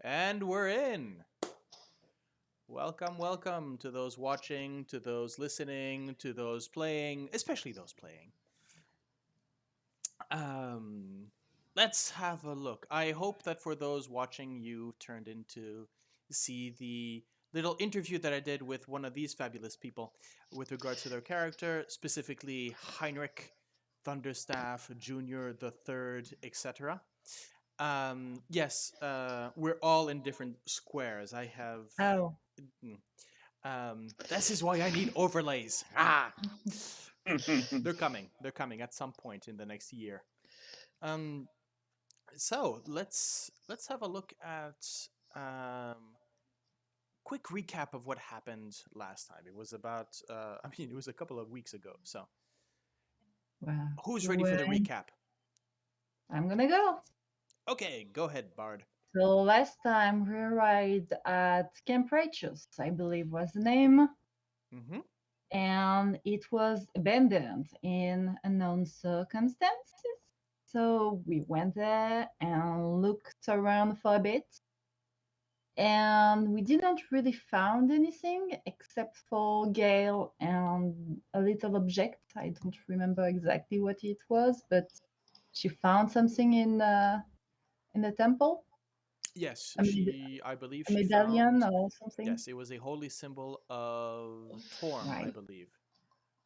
And we're in. Welcome to those watching, to those listening, to those playing, especially those playing. Um, let's have a look. I hope that for those watching, you turned in to see the little interview that I did with one of these fabulous people with regards to their character, specifically Heinrich, Thunderstaff, Junior, the Third, etc. Yes, we're all in different squares. I have. Oh, This is why I need overlays. Ah, they're coming. They're coming at some point in the next year. Um, so let's have a look at quick recap of what happened last time. It was about. It was a couple of weeks ago. So well, who's ready for the when recap? I'm gonna go. Okay, go ahead, Bard. So last time we arrived at Camp Righteous, I believe was the name, Mm-hmm. and it was abandoned in unknown circumstances. So we went there and looked around for a bit, and we didn't really found anything except for Gale and a little object. I don't remember exactly what it was, but she found something in the temple, Yes, a, med- I believe a she medallion found. or something. Yes, it was a holy symbol of Torm, I Right, believe.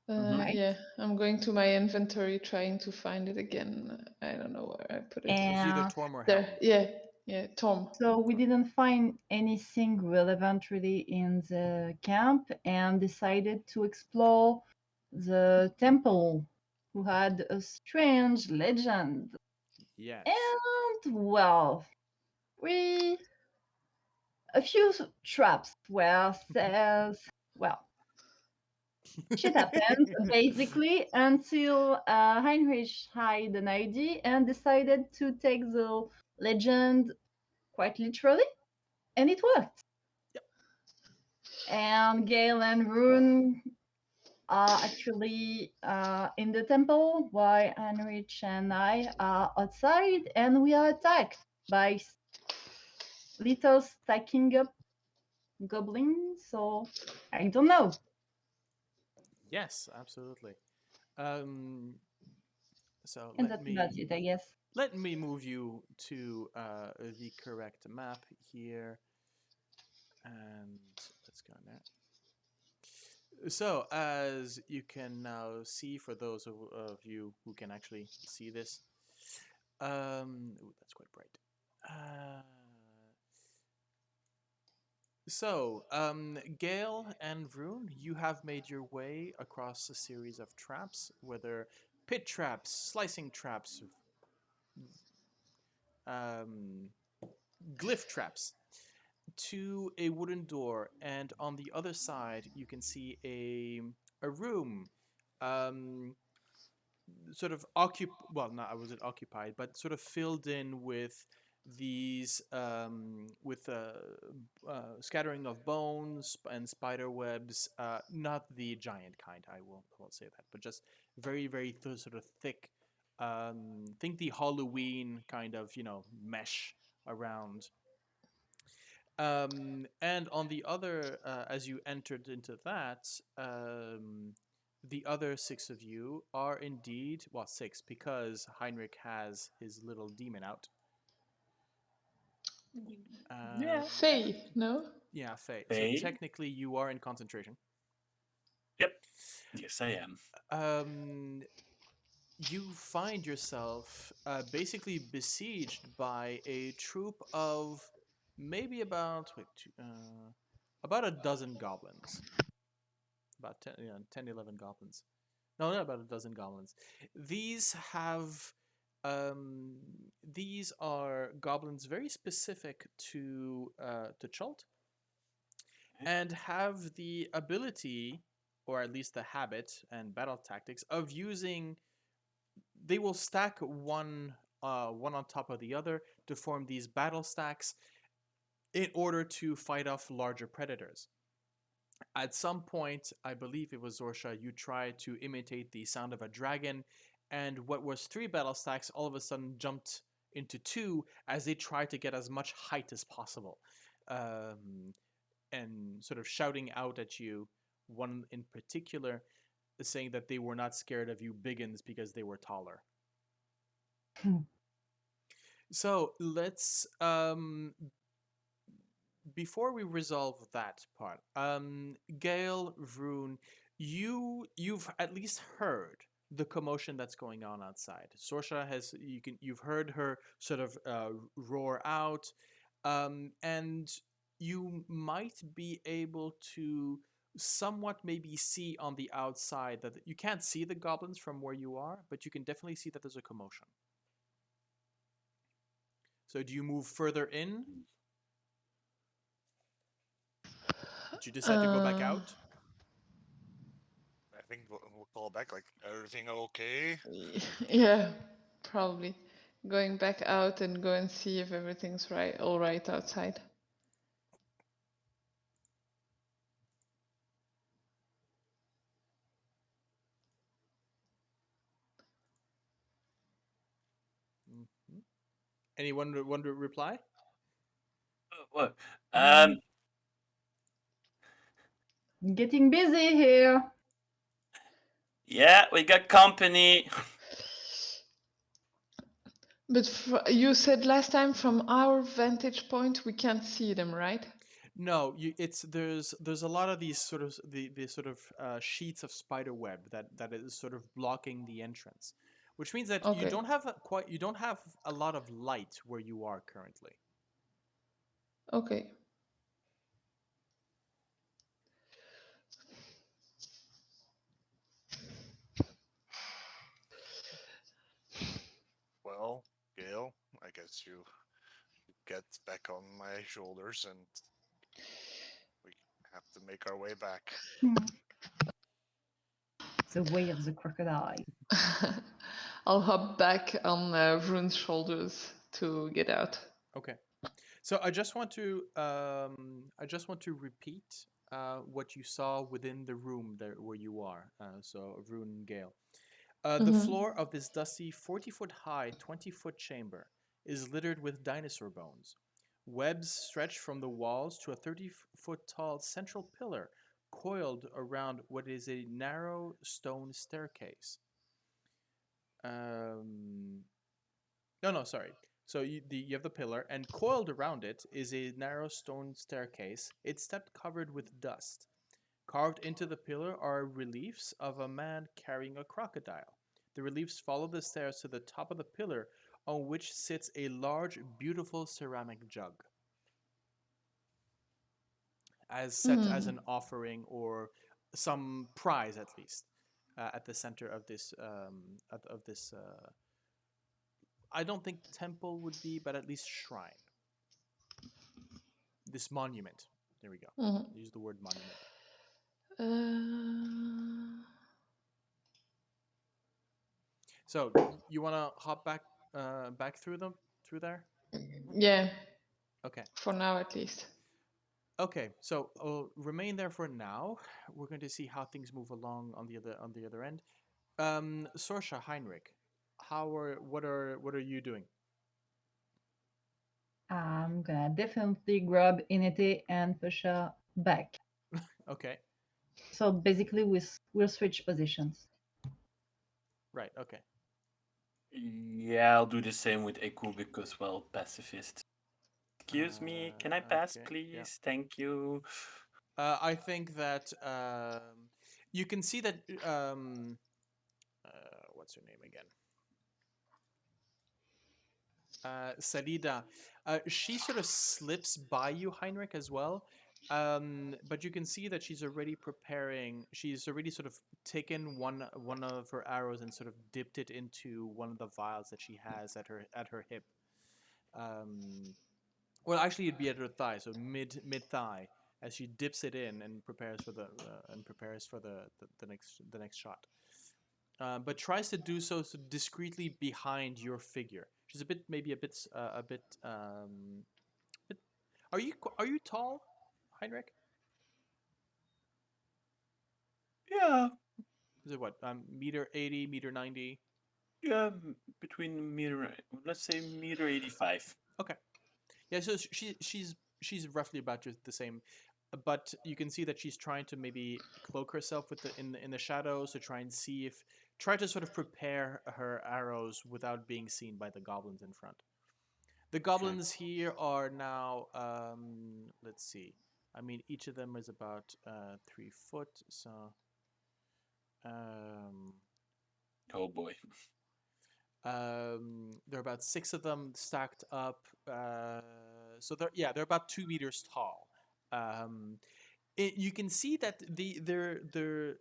Uh, Mm-hmm. right. yeah, I'm going to my inventory trying to find it again. I don't know where I put it. It was either And Torm or There, Helm. yeah, Tom. so we Torm. didn't find anything relevant really in the camp and decided to explore the temple, who had a strange legend. Yes. And well, we a few traps were says well, shit happened basically until Heinrich had an idea and decided to take the legend quite literally, and it worked. Yep. And Gale and Rune are actually in the temple, while Heinrich and I are outside, and we are attacked by little stacking up goblins. So I don't know. Yes, absolutely. Um, so And that's about it, I guess. let me move you to the correct map here, and let's go there. So as you can now see, for those of you who can actually see this, ooh, that's quite bright. Uh, Gale and Vroon, you have made your way across a series of traps, whether pit traps, slicing traps, um, glyph traps, to a wooden door, and on the other side you can see a room, um, sort of well, not I wasn't occupied, but sort of filled in with these with scattering of bones and spider webs, not the giant kind, I won't say that, but just very sort of thick, think the Halloween kind of, mesh around. And on the other, as you entered into that, the other six of you are indeed, well, six, because Heinrich has his little demon out. Yeah, Uh, Faye, no? yeah, Faye. So Faye? technically, you are in concentration. Yep. Yes, I am. Um, you find yourself basically besieged by a troop of maybe about a dozen goblins. About 10, 10, 11 goblins. No, not about a dozen goblins. These have, these are goblins very specific to Chult, and have the ability, or at least the habit and battle tactics of using. They will stack one on top of the other to form these battle stacks in order to fight off larger predators. At some point, I believe it was Sorsha, you tried to imitate the sound of a dragon, and what was three battle stacks all of a sudden jumped into two as they try to get as much height as possible, and sort of shouting out at you. One in particular is saying that they were not scared of you biggins because they were taller. So let's before we resolve that part, Gale, Vroon, you've at least heard the commotion that's going on outside. Sorsha you've heard her sort of roar out, and you might be able to somewhat maybe see on the outside that you can't see the goblins from where you are, but you can definitely see that there's a commotion. So do you move further in? Did you decide to go back out? I think we'll call back, like, everything okay? Yeah, probably. Going back out and go and see if everything's all right outside. Mm-hmm. Anyone want to reply? What? Getting busy here. Yeah, we got company. But you said last time from our vantage point we can't see them, right? No, there's a lot of these sort of the sort of sheets of spider web that is sort of blocking the entrance, which means that you Okay. don't have you don't have a lot of light where you are currently. Okay. Well, Gale, I guess you get back on my shoulders and we have to make our way back. The way of the crocodile. I'll hop back on Vroon's shoulders to get out. Okay, so I just want to repeat what you saw within the room there where you are. So Vroon and Gale. The floor of this dusty 40-foot high, 20-foot chamber is littered with dinosaur bones. Webs stretch from the walls to a 30-foot tall central pillar coiled around what is a narrow stone staircase. No, sorry. So you have the pillar, and coiled around it is a narrow stone staircase, its step covered with dust. Carved into the pillar are reliefs of a man carrying a crocodile. The reliefs follow the stairs to the top of the pillar, on which sits a large, beautiful ceramic jug, as set as an offering or some prize, at least, at the center of this. I don't think temple would be, but at least shrine. This monument. There we go. Use the word monument. So you want to hop back through there? Yeah. Okay. For now, at least. Okay, so I'll remain there for now. We're going to see how things move along on the other end. Sorsha, Heinrich, what are you doing? I'm gonna definitely grab Inete and Pusha back. Okay. So basically, we'll switch positions. Right. Okay. Yeah, I'll do the same with Eku because, well, pacifist. Excuse me, can I pass, okay, please? yeah. Thank you. I think that you can see that. What's her name again? Salida. She sort of slips by you, Heinrich, as well. But you can see that she's already preparing. She's already sort of taken one of her arrows and sort of dipped it into one of the vials that she has at her hip. Well, actually, it'd be at her thigh, so mid thigh, as she dips it in and prepares for the next shot. But tries to do so discreetly behind your figure. She's maybe a bit. Are you tall, Heinrich? Yeah. Is it what? Meter 80, meter 90? Between meter, let's say meter 85. Okay. Yeah, so she's roughly about just the same, but you can see that she's trying to maybe cloak herself with in the shadows to try and see if try to sort of prepare her arrows without being seen by the goblins in front. The goblins here are now let's see. I mean, each of them is about 3 foot, so Oh boy. there are about 6 of them stacked up. So they're about 2 meters tall. You can see that they're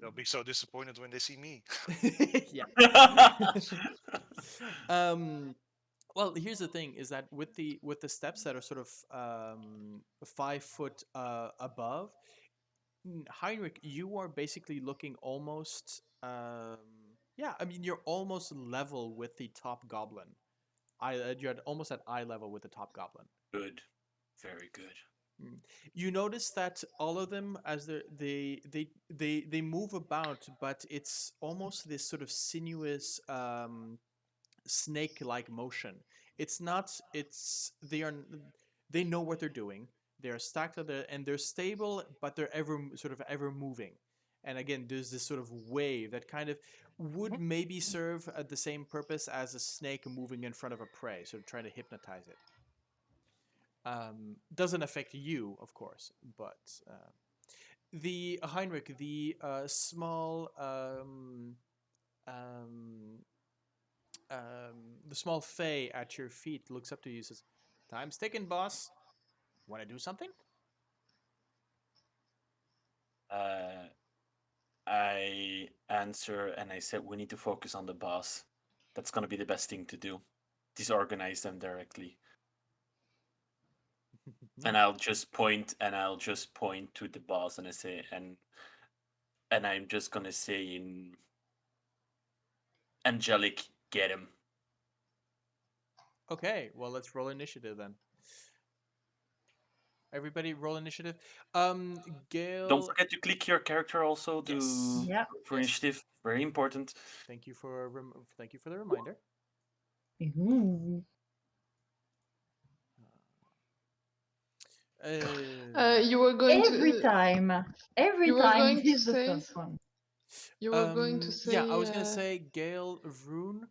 They'll be so disappointed when they see me. yeah. Well, here's the thing: is that with the steps that are sort of 5 foot above, Heinrich, you are basically looking almost. Yeah, I mean, you're almost level with the top goblin. You're almost at eye level with the top goblin. Good. Very good. You notice that all of them, as they move about, but it's almost this sort of sinuous snake-like motion. It's not. They know what they're doing. They're stacked on and they're stable, but they're ever moving. And again, there's this sort of wave that kind of would maybe serve the same purpose as a snake moving in front of a prey, sort of trying to hypnotize it. Doesn't affect you, of course, but the Heinrich, the small the small Fey at your feet looks up to you and says, "Time's ticking, boss. Want to do something?" I answer and I said, we need to focus on the boss. That's gonna be the best thing to do. Disorganize them directly. And I'll just point to the boss and I say, and I'm just gonna say in angelic, get him. Okay, well, let's roll initiative then. Everybody roll initiative. Gale. Don't forget to click your character also to Yes. Yeah. for Yes. initiative. Very important. Thank you for the reminder. Ooh. You were going Every to. time. Every You were time going to he's the say. first one. You were going to say. Yeah, I was gonna say Gale, Vroon.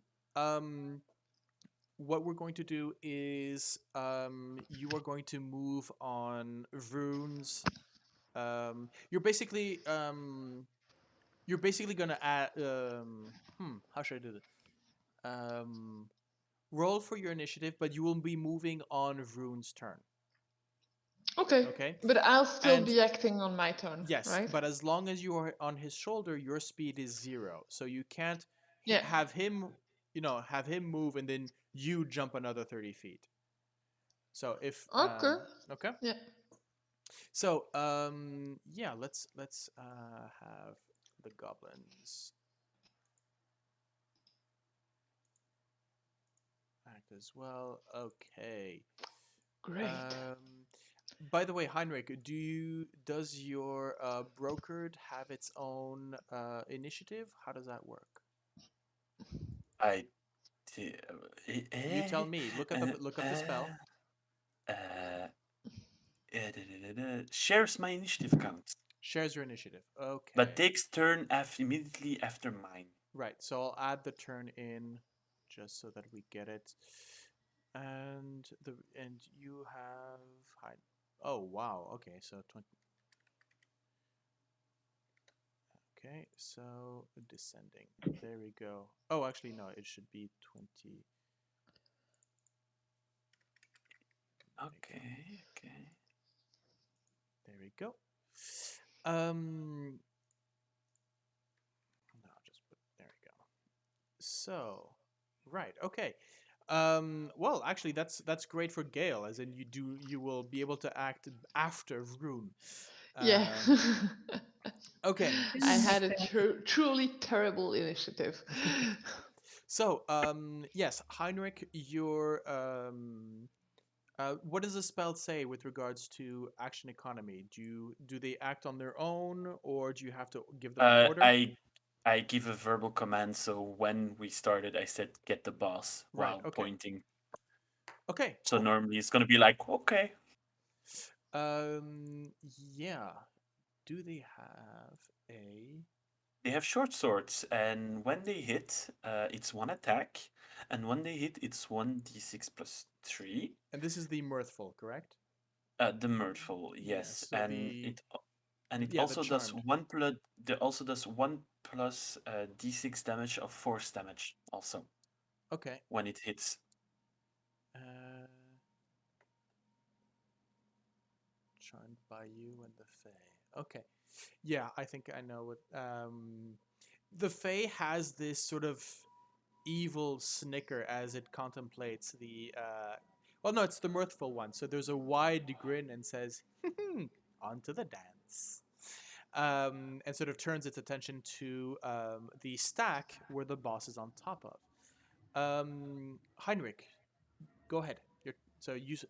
What we're going to do is you are going to move on Vroon's. You're basically gonna add. How should I do this? Roll for your initiative, but you will be moving on Vroon's turn. Okay. Okay. But I'll still And- be acting on my turn. Yes, Right. but as long as you are on his shoulder, your speed is 0. So you can't Yeah. have him, have him move and then you jump another 30 feet. So if Okay. okay. Yeah. So yeah, let's have the goblins act as well. Okay. Great. By the way, Heinrich, does your brokered have its own initiative? How does that work? You tell me. Look up the spell. Shares my initiative count, Shares your initiative. Okay. but takes turn immediately after mine. Right. So I'll add the turn in just so that we get it. And you have Oh wow. Okay. So 20. Okay. So descending. There we go. Oh, actually no. It should be 20. Okay. There we go. No, just put there we go. So, right, okay. Well, actually, that's great for Gale, as in you will be able to act after Vroon. Yeah. Okay. I had a truly terrible initiative. So, yes, Heinrich, your what does the spell say with regards to action economy? Do they act on their own, or do you have to give them an order? I give a verbal command, so when we started, I said, "Get the boss," Right, while okay. pointing. Okay, So cool. normally it's gonna be like, "Okay." Yeah. Do they have a... They have short swords, and when they hit, it's one attack, and when they hit, it's 1d6 plus 3. And this is the mirthful, correct? The mirthful, yes, So and it yeah, the also does charmed. one plus d6 damage of force damage also Okay. when it hits. Uh, charmed by you and the Fae. Okay. Yeah, I think I know what. The Fae has this sort of evil snicker as it contemplates the. Well, no, it's the mirthful one. So there's a wide grin and says, "On to the dance." And sort of turns its attention to the stack where the boss is on top of. Heinrich, go ahead.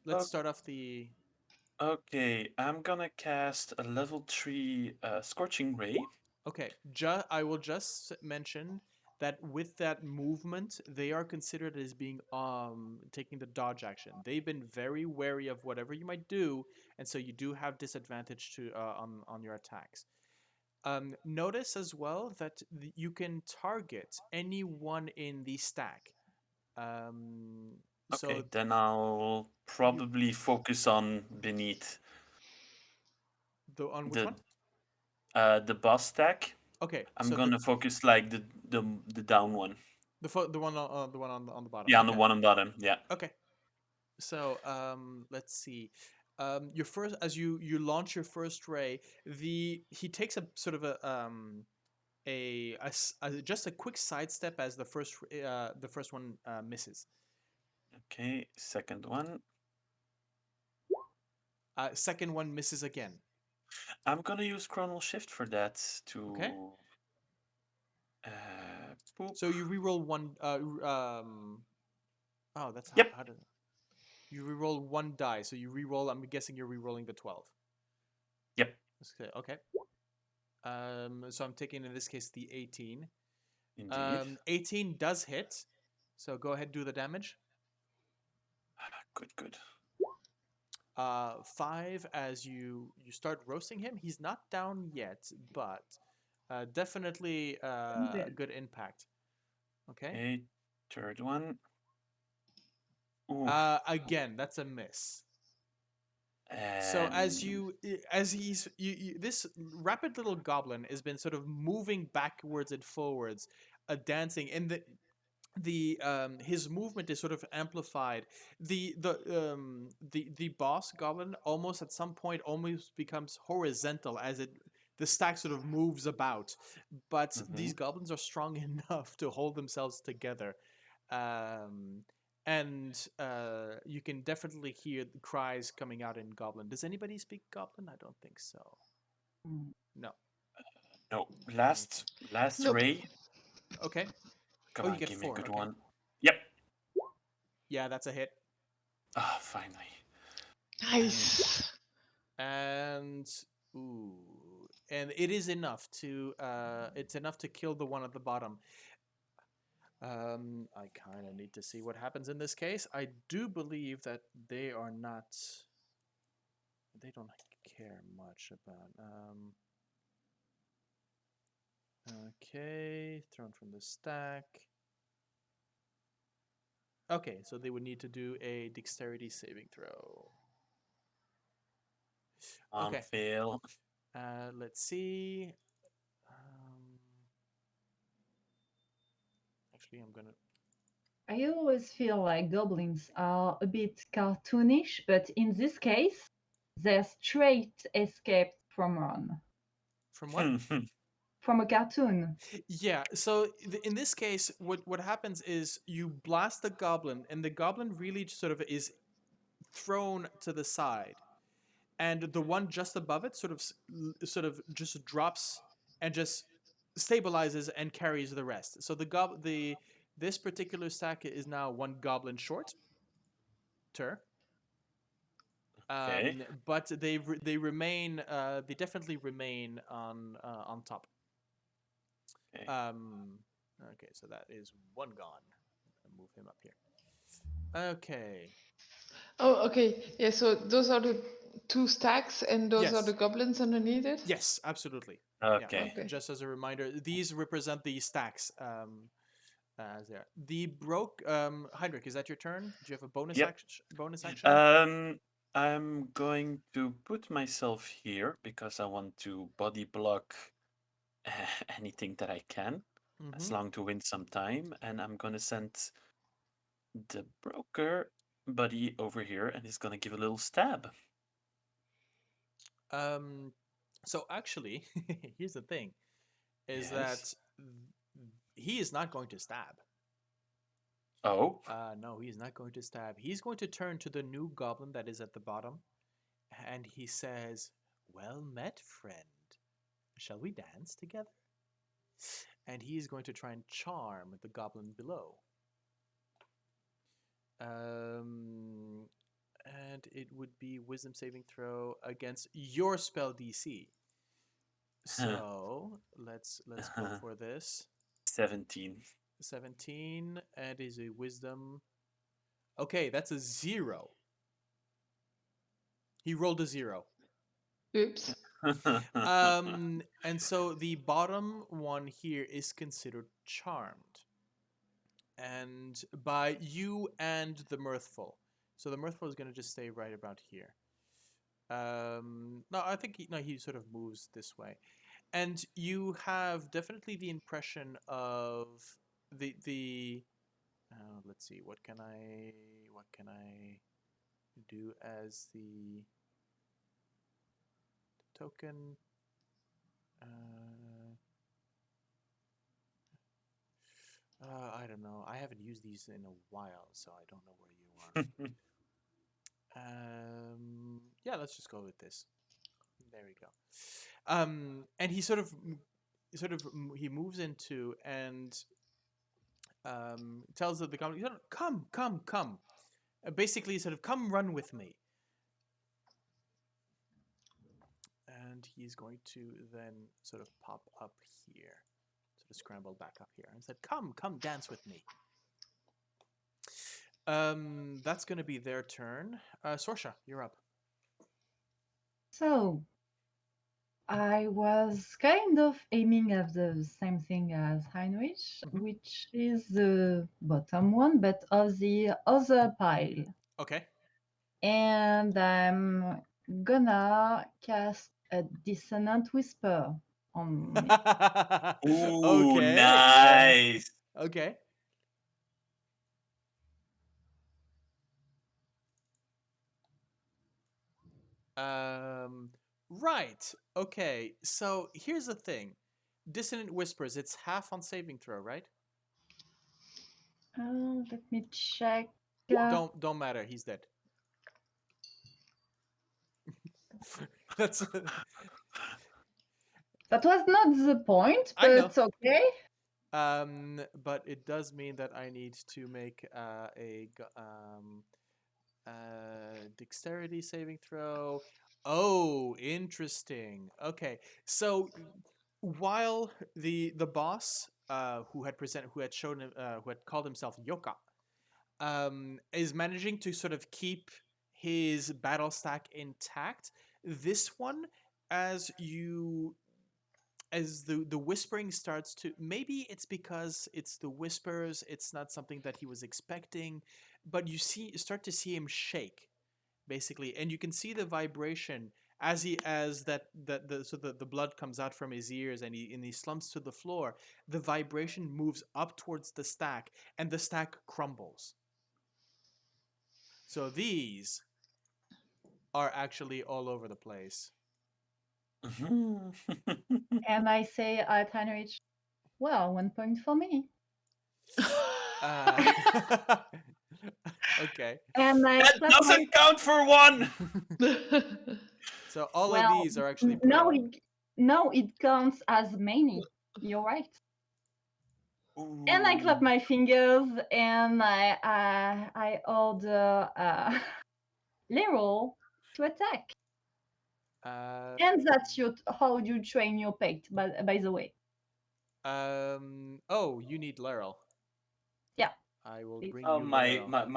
Let's O- start off the... Okay, I'm gonna cast a level 3 Scorching Ray. Okay, I will just mention that with that movement, they are considered as being taking the dodge action. They've been very wary of whatever you might do, and so you do have disadvantage to on your attacks. Notice as well that you can target anyone in the stack. Um, so Okay, then I'll you probably focus on beneath on which the one? the boss stack. Okay, I'm so gonna focus like the down one. the one on the bottom. Yeah, on the Okay, one on bottom. Yeah. okay. So let's see. Your first, as you launch your first ray, he takes a sort of just a quick sidestep as the first one misses. Okay, second one. Second one misses again. I'm gonna use Chronal Shift for that Okay. to poop. So you reroll one. Oh, that's Yep. how did you reroll one die? So you reroll. I'm guessing you're rerolling the 12. Yep. Okay. So I'm taking in this case the 18. Indeed. 18 does hit. So go ahead, do the damage. Good. 5 as you start roasting him. He's not down yet, but definitely a good impact. Okay. Okay, third one. Ooh. Again, that's a miss. And So this rapid little goblin has been sort of moving backwards and forwards, dancing, and the his movement is sort of amplified. The boss goblin almost at some point almost becomes horizontal as the stack sort of moves about, but these goblins are strong enough to hold themselves together. And you can definitely hear the cries coming out in Goblin. Does anybody speak Goblin? I don't think so. No. no, last Nope. ray. Okay. Come Oh, on, you get give me a 4. good Okay. one. Yep. Yeah, that's a hit. Ah, finally. Nice. And it is enough to it's enough to kill the one at the bottom. I kind of need to see what happens in this case. I do believe that they don't care much about okay, thrown from the stack. Okay, so they would need to do a dexterity saving throw. On Okay. fail. Let's see. Actually, I'm gonna. I always feel like goblins are a bit cartoonish, but in this case, they're straight escaped from one. From what? From a cartoon. Yeah. So in this case, what happens is you blast the goblin, and the goblin really sort of is thrown to the side, and the one just above it sort of just drops and just stabilizes and carries the rest. So this particular stack is now one goblin short. Okay. But they remain they definitely remain on top. Okay. Okay, so that is one gone. I'll move him up here. Okay. Oh, okay. Yeah, so those are the two stacks, and those are the Yes. goblins underneath it? Yes, absolutely. Okay. Okay. Just as a reminder, these represent the stacks. As there. The broke Heinrich, is that your turn? Do you have a bonus Yep. action? Bonus action? I'm going to put myself here because I want to body block anything that I can, as Mhm. long to win some time, and I'm gonna send the broker buddy over here, and he's gonna give a little stab. So actually, here's the thing: is Yes. that he is not going to stab. Oh. No, he's not going to stab. He's going to turn to the new goblin that is at the bottom, and he says, "Well met, friend. Shall we dance together?" And he is going to try and charm the goblin below. And it would be wisdom saving throw against your spell DC. So let's go for this. 17. 17 and is a wisdom. Okay, that's a 0. He rolled a 0. Oops. And so the bottom one here is considered charmed. And by you and the mirthful. So the mirthful is going to just stay right about here. No, I think he sort of moves this way. And you have definitely the impression of the let's see, what can I do as the token? I don't know. I haven't used these in a while, so I don't know where you are. Yeah, let's just go with this. There we go. And he he moves into and tells the goblin, come. Basically, sort of, come run with me. And he's going to then sort of pop up here, sort of scramble back up here, and said, come dance with me. That's going to be their turn. Sorsha, you're up. So I was kind of aiming at the same thing as Heinrich, which is the bottom one, but of the other pile. Okay. And I'm gonna cast a dissonant whisper on me. Ooh, Okay. nice. Okay. Right. Okay. So here's the thing. Dissonant whispers. It's half on saving throw, right? Let me check. Don't matter. He's dead. That's. That was not the point, I know. but okay. But it does mean that I need to make a dexterity saving throw. Oh, interesting. Okay, so while the boss who had called himself Yoka is managing to sort of keep his battle stack intact, this one, as the whispering starts to, maybe it's because it's the whispers, it's not something that he was expecting, but you start to see him shake basically, and you can see the vibration as the blood comes out from his ears, and he slumps to the floor. The vibration moves up towards the stack, and the stack crumbles. So these are actually all over the place. And I say at Heinrich, well, 1 point for me. Okay. And I That doesn't count for 1. So all of these are actually prone. No, it counts as many. You're right. Ooh. And I clap my fingers and I order Leroy to attack. And that's how you train your pet, by the way. Oh, you need Laurel. Yeah. I will Please. bring Oh, you my Laurel.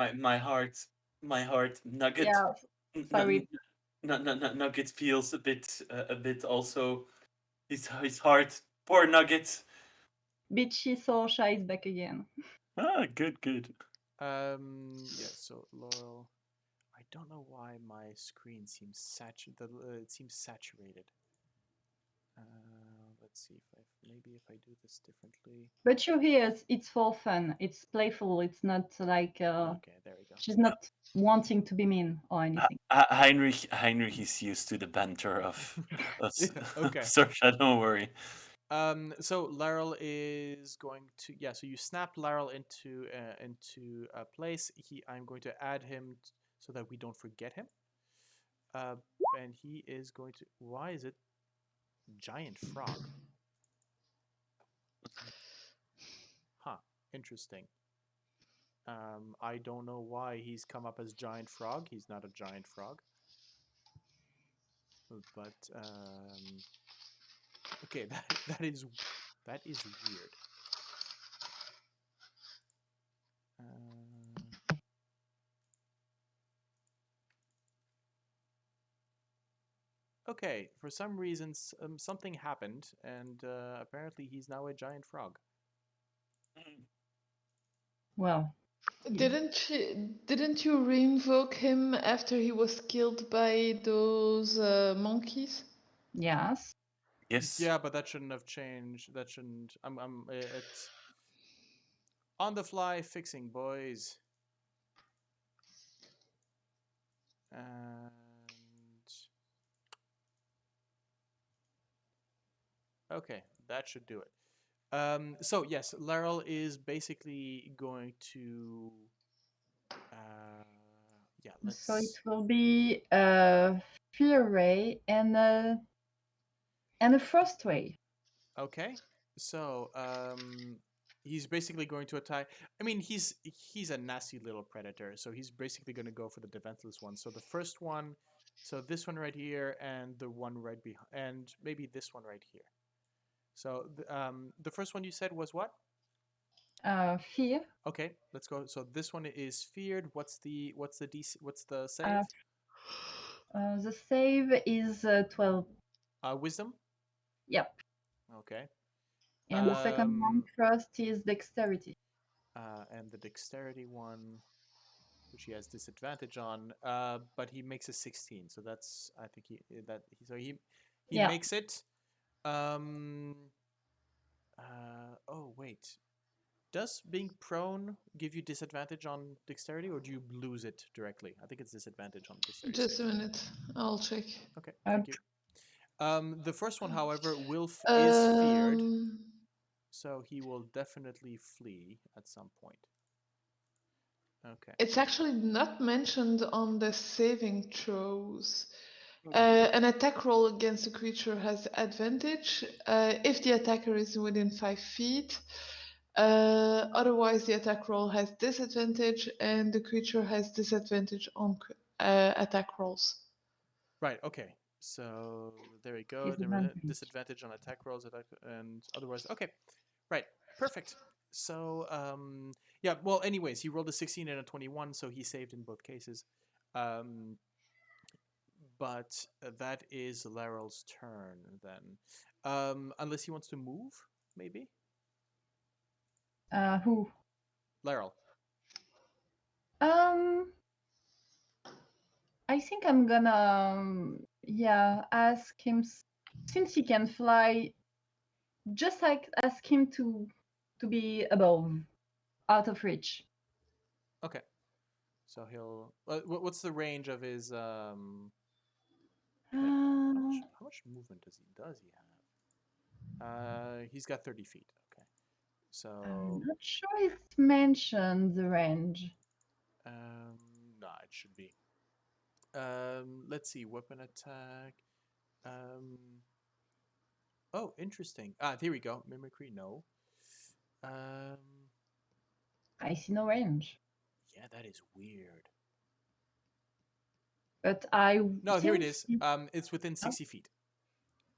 my heart nugget. Yeah. Sorry. Nugget feels a bit also. His heart. Poor Nugget. Bitchy Sorsha is back again. Ah, good. Yeah. So Laurel, I don't know why my screen seems it seems saturated. Let's see if maybe if I do this differently. But you're here. It's for fun. It's playful. It's not like Okay, there we go. she's not wanting to be mean or anything. Heinrich is used to the banter of Okay. Sorsha, don't worry. So Laurel is going to So you snap Laurel into place. I'm going to add him so that we don't forget him. And he is going to. Why is it giant frog? Huh. Interesting. I don't know why he's come up as giant frog. He's not a giant frog. But okay, that is weird. Okay, for some reason something happened, and apparently he's now a giant frog. Well, Didn't you reinvoke him after he was killed by those monkeys? yes. Yes. Yeah, but that shouldn't have changed. That shouldn't. It's on the fly fixing, boys. And okay, that should do it. So yes, Laurel is basically going to. Yeah, let's. So it will be a fear ray and a frost ray. Okay, so he's basically going to attack. I mean, he's a nasty little predator, so he's basically going to go for the defenseless one. So the first one, so this one right here, and the one right behind, and maybe this one right here. So the first one you said was what? Fear. Okay, let's go. So this one is feared. What's the DC? What's the save? The save is 12. Wisdom. Yep. Okay. And the second one, frost, is dexterity. And the dexterity one, which he has disadvantage on, but he makes a 16. So that's I think he Yeah. makes it. Oh wait, does being prone give you disadvantage on dexterity, or do you lose it directly? I think it's disadvantage on dexterity. Just a save. minute, I'll check. Okay, thank you. The first one, however, is feared, so he will definitely flee at some point. Okay. It's actually not mentioned on the saving throws. An attack roll against a creature has advantage if the attacker is within 5 feet. Otherwise, the attack roll has disadvantage, and the creature has disadvantage on attack rolls. Right. Okay. So there we go. Disadvantage on attack rolls, and otherwise. Okay. Right. Perfect. So yeah. Well, anyways, he rolled a 16 and a 21, so he saved in both cases. But that is Larrel's turn then. Unless he wants to move, maybe. Who? Larrel. I think I'm gonna ask him, since he can fly, just like ask him to be above, out of reach. Okay. So he'll. What's the range of his? How much movement does he have? He's got 30 feet. Okay. So. I'm not sure it's mentioned the range. Nah, it should be. Let's see. Weapon attack. Oh, interesting. Here we go. Mimicry. No. I see no range. Yeah, that is weird. But I. No, here it is. It's within 60 feet.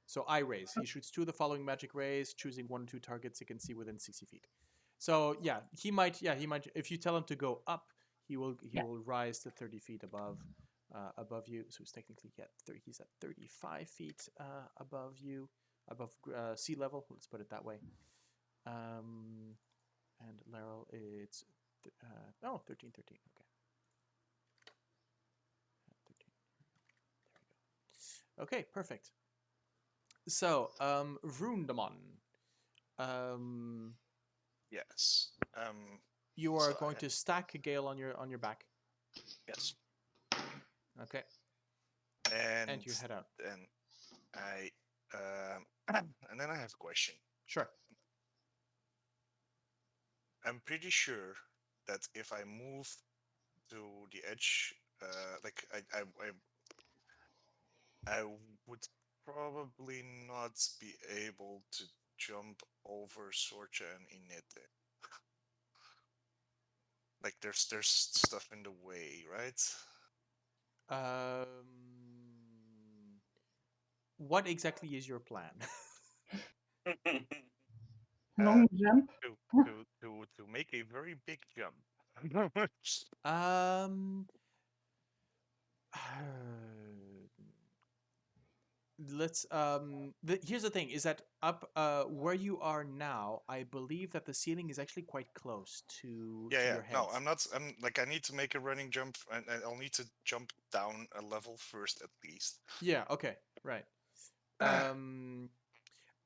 So eye rays. He shoots 2 of the following magic rays, choosing 1 or 2 targets he can see within 60 feet. So yeah, he might. Yeah, he might. If you tell him to go up, he will rise to 30 feet above you. So he's technically he's at 35 feet above you, above sea level. Let's put it that way. And Laryl, it's 13. Okay. 13. There we go. Okay, perfect. So, Vroondomon. Yes. You are So going to stack a Gale on your back. Yes. Okay. And you head out. Then I and then I have a question. Sure. I'm pretty sure that if I move to the edge, like I would probably not be able to jump over Sorsha and Inheritor. Like there's stuff in the way, right? What exactly is your plan? Long jump. To make a very big jump. Let's here's the thing is that up where you are now, I believe that the ceiling is actually quite close to your head. No, I'm not. I'm like I need to make a running jump, and I'll need to jump down a level first at least. Yeah. Okay. Right.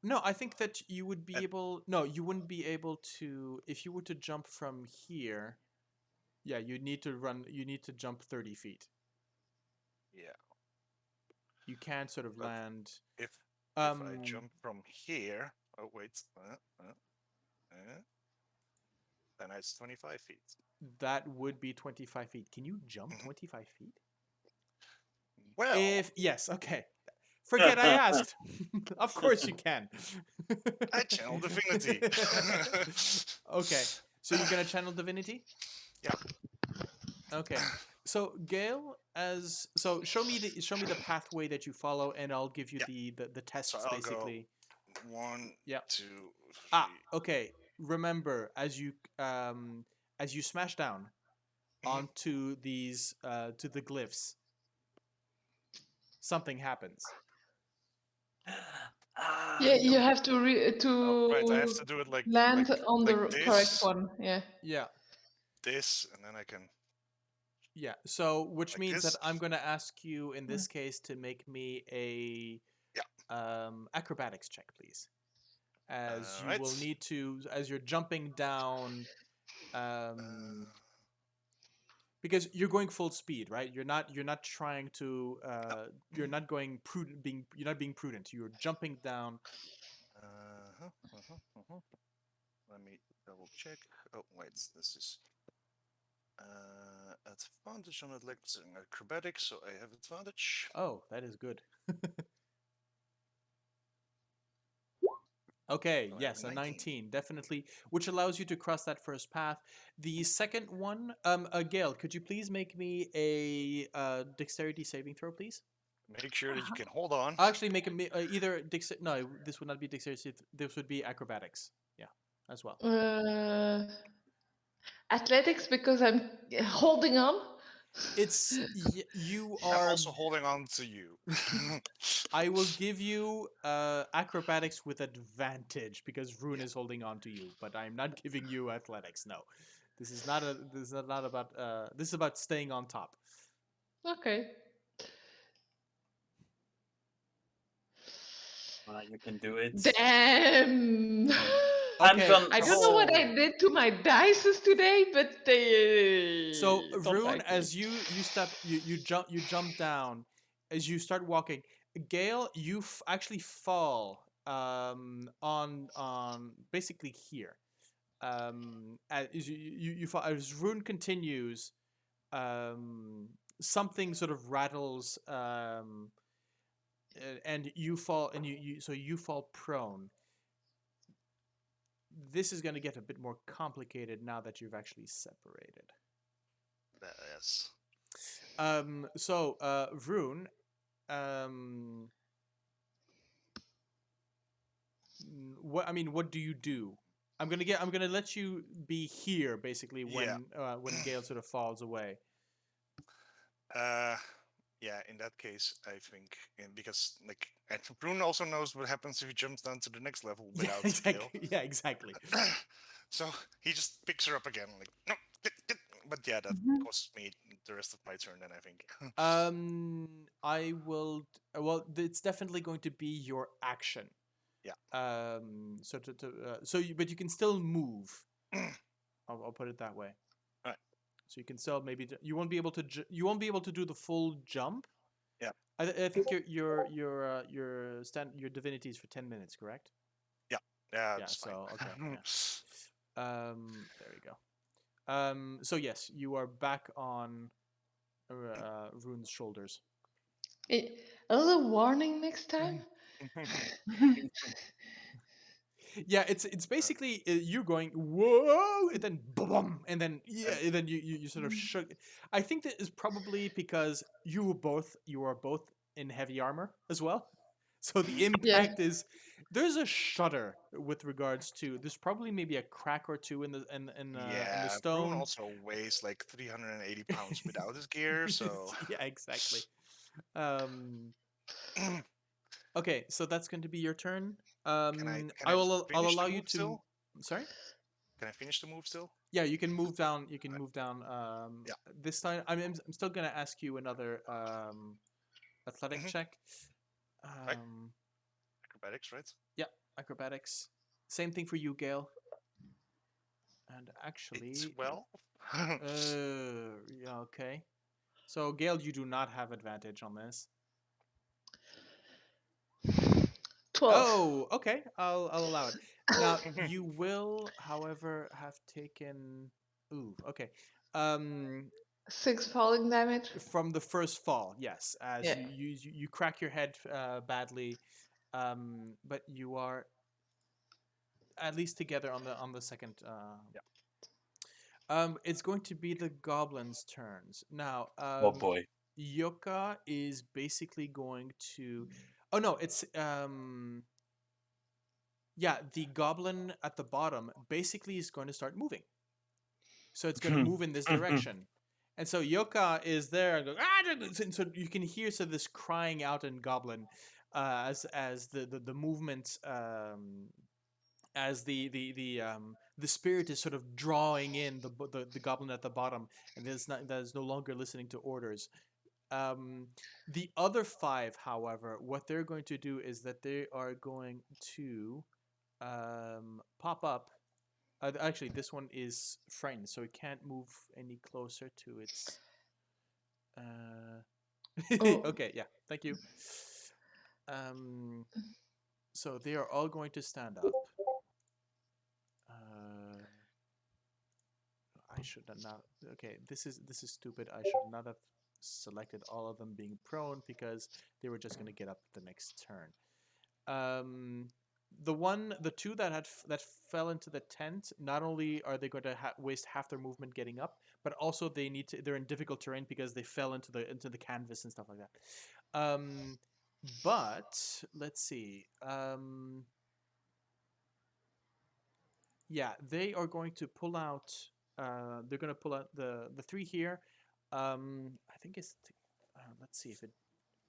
No, I think that you would be able. No, you wouldn't be able to if you were to jump from here. Yeah, you need to run. You need to jump 30 feet. Yeah. You can't sort of land. If I jump from here, oh wait, then it's 25 feet. That would be 25 feet. Can you jump 25 feet? Well, yes, okay. Forget I asked. Of course you can. I channel divinity. Okay, so you're gonna channel divinity? Yeah. Okay. So Gale, show me the pathway that you follow, and I'll give you the tests. So I'll basically. Go 1, 2, 3. Okay. Remember, as you smash down onto these to the glyphs, something happens. Yeah, you have to right, I have to do it land on the this. correct one. Yeah. Yeah. This, and then I can. Yeah. So, which means this? that I'm going to ask you in this case to make me a acrobatics check, please, as you will need to as you're jumping down. Because you're going full speed, right? You're not trying to you're not going prudent you're not being prudent. You're jumping down. Let me double check. Oh wait, this is advantage on acrobatics, so I have advantage. Oh, that is good. Okay, So yes, a 19, definitely, which allows you to cross that first path. The second one, Gale, could you please make me a dexterity saving throw, please? Make sure that you can hold on. I'll actually make either no, this would not be dexterity. This would be acrobatics. Yeah, as well. Athletics, because I'm holding on. It's you are. I'm also holding on to you. I will give you acrobatics with advantage because Vroon is holding on to you, but I'm not giving you athletics. No, this is not about. This is about staying on top. Okay. You can do it. Damn. Okay, I don't know what I did to my dices today, but they. So Vroon, as you jump down, as you start walking, Gale, you actually fall on basically here. As you fall as Vroon continues, something sort of rattles, and you fall, and you fall prone. This is going to get a bit more complicated now that you've actually separated. Yes. So, Vroon, what do you do? I'm gonna let you be here basically when Gale sort of falls away. Yeah, in that case, I think, because like, and Vroon also knows what happens if he jumps down to the next level without Gale. Yeah, exactly. So he just picks her up again, like, no, get. But yeah, that Mhm. costs me the rest of my turn then, I think. I will. Well, it's definitely going to be your action. Yeah. But you can still move. I'll put it that way. Right. So you can still you won't be able to you won't be able to do the full jump. Yeah. I think your divinity is for 10 minutes, correct? Yeah, Yeah. it's fine. So okay. Yeah. There we go. So yes, you are back on Rune's shoulders. A little warning next time. Yeah, it's basically you going whoa, and then boom, and then and then you sort of shook. I think that is probably because you are both in heavy armor as well, so the impact is there's a shudder with regards to there's probably maybe a crack or two in the Yeah, stone. Vroon also weighs like 380 pounds without his gear, so yeah, exactly. Okay, so that's going to be your turn. can I I'll finish the allow you move to. still? Sorry. Can I finish the move still? Yeah, you can move down. You can Right. move down. Yeah. This time, I'm still gonna ask you another athletic check. Right. Acrobatics, right? Yeah, acrobatics. Same thing for you, Gale. And actually, It's well. yeah, okay. So Gale, you do not have advantage on this. 12. Oh, okay. I'll allow it. Now you will, however, have taken. Ooh, okay. 6 falling damage. From the first fall, yes, as Yeah. you crack your head badly, but you are at least together on the second. It's going to be the goblins' turns now. Oh boy. Yoka is basically going to. Oh no, it's yeah, the goblin at the bottom basically is going to start moving. So it's going to move in this direction. And so Yoka is there and goes, and so you can hear this crying out in Goblin as the movement as the spirit is sort of drawing in the goblin at the bottom, and that is no longer listening to orders. The other 5, however, what they're going to do is that they are going to pop up. Actually, this one is frightened, so it can't move any closer to its. Okay, yeah, thank you. So they are all going to stand up. I should have not. Okay, this is stupid. I should not have selected all of them being prone because they were just going to get up the next turn. The 2 that fell into the tent, not only are they going to waste half their movement getting up, but also they're in difficult terrain because they fell into the canvas and stuff like that. But let's see. Yeah, they are going to pull out. They're going to pull out the 3 here. I think it's. Let's see if it.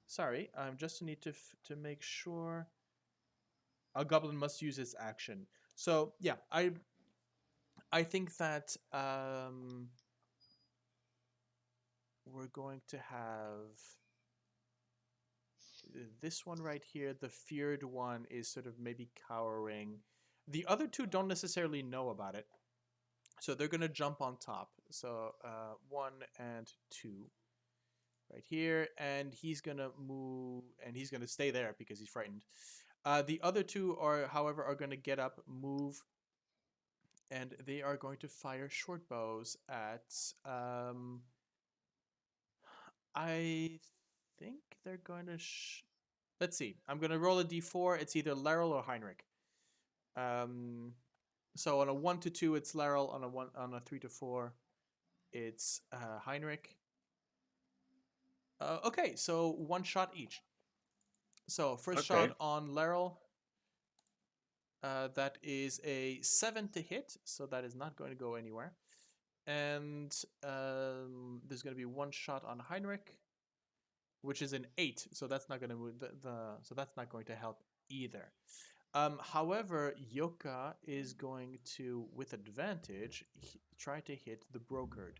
Sorry, I just need to make sure. A goblin must use its action. So yeah, I think that we're going to have this one right here. The feared one is sort of maybe cowering. The other 2 don't necessarily know about it, so they're gonna jump on top. So 1 and 2, right here, and he's gonna move, and he's gonna stay there because he's frightened. The other 2 however, going to get up, move, and they are going to fire short bows at. I think they're going to. Let's see. I'm going to roll a d4. It's either Laryl or Heinrich. So on a 1 to 2, it's Laryl. On a 3 to 4, it's Heinrich. Okay, so 1 shot each. So first shot on Laryl. That is a 7 to hit, so that is not going to go anywhere. And there's going to be one shot on Heinrich, which is an 8, so that's not going to move so that's not going to help either. However, Yoka is going to, with advantage, try to hit the brokered.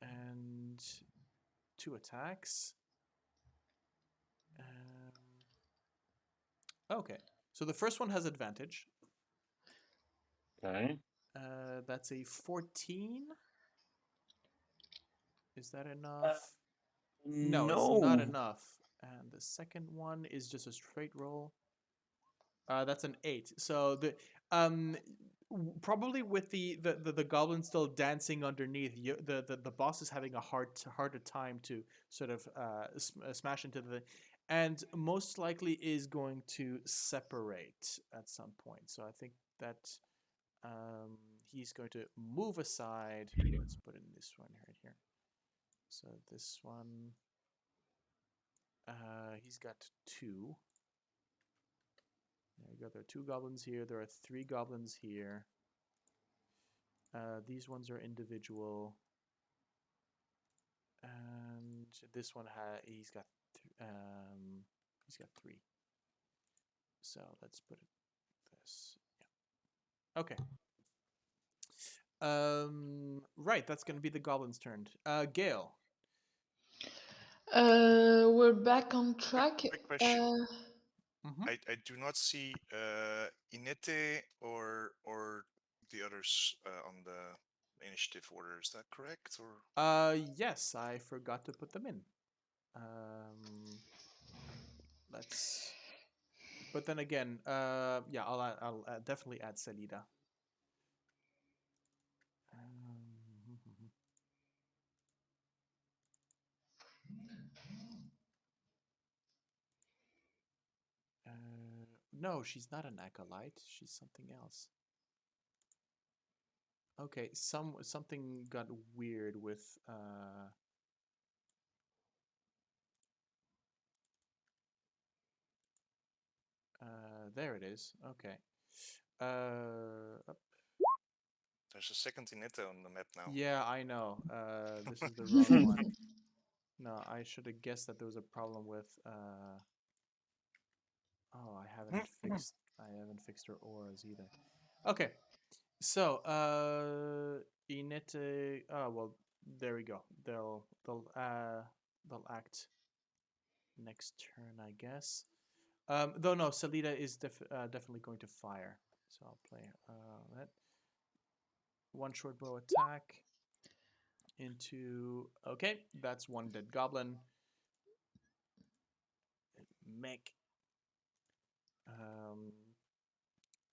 And 2 attacks. Okay, so the first one has advantage. Okay. That's a 14. Is that enough? No, it's not enough. And the second one is just a straight roll. That's an 8. So the probably with the goblin still dancing underneath, the boss is having a harder time to sort of smash into the, and most likely is going to separate at some point. So I think that he's going to move aside. Let's put in this one right here. So this one, he's got 2. There you go. There are 2 goblins here. There are 3 goblins here. These ones are individual. And this one he's got 3. So let's put it this. Yeah. Okay. Right, that's going to be the goblin's turn. Gale. We're back on track. Quick question. Mhm. I do not see Inete or the others on the initiative order. Is that correct? Or Yes, I forgot to put them in. Let's. But then again, yeah, I'll definitely add Selida. No, she's not an acolyte. She's something else. Okay, something got weird with there it is. Okay. Up. there's a second Inete on the map now. Yeah, I know. This is the wrong one. No, I should have guessed that there was a problem with oh, I haven't fixed her auras either. Okay. So, Inete, oh well, there we go. They'll act next turn, I guess. Though no, Selida is definitely going to fire. So I'll play that. 1 short bow attack into. Okay, that's 1 dead goblin. Mech.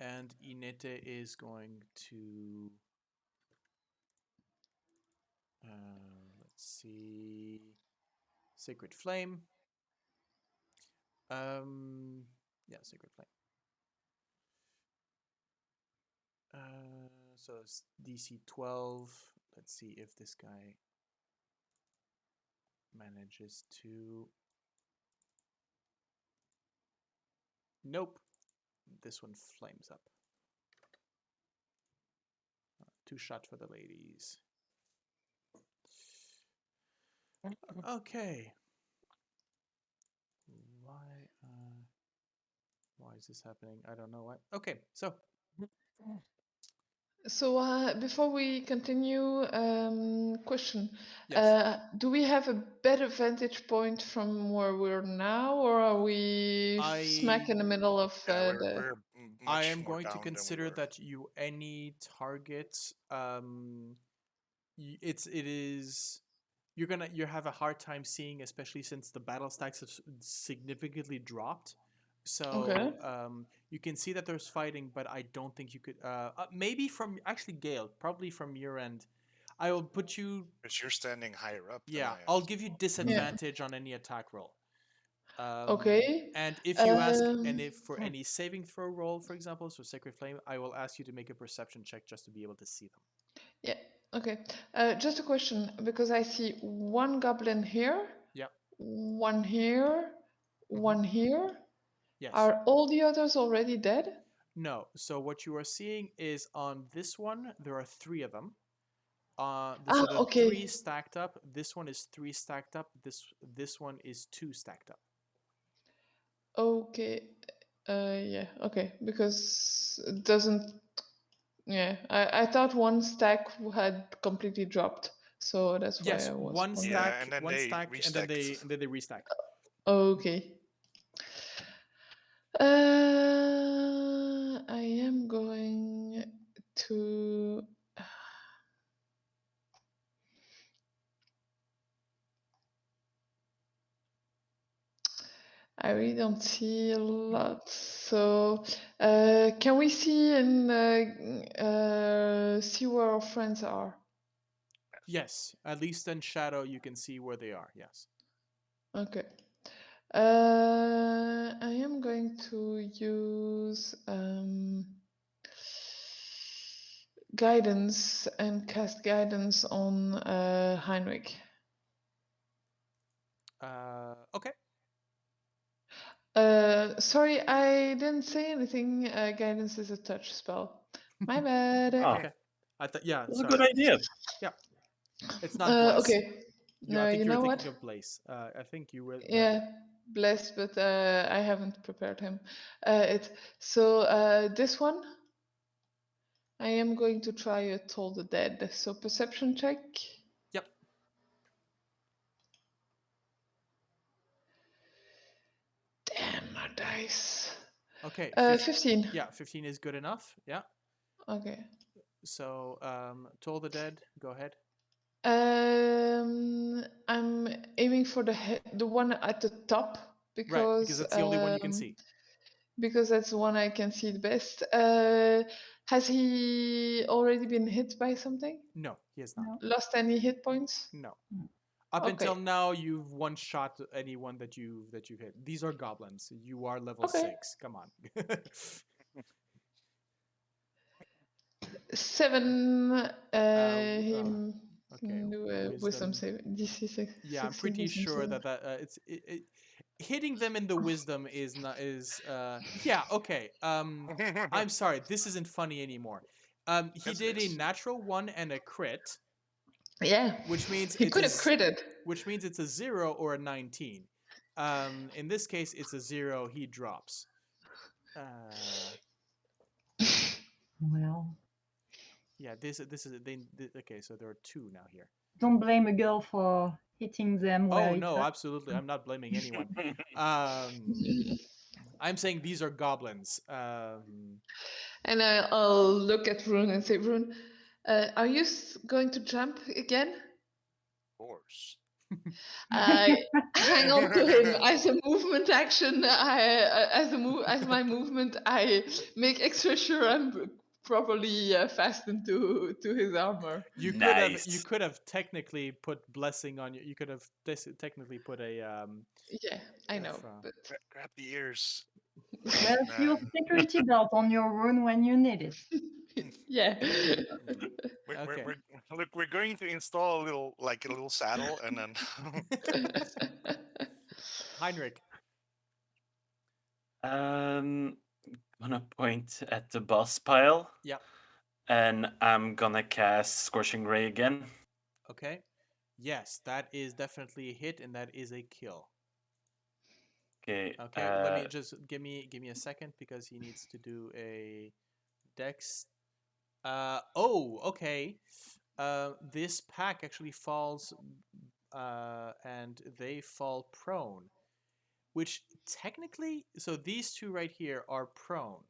And Inete is going to. Let's see. Sacred Flame. Yeah, Sacred Flame. So it's DC 12. Let's see if this guy manages to. Nope. This one flames up. 2 shot for the ladies. Okay. Why is this happening? I don't know why. Okay, so. So before we continue, question. Yes. Do we have a better vantage point from where we're now, or are we smack in the middle of Yeah, the... we're I much am more going to down than we consider were. that any target it is you have a hard time seeing, especially since the battle stacks have significantly dropped. So Okay. you can see that there's fighting, but I don't think you could maybe from actually Gale, probably from your end. I will put you Because you're standing higher up than yeah, I am. I'll give you disadvantage on any attack roll. Okay. And if you ask, Um, and if for any saving throw roll, for example, so Sacred Flame, I will ask you to make a perception check just to be able to see them. Yeah, okay. Just a question, because I see 1 goblin here, Yeah. 1 here, Mhm. 1 here. Yes. Are all the others already dead? No. So what you are seeing is on this one, there are 3 of them. Ah, So the 3 okay. stacked up. This one is 3 stacked up. This one is 2 stacked up. Okay. Yeah, okay. Because it doesn't. Yeah, I thought one stack had completely dropped. So that's why Yes, I was one wondering. Yeah, and then one they stack, and then restacked. they restack. Okay. I am going to. I really don't see a lot. So, can we see and see where our friends are? Yes, at least in shadow you can see where they are. Yes. Okay. I am going to use guidance and cast guidance on Heinrich. Okay. Sorry, I didn't say anything. Guidance is a touch spell. My bad. Oh, Okay. I thought. Yeah. that's a Sorry. good idea. Yeah. It's not bless. Okay. I No, think you you were know thinking what? of Blaze. I think you were. Yeah, blessed, but I haven't prepared him. This one, I am going to try a Toll the Dead. So perception check. Yep. Damn my dice. Okay. 15. Yeah, 15 is good enough. Yeah. Okay. So, Toll the Dead. Go ahead. I'm aiming for the one at the top Right, because that's the only one you can see. because that's the one I can see the best. Has he already been hit by something? No, he has not. No. Lost any hit points? No. Mm. Up until Okay. now, you've one shot anyone that you hit. These are goblins. You are level Okay. 6. Come on. 7. Okay. Can do a wisdom Wisdom. save. DC 6. Yeah, I'm pretty sure that hitting them in the wisdom is not is yeah, okay. I'm sorry, this isn't funny anymore. He Yes, it did a is. natural 1 and a crit, Yeah. which means He could have critted. which means it's a 0 or a 19. In this case, it's a 0. He drops. Well, Yeah, this is okay. So there are 2 now here. don't blame a girl for hitting them where Oh it no, hurts. absolutely. I'm not blaming anyone. I'm saying these are goblins. And I'll look at Vroon and say, Vroon, are you going to jump again? Of course. I hang on to him as a movement action. As my movement, I make extra sure I'm properly fastened to his armor. You Nice. could have technically put blessing on you. You could have technically put a Yeah, I know, if, but Grab the ears. Well, your Man. security belt on your rune when you need it. yeah. We're going to install a little saddle and then Heinrich. Gonna point at the boss pile. Yeah. And I'm gonna cast Scorching Ray again. Okay. Yes, that is definitely a hit, and that is a kill. Okay. Okay. Let me just give me a second because he needs to do a dex. Oh, okay. This pack actually falls, and they fall prone, which technically, so these 2 right here are prone,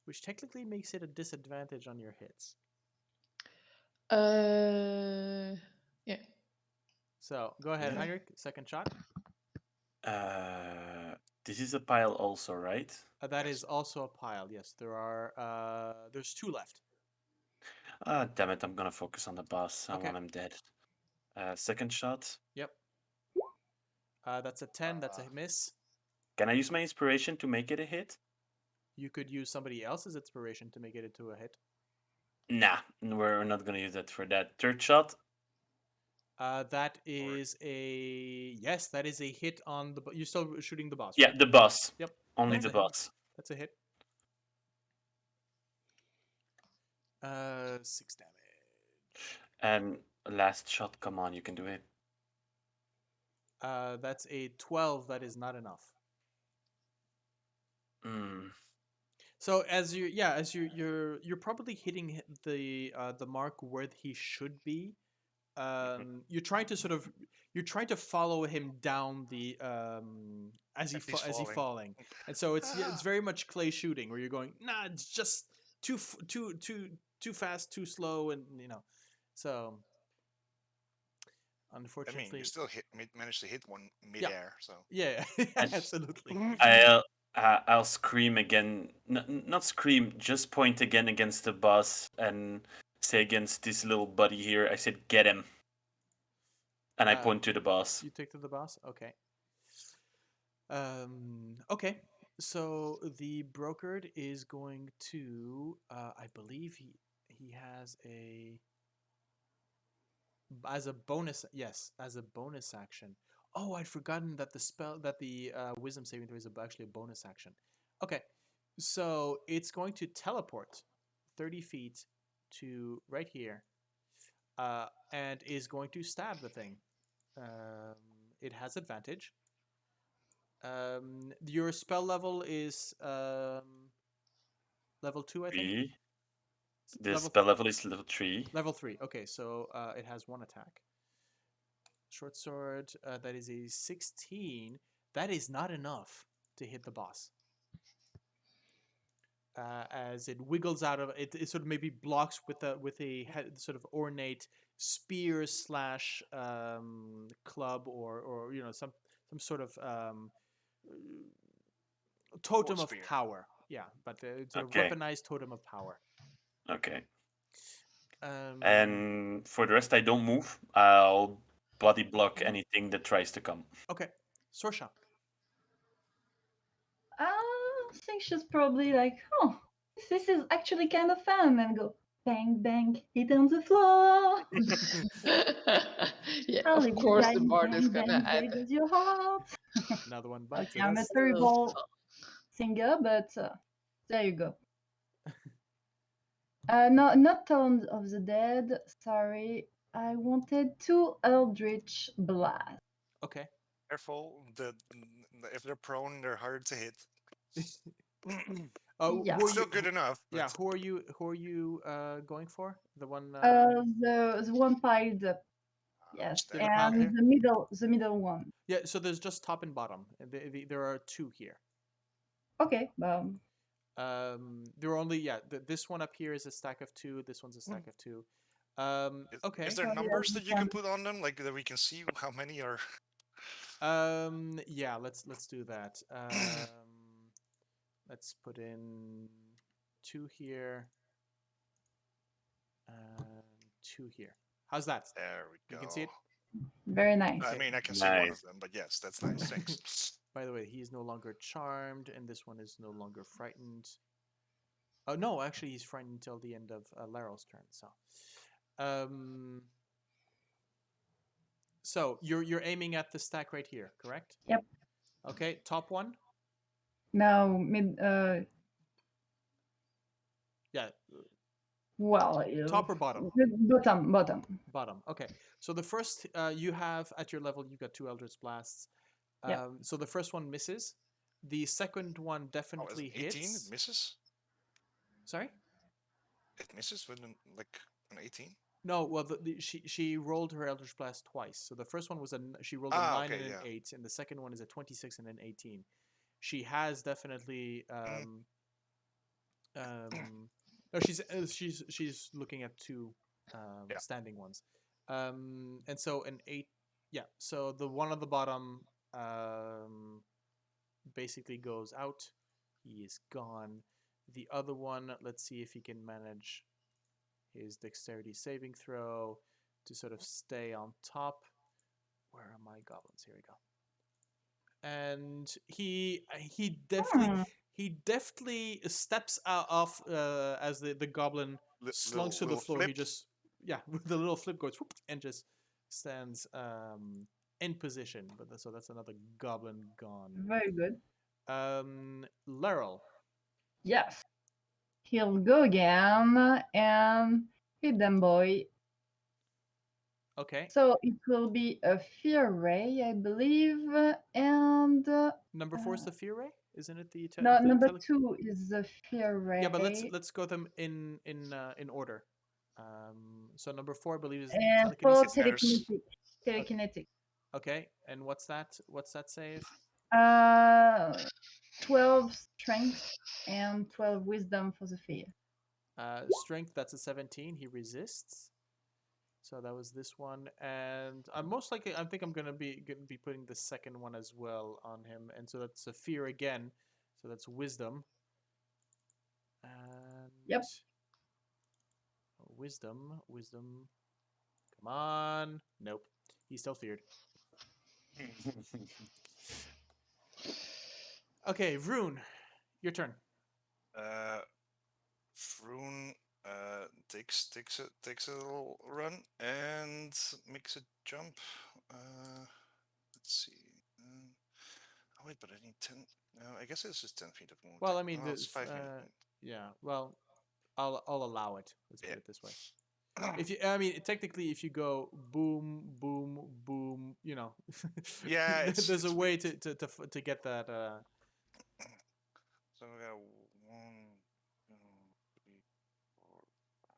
which technically makes it a disadvantage on your hits. Yeah. So go ahead, Yeah. Heinrich. Second shot. This is a pile also, right? That Yes. is also a pile. Yes, there are. There's 2 left. Ah, damn it! I'm gonna focus on the boss. I Okay. want him dead. Second shot. Yep. That's a 10. That's a miss. Can I use my inspiration to make it a hit? You could use somebody else's inspiration to make it into a hit. Nah, we're not gonna use that for that. Third shot. That is a yes. That is a hit on the. You're still shooting the boss. Yeah, Right? the boss. Yep. Only That's the a- boss. That's a hit. 6 damage. And last shot, come on, you can do it. That's a 12. That is not enough. Mm. So as you're probably hitting the mark where he should be. You're trying to follow him down the as He's he falling. falling, and so it's Ah. very much clay shooting where you're going, nah, it's just too fast, too slow, and so I unfortunately, mean, you still managed to hit one yeah, midair, so. yeah, And- absolutely. I'll scream again. Not scream, just point again against the boss and say against this little buddy here. I said, get him. And I point to the boss. You take to the boss, okay. Okay. So the brokered is going to, I believe he has as a bonus, yes, as a bonus action. Oh, I'd forgotten that the wisdom saving throw is actually a bonus action. Okay, so it's going to teleport 30 feet to right here, and is going to stab the thing. It has advantage. Your spell level is level 2, I think. Three. The Level spell level is level 3. level 3. Okay, so it has 1 attack. Short sword. That is a 16. That is not enough to hit the boss. As it wiggles out of it, it sort of maybe blocks with a sort of ornate spear slash club or some sort of totem of spear. power. Yeah, but sort of Okay. weaponized totem of power. Okay. Um, And for the rest, I don't move. I'll body block anything that tries to come. okay, Sorsha. I think she's probably like, oh, this is actually kind of fun, and go bang bang, hit on the floor. Yeah, I'll of leave you course the bang bard is bang gonna bang, there add. goes your heart. Another one bites Okay, at I'm a us. terrible singer, but there you go. No, not Town of the Dead. Sorry, I wanted 2 Eldritch Blasts. Okay. Careful, if they're prone, they're hard to hit. Yeah. Who are Still you? good enough. Yeah. But Who are you? Who are you going for? The one. The one piled up, yes, stay The pile and here? the middle one. Yeah. So there's just top and bottom. There are 2 here. Okay, There are only this one up here is a stack of 2. This one's a stack of 2. Okay. Is there Oh, yeah, numbers we that you can can- put on them, like that we can see how many are? Yeah. Let's do that. Let's put in 2 here. And 2 here. How's that? There we go. You can see it. very nice. I Okay. mean, I can see one Nice. of them, but yes, that's nice. Thanks. By the way, he's no longer charmed, and this one is no longer frightened. Oh no, actually, he's frightened until the end of Laryl's turn. So you're aiming at the stack right here, correct? Yep. Okay, top one. Now, Yeah, well, top or bottom? Bottom. Bottom. Okay. So the first you have at your level, you got 2 Eldritch Blasts. Yep. So the first one misses. The second one Oh, is definitely it 18? hits. It misses. Sorry. It misses with like an 18. No, well, she rolled her Eldritch Blast twice. So the first one was she rolled a 9 okay, and an yeah. 8, and the second one is a 26 and an 18. She has definitely no, she's looking at 2 Yeah. standing ones, and so an 8. Yeah, so the one on the bottom basically goes out. He is gone. The other one, let's see if he can manage his dexterity saving throw to sort of stay on top. Where are my goblins? Here we go. And he deftly steps out off as the goblin slunks to the floor. Flip. He just with the little flip goes whoop, and just stands in position. But so that's another goblin gone. Very good. Laryl. Yes. he'll go again and hit them, boy. Okay. So it will be a fear ray, I believe, and Number 4 is the fear ray, isn't it? The no, the number 2 is the fear ray. Yeah, but let's go them in order. So number 4, I believe, is And for telekinesis. telekinetic. Okay, and what's that? What's that save? 12 strength and 12 wisdom for the fear. Strength, that's a 17. He resists. So that was this one, and I'm most likely. I think I'm gonna be putting the second one as well on him, and so that's a fear again. So that's wisdom. And Yep. Wisdom. Come on. Nope. He's still feared. Okay, Vroon, your turn. Vroon takes a little run and makes a jump. Let's see. Oh wait, but I need 10. No, I guess it's just 10 feet of movement. Well, I mean, it's 5 feet. yeah. Well, I'll allow it. Let's put it this way. Yeah. If you, I mean, technically, if you go boom, boom, boom, you know, Yeah, there's a it's way weird. to get that. So we got 1, 2, 3, 4, 5.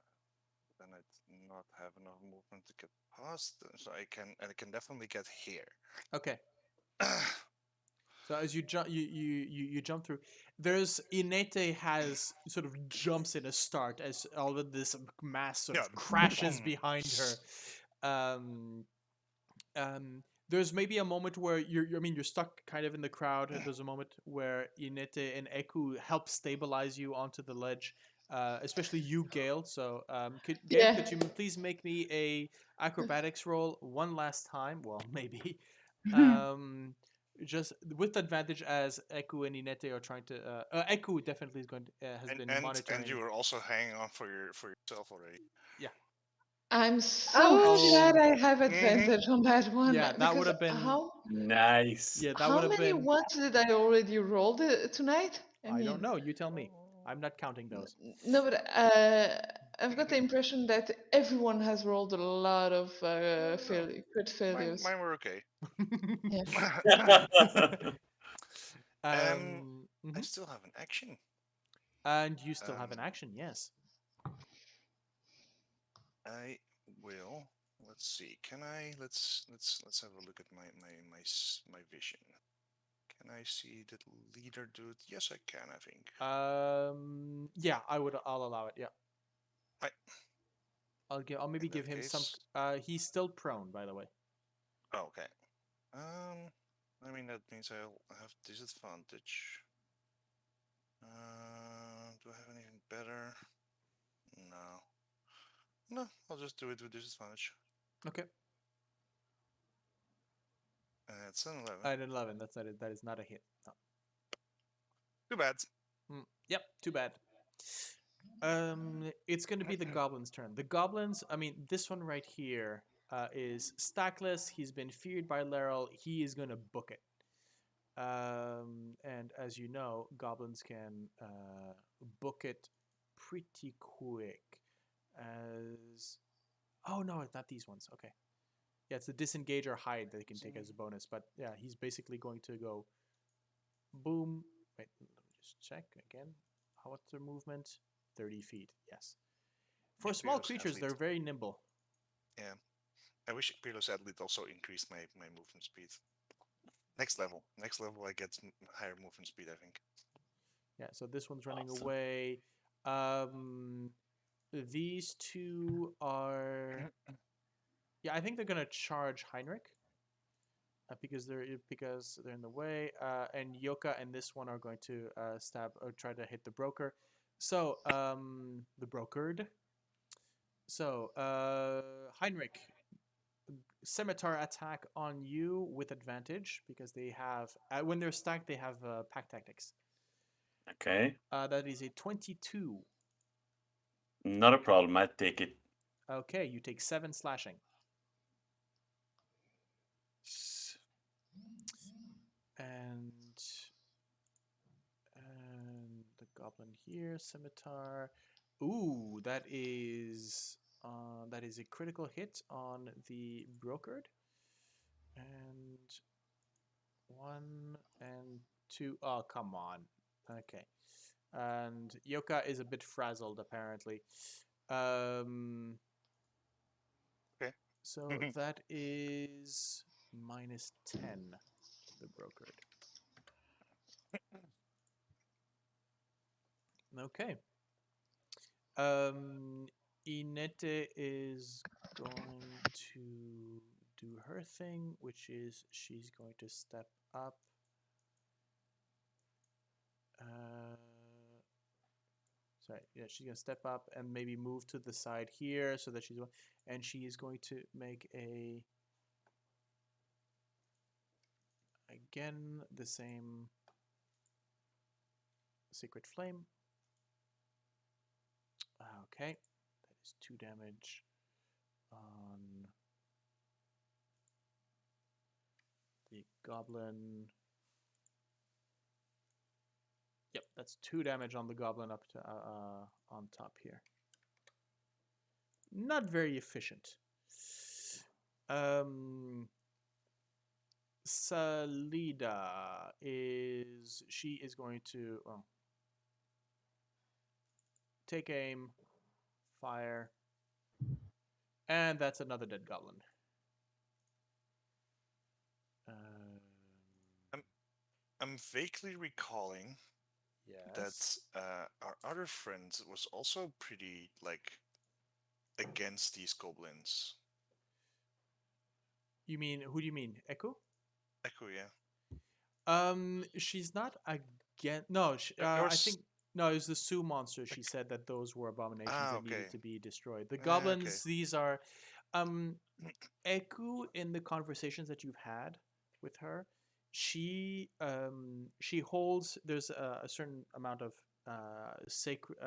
Then I do not have enough movement to get past, so I can definitely get here. Okay. So as you jump, you jump through. There's Inete has sort of jumps in a start as all of this mass sort of crashes behind her. There's maybe a moment where you're stuck kind of in the crowd. There's a moment where Inete and Eku help stabilize you onto the ledge, especially you, Gale. So, Gale, could you please make me a acrobatics roll one last time? Well, maybe. Just with advantage as Eku and Inete are trying to. Eku definitely is going to, has been monitoring. And you were also hanging on for yourself already. Yeah. I'm so glad I have advantage on that one. Yeah, that would have been how Nice. Yeah, that how would have many been. ones did I already roll tonight? I don't know. You tell me. I'm not counting those. No, but I've got the impression that everyone has rolled a lot of crit failures. Mine were okay. Yeah. I still have an action. And you still have an action, yes. I will. Let's see. Can I? Let's have a look at my vision. Can I see the leader dude? Yes, I can. I think. Yeah, I'll allow it. Yeah. Right. I'll maybe give him some. He's still prone, by the way. Oh, okay. I mean that means I'll have disadvantage. Do I have anything better? No. No, I'll just do it with disadvantage. Okay. It's an 11. An 11. That's not it. That is not a hit. No. Too bad. Yep. Too bad. It's going to be the goblins' turn. The goblins. I mean, this one right here is stackless. He's been feared by Laryl. He is going to book it. And as you know, goblins can book it pretty quick. Oh no, it's not these ones. Okay, yeah, it's the disengage or hide that they can take as a bonus. But yeah, he's basically going to go boom. Wait, let me just check again. What's their movement? 30 feet. Yes. For small creatures, they're very nimble. Yeah, I wish Pirlo's Athlete also increased my movement speed. Next level, I get higher movement speed, I think. Yeah, so this one's running away. These two are. Yeah, I think they're gonna charge Heinrich because they're in the way. And Yoka and this one are going to stab or try to hit the broker. So the brokered. So Heinrich, scimitar attack on you with advantage because they have when they're stacked they have pack tactics. Okay. That is a 22. Not a problem. I take it. Okay, you take 7 slashing. And the goblin here, scimitar. Ooh, that is a critical hit on the brokered. And 1 and 2. Oh, come on. Okay. And Yoka is a bit frazzled, apparently. Okay. So that is minus 10 to the brokered. Okay. Inete is going to do her thing, which is she's going to step up. Sorry, yeah, she's gonna step up and maybe move to the side here so that and she is going to make again the same Sacred Flame. Okay, that is 2 damage on the goblin. Yep, that's 2 damage on the goblin up to on top here. Not very efficient. Salida is going to take aim, fire, and that's another dead goblin. I'm vaguely recalling Yes. that our other friend was also pretty against these goblins. You mean, who do you mean? Echo? Echo, yeah. She's not again. No, I think no. It was the Sioux monster. She said that those were abominations that needed to be destroyed. The goblins, these are, Echo. In the conversations that you've had with her, she holds. There's a certain amount of sacred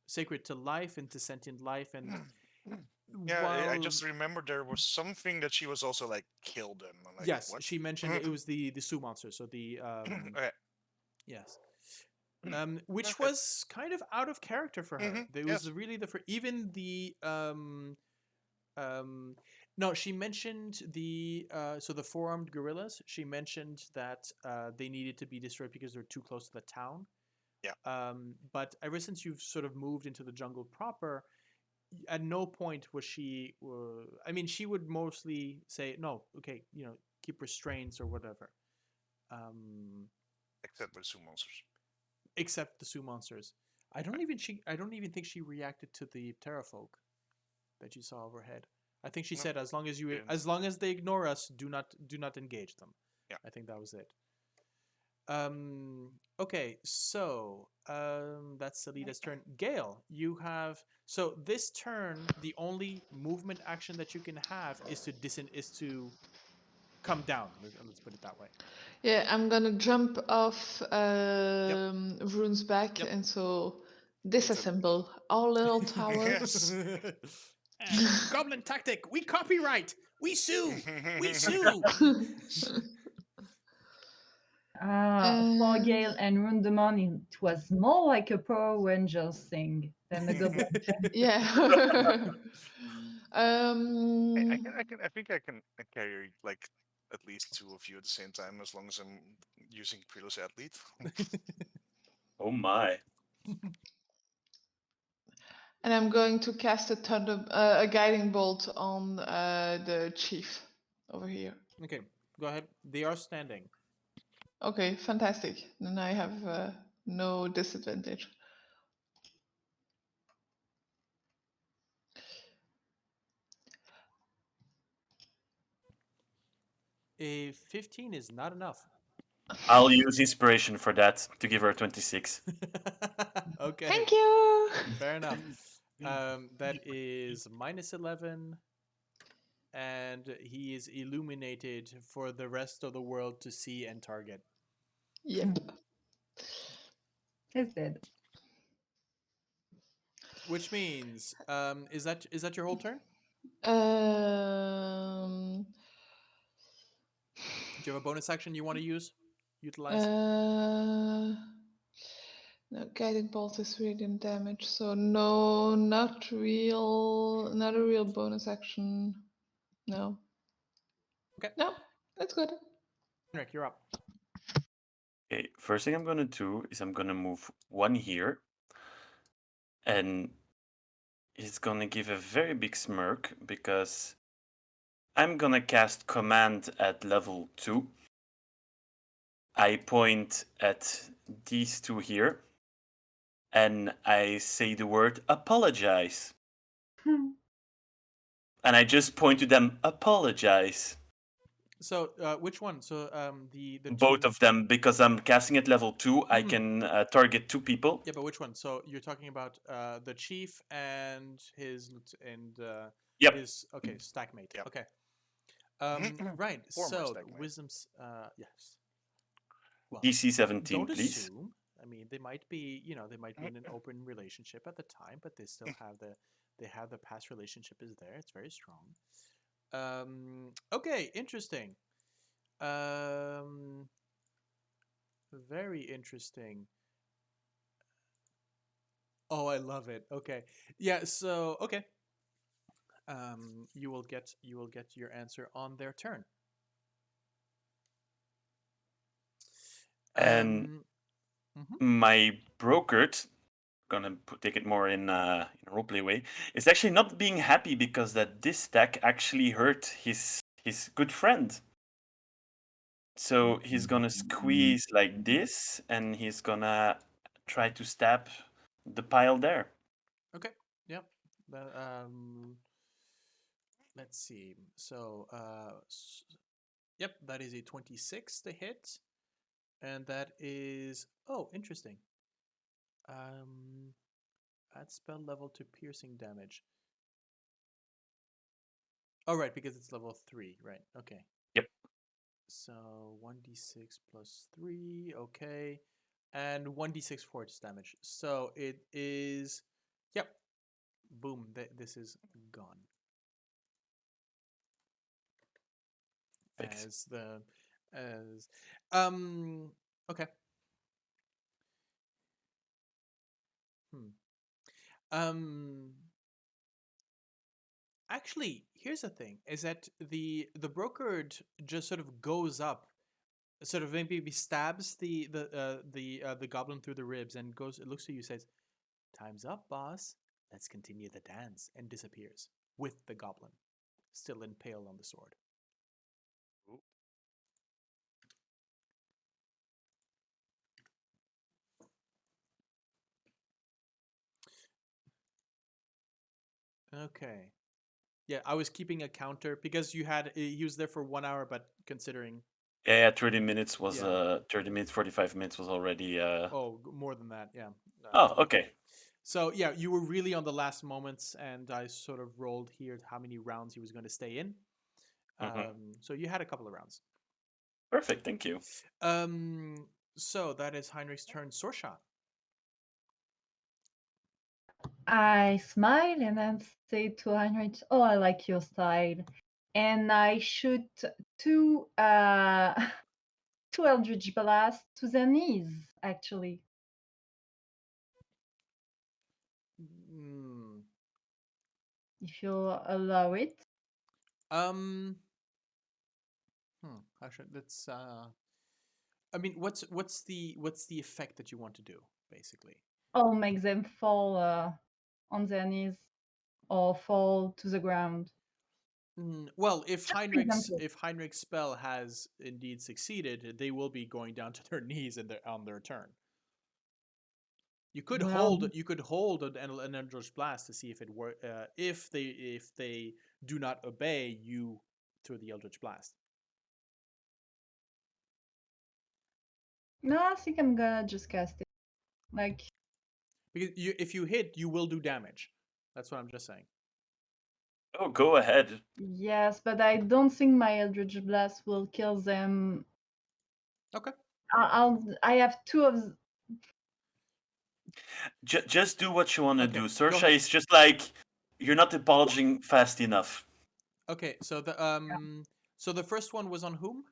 sacred to life and to sentient life and. Yeah, I just remember there was something that she was also kill them. I'm yes, what? she mentioned it was the Sioux monster. So the Okay. yes, which was kind of out of character for her. It was really even the no, she mentioned the so the 4-armed gorillas. She mentioned that they needed to be destroyed because they're too close to the town. Yeah. But ever since you've sort of moved into the jungle proper, at no point was she. I mean, she would mostly say, "No, okay, keep restraints or whatever." Except for the Sioux monsters. Except the Sioux monsters. I don't even think she reacted to the terrafolk that you saw overhead. I think she said, "As long as they ignore us, do not engage them." Yeah. I think that was it. Okay, so that's Salida's turn. Gale, you have this turn. The only movement action that you can have is to come down. Let's put it that way. Yeah, I'm gonna jump off Vroon's back and so disassemble our little tower. Goblin tactic. We copyright. We sue. We sue. For Gale and Vroondomon, it was more like a Power Rangers thing than a Goblin thing. Yeah. I think I can carry at least 2 of you at the same time as long as I'm using Prelos Athlete. Oh my. And I'm going to cast a guiding bolt on the chief over here. Okay, go ahead. They are standing. Okay, fantastic. Then I have no disadvantage. A 15 is not enough. I'll use inspiration for that to give her 26. Okay. Thank you. Fair enough. That is minus 11, and he is illuminated for the rest of the world to see and target. Yep. He's dead. Which means, is that your whole turn? Do you have a bonus action you want to utilize? No, guiding bolt is radiant damage, so no, not a real bonus action. No. Okay. No, that's good. Heinrich, you're up. Okay, first thing I'm gonna do is I'm gonna move one here, and he's gonna give a very big smirk because I'm gonna cast Command at level 2. I point at these two here, and I say the word apologize. And I just point to them, apologize. So which one? So the Both two... of them, because I'm casting at level 2, I can target 2 people. Yeah, but which one? So you're talking about the chief and his Yep. his stackmate. Yep. Okay. Right. Former So stackmate. wisdom's yes. Well, DC 17, don't please. assume. I mean, they might be, they might be in an open relationship at the time, but they still have the past relationship is there. It's very strong. Okay, interesting. Very interesting. Oh, I love it. Okay. Yeah, so okay. You will get your answer on their turn. And my brokered, gonna take it more in a roleplay way, is actually not being happy because that this stack actually hurt his good friend. So he's gonna squeeze like this, and he's gonna try to stab the pile there. Okay. Yep. Let's see. So, yep, that is a 26 to hit, and that is interesting. Add spell level to piercing damage. Oh, right, because it's level 3, right? Okay. Yep. So 1d6 plus 3, okay, and 1d6 force damage. So it is, yep, boom. This is gone. Thanks. Okay. Actually, here's the thing: is that the brokered just sort of goes up, sort of maybe stabs the goblin through the ribs, and goes. It looks to you, says, "Time's up, boss. Let's continue the dance," and disappears with the goblin still impaled on the sword. Okay. Yeah, I was keeping a counter because he was there for 1 hour, but considering... Yeah, 30 minutes was 30 minutes, 45 minutes was already Oh, more than that, yeah. Oh, okay. So yeah, you were really on the last moments, and I sort of rolled here how many rounds he was going to stay in. So you had a couple of rounds. Perfect, thank you. So that is Heinrich's turn. Sorsha. I smile and then say to Heinrich, "Oh, I like your style," and I shoot two two Eldritch Blasts to their knees. Actually, if you allow it. Let's. I mean, what's the effect that you want to do, basically? I'll make them fall on their knees or fall to the ground. Well, if Heinrich's spell has indeed succeeded, they will be going down to their knees on their turn. You could hold an Eldritch Blast to see if it work. If they do not obey you through the Eldritch Blast. No, I think I'm gonna just cast it. Like, because if you hit, you will do damage. That's what I'm just saying. Oh, go ahead. Yes, but I don't think my Eldritch Blast will kill them. Okay. I have two of. Just do what you want to Okay, do. go Sorsha ahead. is just like, you're not apologizing fast enough. Okay, so the first one was on whom?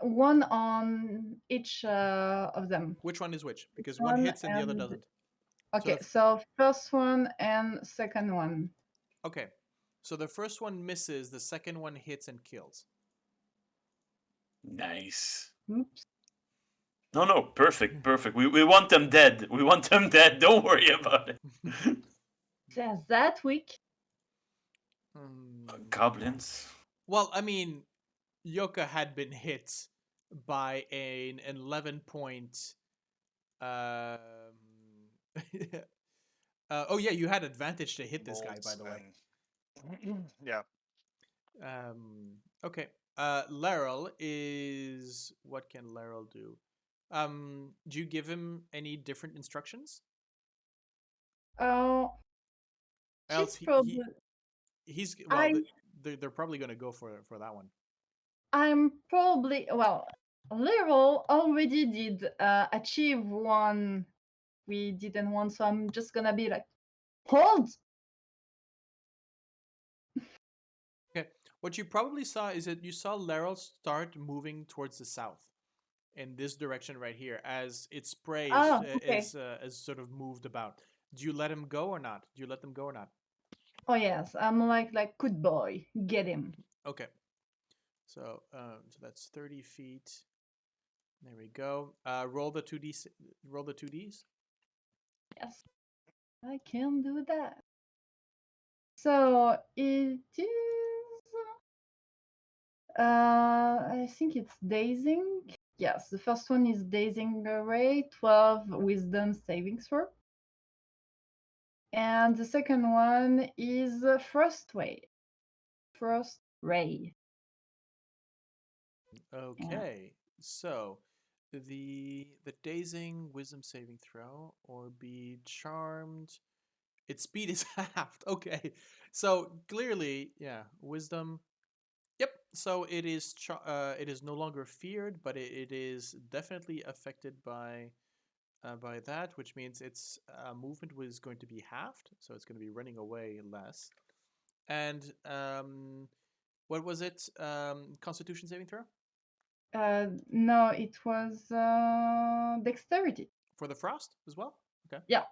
One on each of them. Which one is which? Because one One hits and the other and doesn't. okay, the so first one and second one. Okay. So the first one misses, the second one hits and kills. Nice. Oops. No, perfect. We want them dead. We want them dead. Don't worry about it. Just that weak. Goblins. Well, I mean, Yoka had been hit by an 11 point. Oh yeah, you had advantage to hit this guy, by the way. Yeah. Okay. Laryl is. What can Laryl do? Do you give him any different instructions? Oh, Else she's probably. he's well. I They're probably going to go for that one. I'm probably well. Level already did achieve one we didn't want, so I'm just gonna be like, hold. Okay. What you probably saw is that you saw Laryl start moving towards the south, in this direction right here, as its spray Ah, okay. is sort of moved about. Do you let him go or not? Do you let them go or not? Oh yes, I'm like good boy, get him. Okay. So that's 30 feet. There we go. Roll the 2d. Roll the 2ds. Yes, I can do that. So it is. I think it's dazing. Yes, the first one is dazing array, 12 wisdom saving throw. And the second one is frost ray. Frost ray. Okay. So the dazing wisdom saving throw or be charmed. Its speed is halved. Okay. So clearly, yeah, wisdom. Yep. So it is it is no longer feared, but it is definitely affected by that, which means its movement was going to be halved, so it's going to be running away less. And what was it? Constitution saving throw No, it was dexterity. for the frost as well. Okay. Yeah.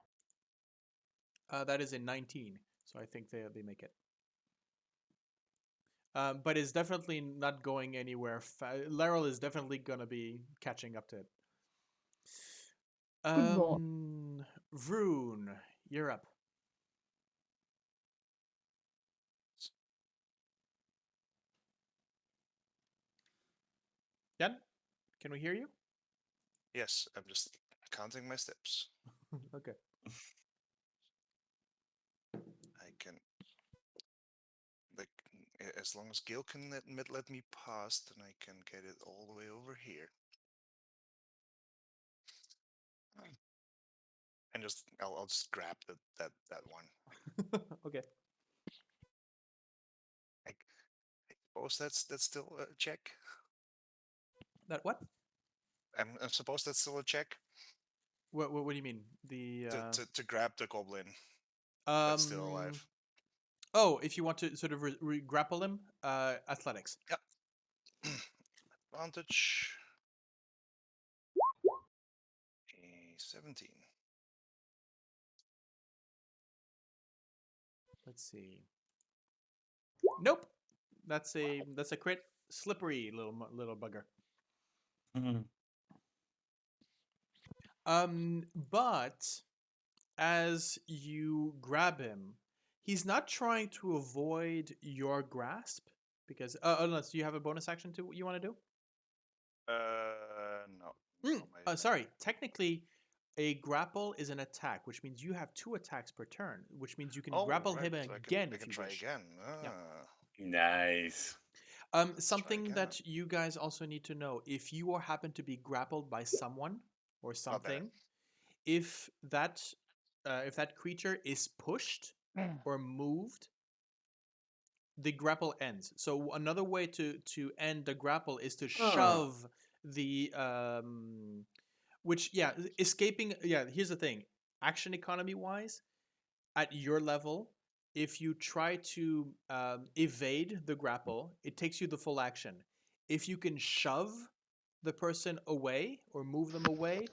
That is a 19, so I think they make it. But it's definitely not going anywhere. Laryl is definitely gonna be catching up to it. Good boy. Vroon, you're up. Jan, can we hear you? Yes, I'm just counting my steps. Okay. I can, like, as long as Gale can let me pass, then I can get it all the way over here. And just, I'll just grab that one. Okay. I suppose that's still a check. That what? I suppose that's still a check. What do you mean? The To grab the goblin that's still alive. Oh, if you want to sort of grapple him, athletics. Yep. Advantage. A 17. Let's see. Nope. That's a crit. Slippery little bugger. But as you grab him, he's not trying to avoid your grasp because unless you have a bonus action to what you want to do. No. Sorry. Technically, a grapple is an attack, which means you have 2 attacks per turn, which means you can grapple him so again I if can you try wish. again. Yeah. Nice. Something again. that you guys also need to know: if you happen to be grappled by someone or something, if that creature is pushed or moved, the grapple ends. So another way to end the grapple is to shove the which escaping. Yeah, here's the thing: action economy wise, at your level, if you try to evade the grapple, it takes you the full action. If you can shove the person away or move them away,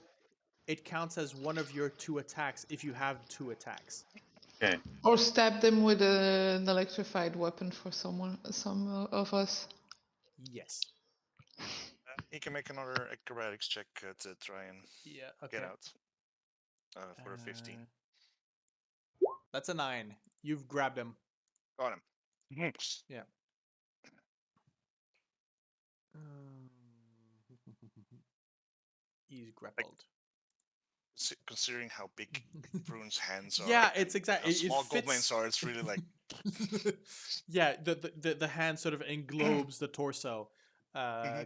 it counts as one of your 2 attacks if you have 2 attacks. Okay. Or stab them with an electrified weapon for some of us. Yes. He can make another acrobatics check to try and Yeah. Okay. get out. For a 15. That's a 9. You've grabbed him. Got him. Yeah. He's grappled. Considering how big Vroon's hands are. Yeah, it's and exactly. how small goblins are. It's really like. Yeah, the hand sort of englobes the torso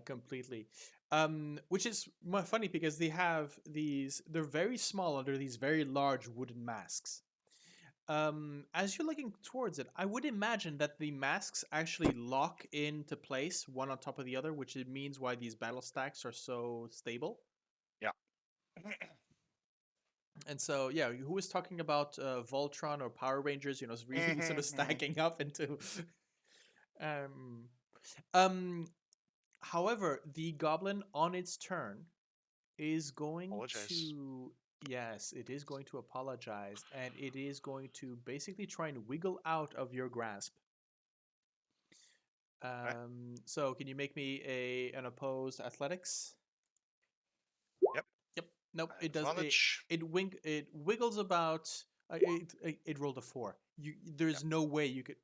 completely. Which is funny because they have these. They're very small under these very large wooden masks. As you're looking towards it, I would imagine that the masks actually lock into place one on top of the other, which it means why these battle stacks are so stable. Yeah. And so, yeah, who was talking about Voltron or Power Rangers? You know, it's really sort of stacking up into. However, the goblin on its turn is going Apologize. to. Yes, it is going to apologize, and it is going to basically try and wiggle out of your grasp. So, can you make me an opposed athletics? Yep. Yep. Nope. It does. Advantage. It wiggles about. It rolled a 4. There's no way you could.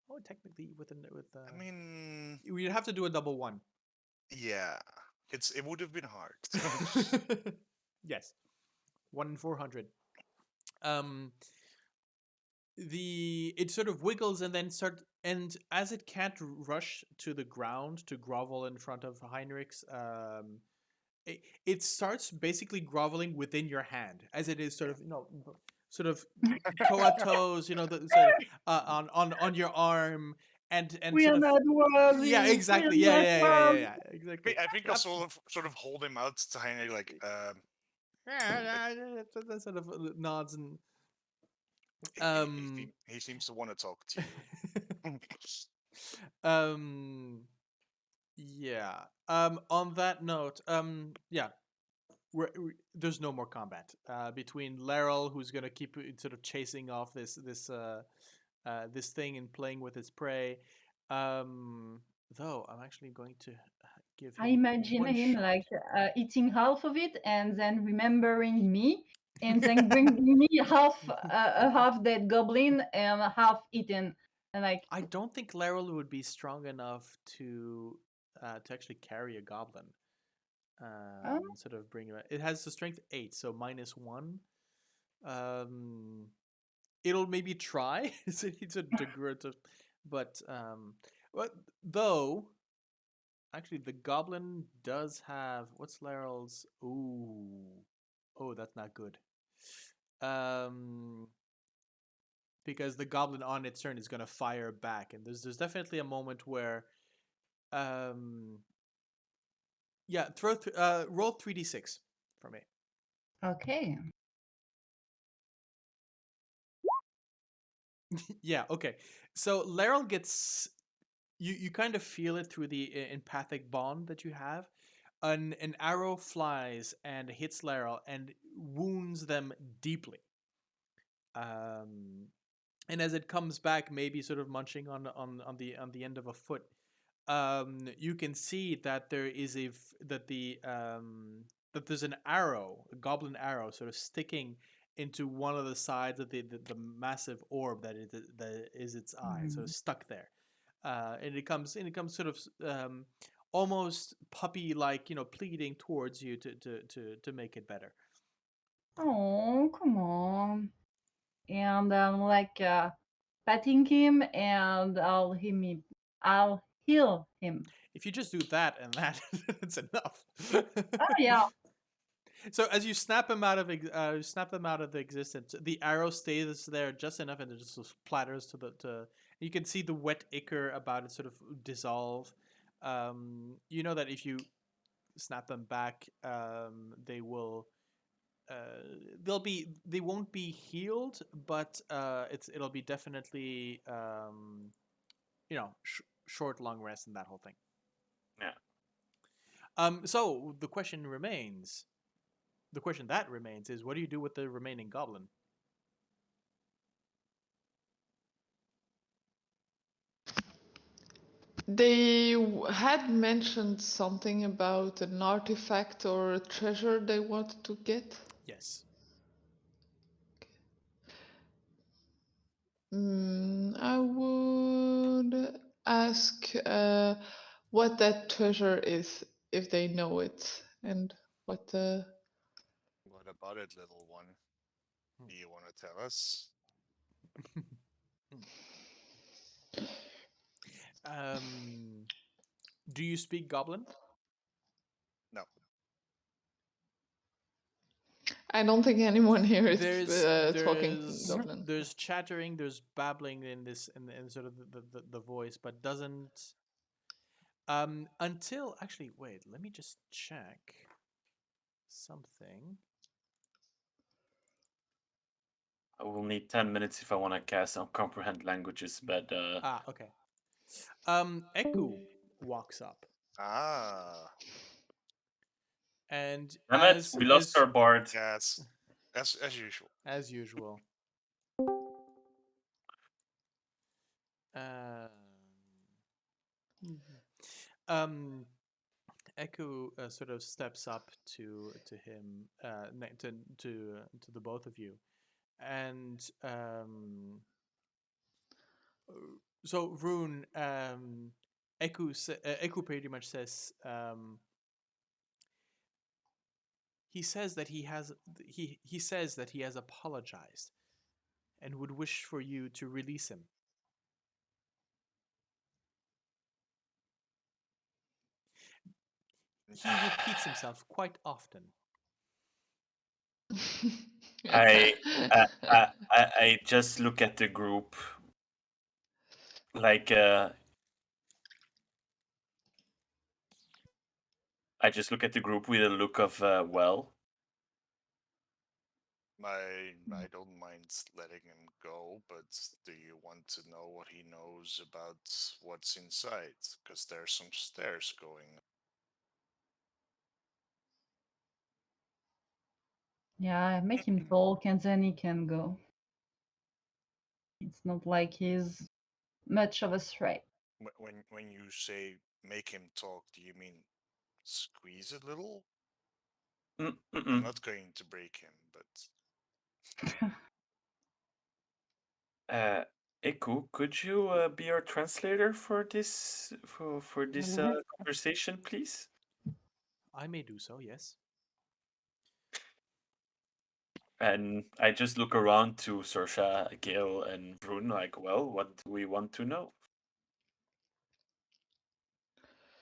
Oh, technically with. I mean, you'd have to do a double 1. yeah, it would have been hard. Yes, 1 in 400. It sort of wiggles and then and as it can't rush to the ground to grovel in front of Heinrich's, it starts basically groveling within your hand as it is sort of sort of comatose, sort of, on your arm and We sort are of not worthy. yeah, exactly, We are yeah, not worthy. exactly. I think I'll sort of hold him out to Heinrich, like, That sort of nods and he seems to want to talk to you. Yeah. On that note, yeah, there's no more combat between Laryl, who's gonna keep sort of chasing off this thing and playing with its prey. Though I'm actually going to give him I imagine one him shot. like eating half of it and then remembering me and then bringing me a half dead goblin and half eaten. And like, I don't think Laryl would be strong enough to actually carry a goblin. oh, Sort of bring it. It has the strength 8, so -1. It'll maybe try. It's a degradative, but though actually the goblin does have what's Laryl's? Oh, that's not good. Because the goblin on its turn is gonna fire back, and there's definitely a moment where, yeah, roll 3d6 for me. okay. Yeah, okay. So Laryl gets you kind of feel it through the empathic bond that you have. An arrow flies and hits Laryl and wounds them deeply. And as it comes back, maybe sort of munching on the end of a foot, you can see that there is that there's an arrow, a goblin arrow, sort of sticking into one of the sides of the massive orb that is its eye, sort of stuck there, and it comes sort of almost puppy like, pleading towards you to make it better. Oh, come on. And I'm like patting him and I'll heal him. If you just do that and that, it's enough. Oh yeah. So as you snap them out of the existence, the arrow stays there just enough, and it just splatters You can see the wet ichor about it sort of dissolve. You know that if you snap them back, they will. They won't be healed, but it'll be definitely short long rest and that whole thing. Yeah. So the question remains. The question that remains is, what do you do with the remaining goblin? They had mentioned something about an artifact or a treasure they wanted to get. Yes. I would ask what that treasure is, if they know it, and what the. What about it, little one? Hmm. Do you want to tell us? Do you speak Goblin? No. I don't think anyone here is talking There's Goblin. there's chattering, there's babbling in this in sort of the voice, but doesn't until actually wait, let me just check something. I will need 10 minutes if I want to cast on comprehend languages, but Okay. Eku walks up, Ah, and damn it, we lost our bard. yes. As usual. as usual. Um, Echo sort of steps up to him, to the both of you, and so Vroon, Echo pretty much says, he says that he says that he has apologized and would wish for you to release him. He repeats himself quite often. I, I just look at the group like I just look at the group with a look of well. I don't mind letting him go, but do you want to know what he knows about what's inside? Because there's some stairs going. Yeah, make him talk and then he can go. It's not like he's much of a threat. When you say make him talk, do you mean squeeze a little? I'm not going to break him, but Eku, could you be our translator for this conversation, please? I may do so, yes. And I just look around to Sorsha, Gale, and Vroon, like, well, what do we want to know?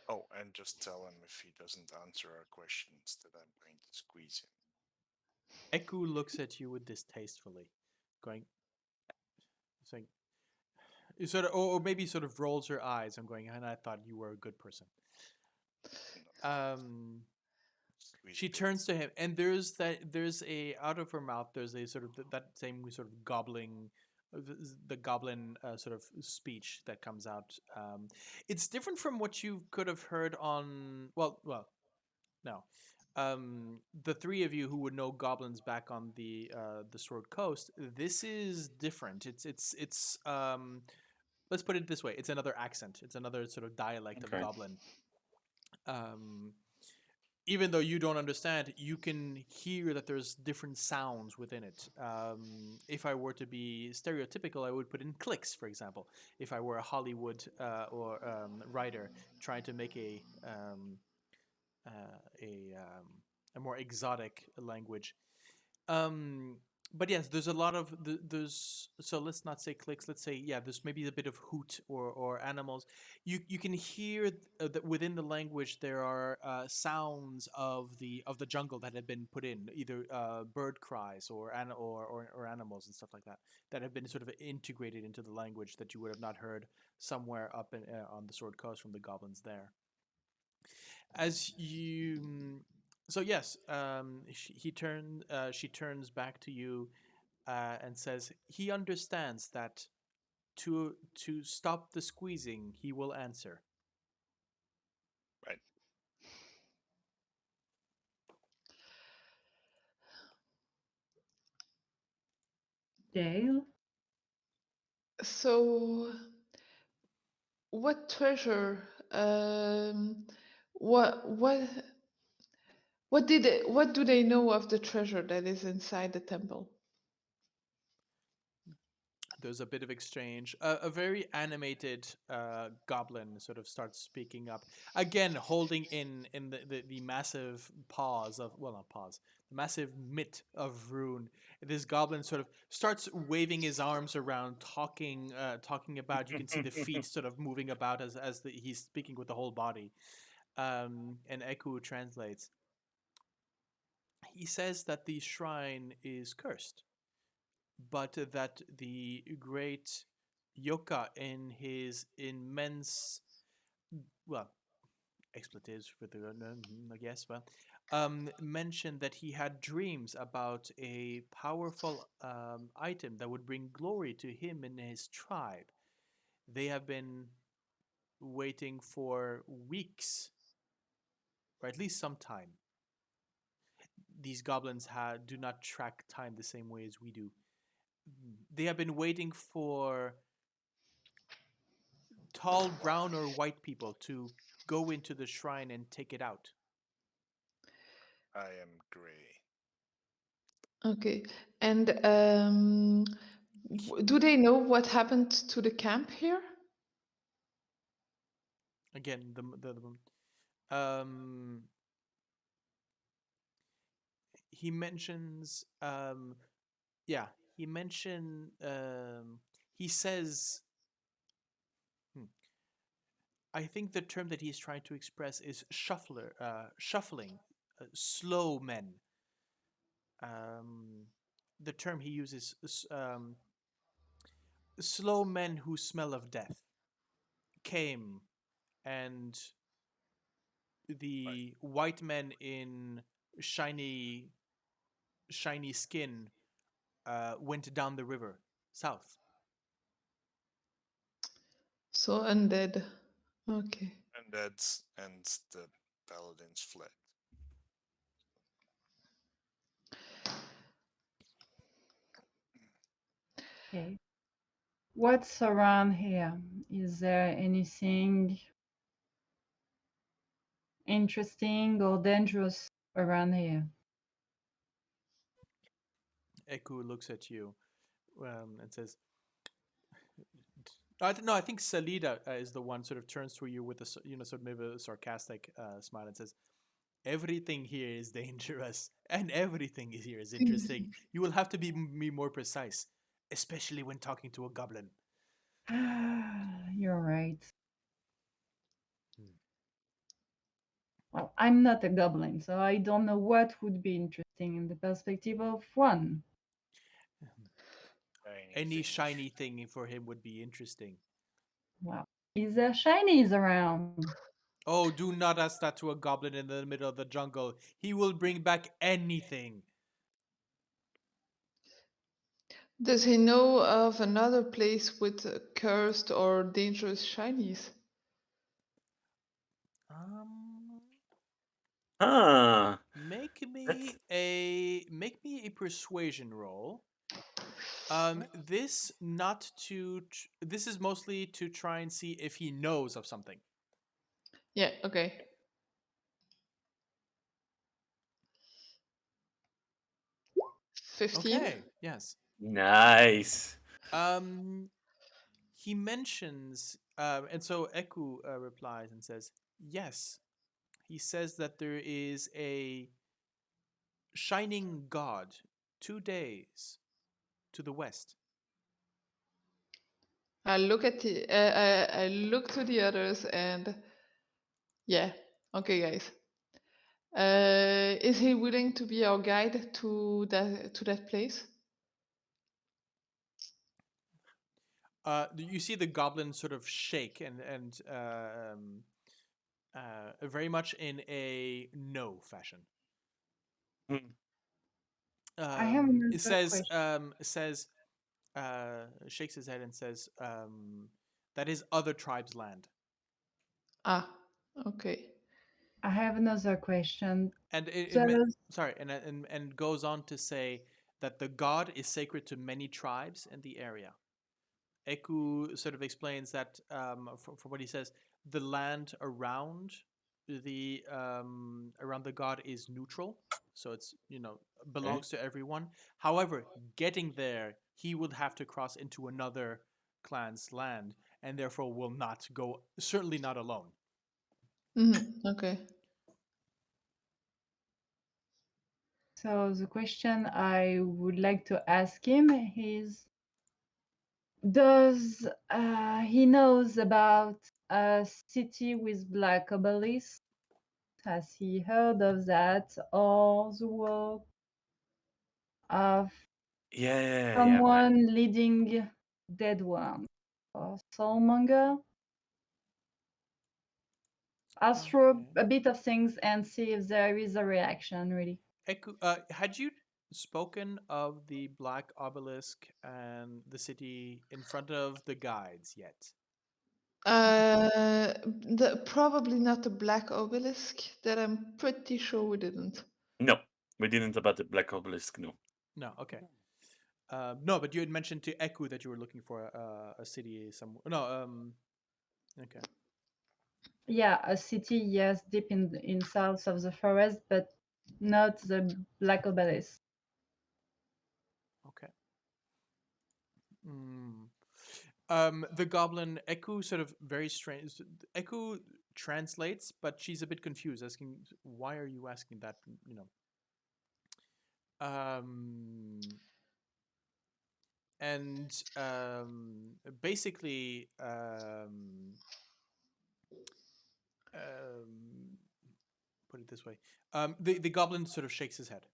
oh, and just tell him if he doesn't answer our questions that I'm going to squeeze him. Eku looks at you with distastefully, going, saying, sort of, or maybe sort of rolls her eyes. I'm going, and I thought you were a good person. Squeeze She a bit. turns to him, and there's a out of her mouth. There's a sort of that same sort of gobbling, the goblin sort of speech that comes out. It's different from what you could have heard on. No. The three of you who would know goblins back on the Sword Coast, this is different. It's let's put it this way: it's another accent. It's another sort of dialect of Okay. goblin. Um, Even though you don't understand, you can hear that there's different sounds within it. If I were to be stereotypical, I would put in clicks, for example. If I were a Hollywood or writer trying to make a more exotic language. But yes, there's a lot of there's so let's not say clicks. Let's say there's maybe a bit of hoot or animals. You can hear that within the language there are sounds of the jungle that have been put in, either bird cries or animals and stuff like that that have been sort of integrated into the language that you would have not heard somewhere up on the Sword Coast from the goblins there. As you so yes, she turns back to you and says he understands that to stop the squeezing he will answer. Right. Gale? So, what treasure? What what do they know of the treasure that is inside the temple? There's a bit of exchange. A very animated goblin sort of starts speaking up again, holding in the massive paws of, well, not paws, the massive mitt of Vroon. This goblin sort of starts waving his arms around, talking about. You can see the feet sort of moving about he's speaking with the whole body. And Eku translates. He says that the shrine is cursed, but that the great Yoka, in his immense, well, expletives for the, I guess, well, mentioned that he had dreams about a powerful item that would bring glory to him and his tribe. They have been waiting for weeks, or at least some time. These goblins do not track time the same way as we do. They have been waiting for tall brown or white people to go into the shrine and take it out. I am gray. Okay, and do they know what happened to the camp here? Again, um, he mentions, yeah, he mentioned, he says, I think the term that he's trying to express is shuffling, slow men. The term he uses is slow men who smell of death came, and the white men in shiny skin went down the river south. So undead. Okay. And the paladins fled. Okay. What's around here? Is there anything interesting or dangerous around here? Eku looks at you and says, no, I think Salida is the one sort of turns to you with a sort of maybe a sarcastic smile and says, everything here is dangerous and everything here is interesting. You will have to be more precise, especially when talking to a goblin. You're right. Well, I'm not a goblin, so I don't know what would be interesting in the perspective of one. Any shiny thing for him would be interesting. Wow. Is there shinies around? Oh, do not ask that to a goblin in the middle of the jungle. He will bring back anything. Does he know of another place with cursed or dangerous shinies? Ah, Make that's me a persuasion roll. This not to this is mostly to try and see if he knows of something. Yeah, okay. Okay, yes. nice. He mentions, and so Eku replies and says, yes. He says that there is a shining god 2 days to the west. I look at the I look to the others and yeah. Okay, guys. Is he willing to be our guide to that place? You see the goblin sort of shake and very much in a no fashion. Hmm. I have It another says shakes his head and says that is other tribes' land. Ah, okay. I have another question. And Does sorry, and goes on to say that the god is sacred to many tribes in the area. Eku sort of explains that from what he says, the land around the god is neutral, so it's belongs to everyone. However, getting there, he would have to cross into another clan's land, and therefore will not go. Certainly not alone. Okay. So the question I would like to ask him is, does he knows about a city with black obelisk? Has he heard of that, or the work of Yeah. someone leading dead one or soulmonger? I'll throw Okay. a bit of things and see if there is a reaction, really. Eku, had you spoken of the black obelisk and the city in front of the guides yet? Probably not the black obelisk. That I'm pretty sure we didn't. No, we didn't about the Black Obelisk, no. No. Okay. No, but you had mentioned to Eku that you were looking for a city somewhere. No. Okay. Yeah, a city, yes, deep in south of the forest, but not the black obelisk. Okay. The goblin Eku sort of very strange. Eku translates, but she's a bit confused, asking, "Why are you asking that?" And basically, put it this way: the goblin sort of shakes his head.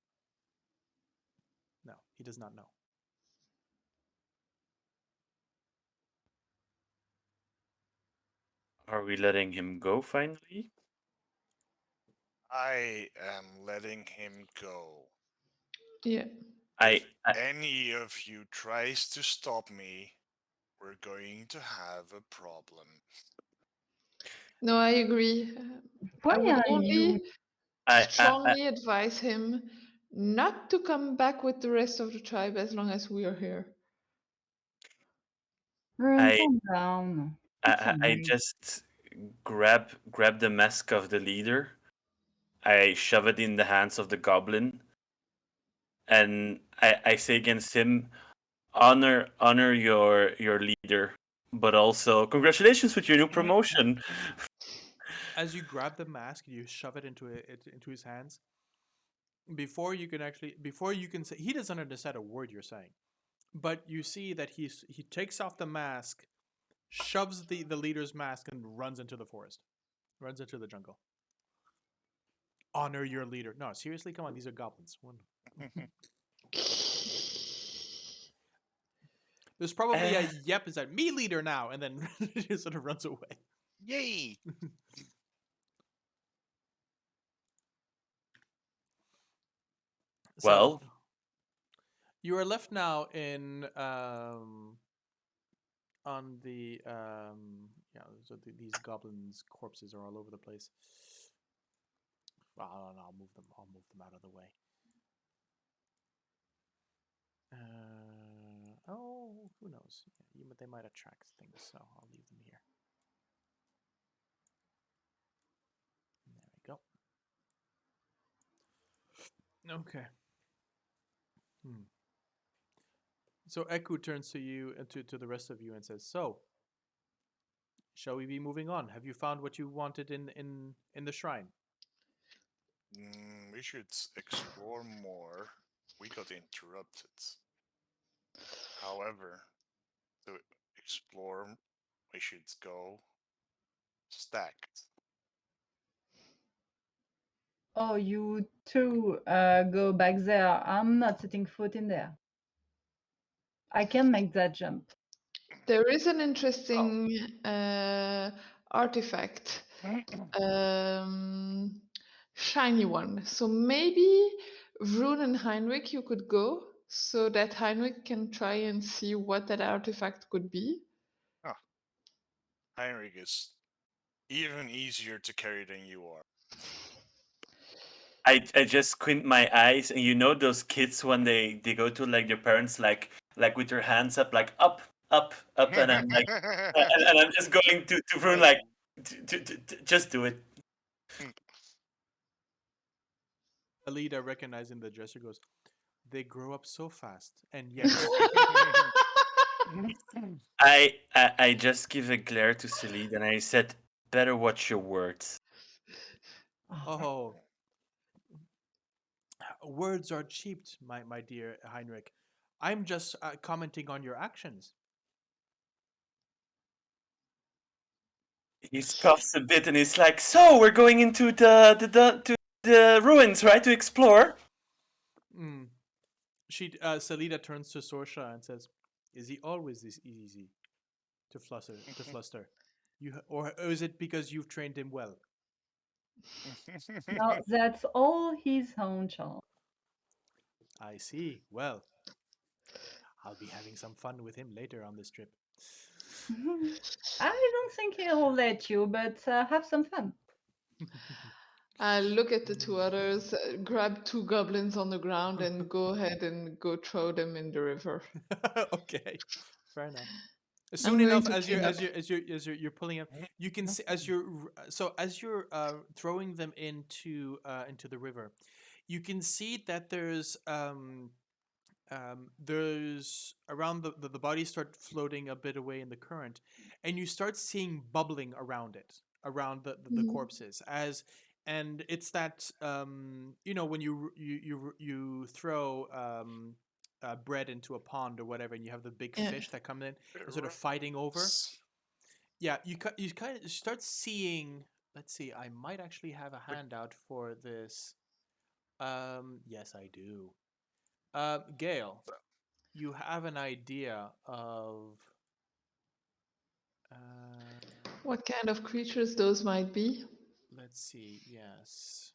No, he does not know. Are we letting him go finally? I am letting him go. Yeah. If any of you tries to stop me, we're going to have a problem. No, I agree. Why I would are only you? strongly advise him not to come back with the rest of the tribe as long as we are here. Run, calm down. It's I alright. just grab the mask of the leader. I shove it in the hands of the goblin, and I say against him, honor your leader, but also congratulations with your new promotion. As you grab the mask, you shove it into his hands. Before you can say, he doesn't understand a word you're saying, but you see that he takes off the mask, shoves the leader's mask, and runs into the forest, runs into the jungle. Honor your leader. No, seriously, come on, these are goblins. There's probably a yep is that me leader now, and then he sort of runs away. Yay! Well, So, you are left now in on the so these goblins' corpses are all over the place. Well, I don't know, I'll move them out of the way. Who knows? They might attract things, so I'll leave them here. There we go. Okay. So Eku turns to you and to the rest of you and says, "So, shall we be moving on? Have you found what you wanted in the shrine?" We should explore more. We got interrupted. However, to explore, we should go stacked. Oh, you two go back there. I'm not setting foot in there. I can make that jump. There is an interesting artifact, shiny one. So maybe Vroon and Heinrich, you could go so that Heinrich can try and see what that artifact could be. Oh. Heinrich is even easier to carry than you are. I just squint my eyes, and you know those kids when they go to like their parents like with their hands up, like up, and I'm like, and I'm just going to Vroon like, just do it. Alida, recognizing the dresser, goes, "They grow up so fast, and yet." I just give a glare to Salid, and I said, "Better watch your words." Oh, words are cheap, my dear Heinrich. I'm just commenting on your actions. He scoffs a bit, and he's like, "So we're going into the ruins, right, to explore?" Mm. Salida turns to Sorsha and says, "Is he always this easy to fluster? Or is it because you've trained him well?" No, that's all his own charm. I see. Well, I'll be having some fun with him later on this trip. I don't think he'll let you, but have some fun. I look at the two others, grab two goblins on the ground, and go ahead and go throw them in the river. Okay, fair enough. I'm Soon going enough, to as clean up. you're pulling them, you can see as you're throwing them into the river, you can see that there's around the bodies start floating a bit away in the current, and you start seeing bubbling around it, around the Mhm. corpses, and it's that when you throw bread into a pond or whatever, and you have the big Yeah. fish that come in and sort of fighting over. Yeah, you kind of start seeing. Let's see, I might actually have a handout for this. Yes, I do. Gale, you have an idea of What kind of creatures those might be? let's see, yes.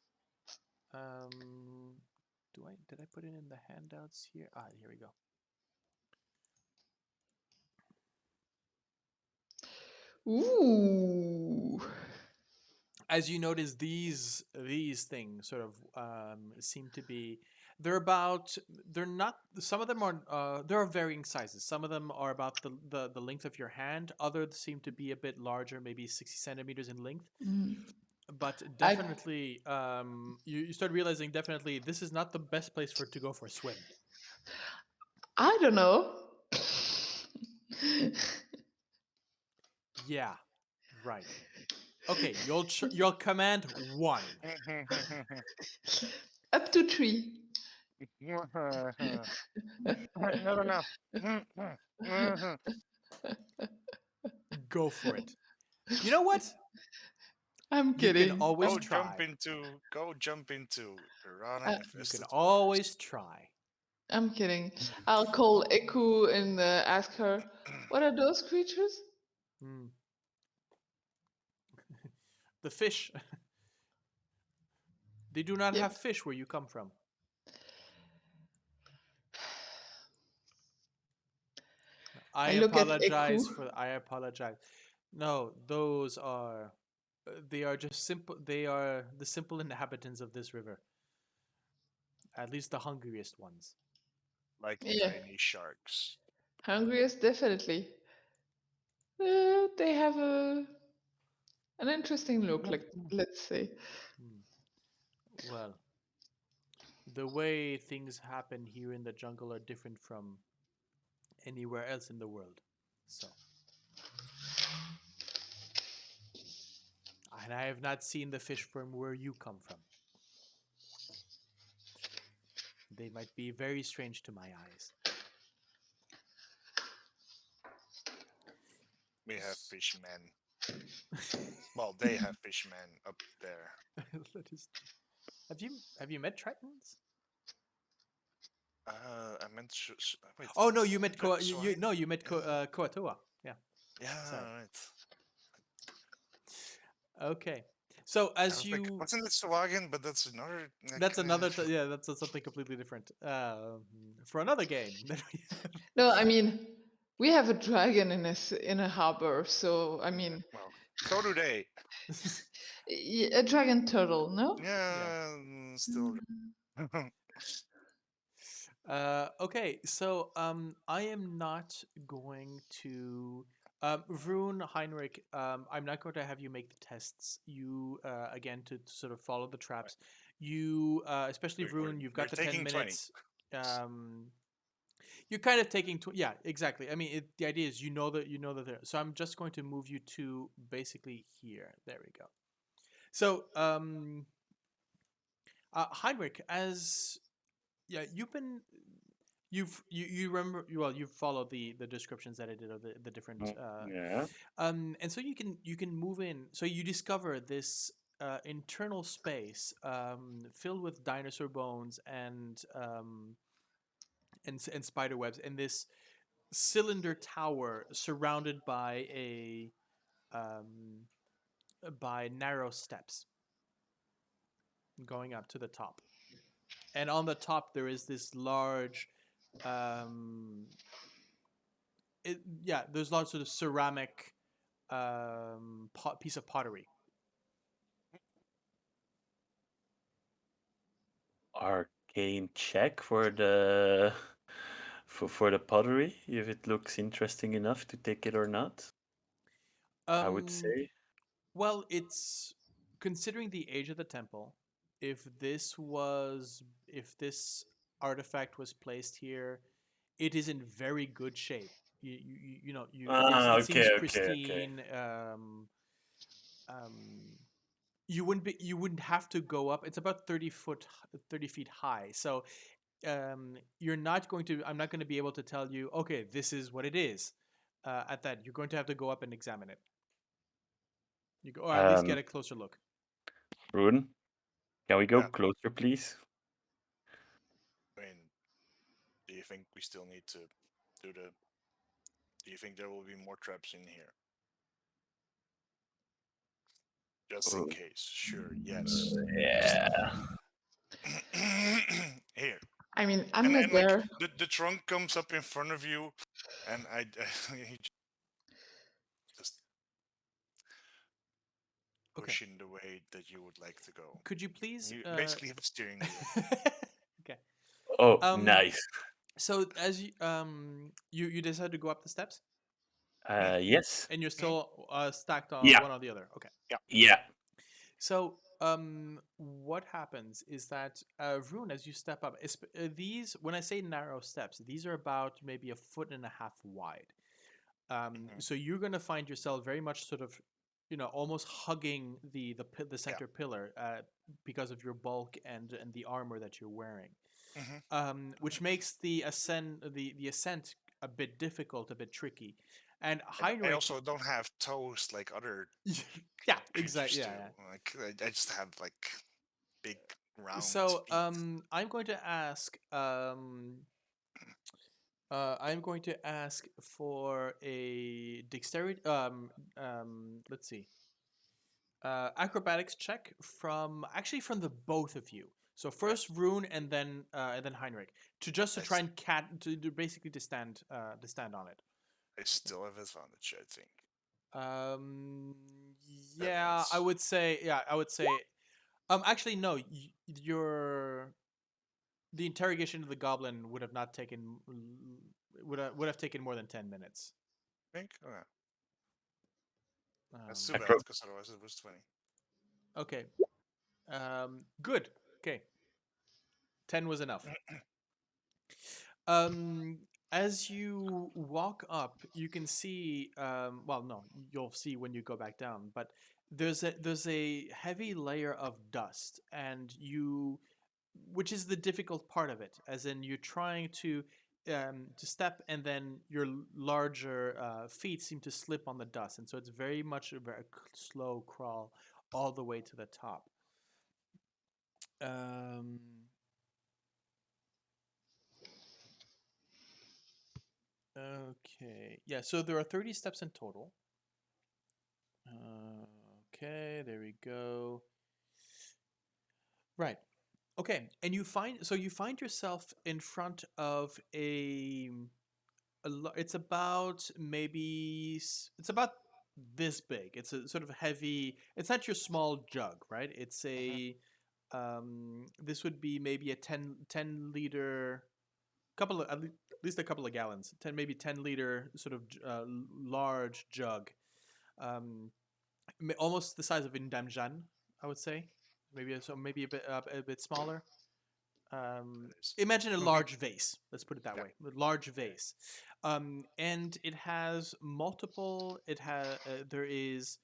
Did I put it in the handouts here? Here we go. Ooh. As you notice, these things sort of seem to be, they're not, some of them are there are varying sizes. Some of them are about the length of your hand, others seem to be a bit larger, maybe 60 centimeters in length. Mm. But I definitely you start realizing definitely this is not the best place for it to go for a swim. I don't know. Yeah, right. Okay, you'll command one. Up to 3. Not enough. Go for it. You know what? I'm You can kidding. always Go try. jump into Piranha Uh, You can infested always try. I'm kidding. I'll call Eku and ask her, what are those creatures? Hmm. The fish. They do not Yep. have fish where you come from. I look at apologize Eku. I apologize. No, those are they are just simple. They are the simple inhabitants of this river. At least the hungriest ones. like Yeah, tiny sharks. hungriest, definitely. They have an interesting look, like let's say. Hmm. Well, the way things happen here in the jungle are different from anywhere else in the world. So, and I have not seen the fish from where you come from. They might be very strange to my eyes. We have fishmen. Well, they have fishmen up there. That is, have you met Tritons? I meant. Wait. Oh no, you met Swine? no, you met Yeah. Koatoa. Yeah. Yeah, Sorry. right. Okay. So I as was like, you, wasn't it Swagan? But that's another. that's another, yeah, that's something completely different. For another game. No, I mean, we have a dragon in a harbor, so I mean, well, so do they. a dragon turtle, no? Yeah. Yeah. can still. Okay, so I am not going to Vroon, Heinrich. I'm not going to have you make the tests. You again to sort of follow the traps. You especially Vroon, you've got the 10 taking 20. minutes. You're kind of taking yeah, exactly. I mean, the idea is you know that there. So I'm just going to move you to basically here. There we go. So Heinrich, as yeah, you remember well you've followed the descriptions that I did of the different Yeah. and so you can move in, so you discover this internal space filled with dinosaur bones and spider webs, and this cylinder tower surrounded um, by narrow steps going up to the top, and on the top there is this large um, there's lots of ceramic piece of pottery. Arcane check for the for the pottery, if it looks interesting enough to take it or not. I would say. Well, it's considering the age of the temple. If this artifact was placed here, it is in very good shape. It seems Okay. pristine. You wouldn't have to go up. It's about 30 feet high. So you're not going to. I'm not going to be able to tell you. Okay, this is what it is. At that, you're going to have to go up and examine it. You go, or at least get a closer look. Rune, can we go Yeah. closer, please? I mean, do you think we still need to do the? Do you think there will be more traps in here? Just in case. Sure. Yes. Yeah. Here. I mean, I'm not Like there. the trunk comes up in front of you, and he just Okay. push in the way that you would like to go. Could you please You basically have a steering wheel. okay. Oh, Um, nice. So as you decide to go up the steps, Yes. and you're still stacked on Yeah. one on the other. Okay. Yeah. So what happens is that Vroon, as you step up, these, when I say narrow steps, these are about maybe 1.5 feet wide. So you're going to find yourself very much sort of, almost hugging the center pillar because of your bulk and the armor that you're wearing. Which makes the ascent a bit difficult, a bit tricky. And Heinrich, I also don't have toes like other yeah, creatures exactly, do. yeah. Like I just have like big round So feet. I'm going to ask for a dexterity let's see, acrobatics check from the both of you. So first Rune and then Heinrich, to try and basically to stand on it. I still have advantage, I think. Um, That yeah, means- I would say. Actually, no. The interrogation of the goblin would have not taken would have taken more than 10 minutes. think? Okay. That's too Um, bad, because otherwise it was 20. okay. Good. Okay. 10 was enough. Um, as you walk up, you can see. Well, no, you'll see when you go back down. But there's a heavy layer of dust, and which is the difficult part of it. As in, you're trying to step, and then your larger feet seem to slip on the dust, and so it's very much a very slow crawl all the way to the top. Okay. Yeah, so there are 30 steps in total. Okay, there we go. Right. Okay, and you find yourself in front of it's about it's about this big. It's a sort of heavy. It's not your small jug, right? It's a This would be maybe a 10 liter, couple of at least a couple of gallons, 10 liter sort of large jug, almost the size of Indamjan, I would say. Maybe a bit smaller. Imagine a large vase. Let's put it that way. A large vase, and it has multiple. There is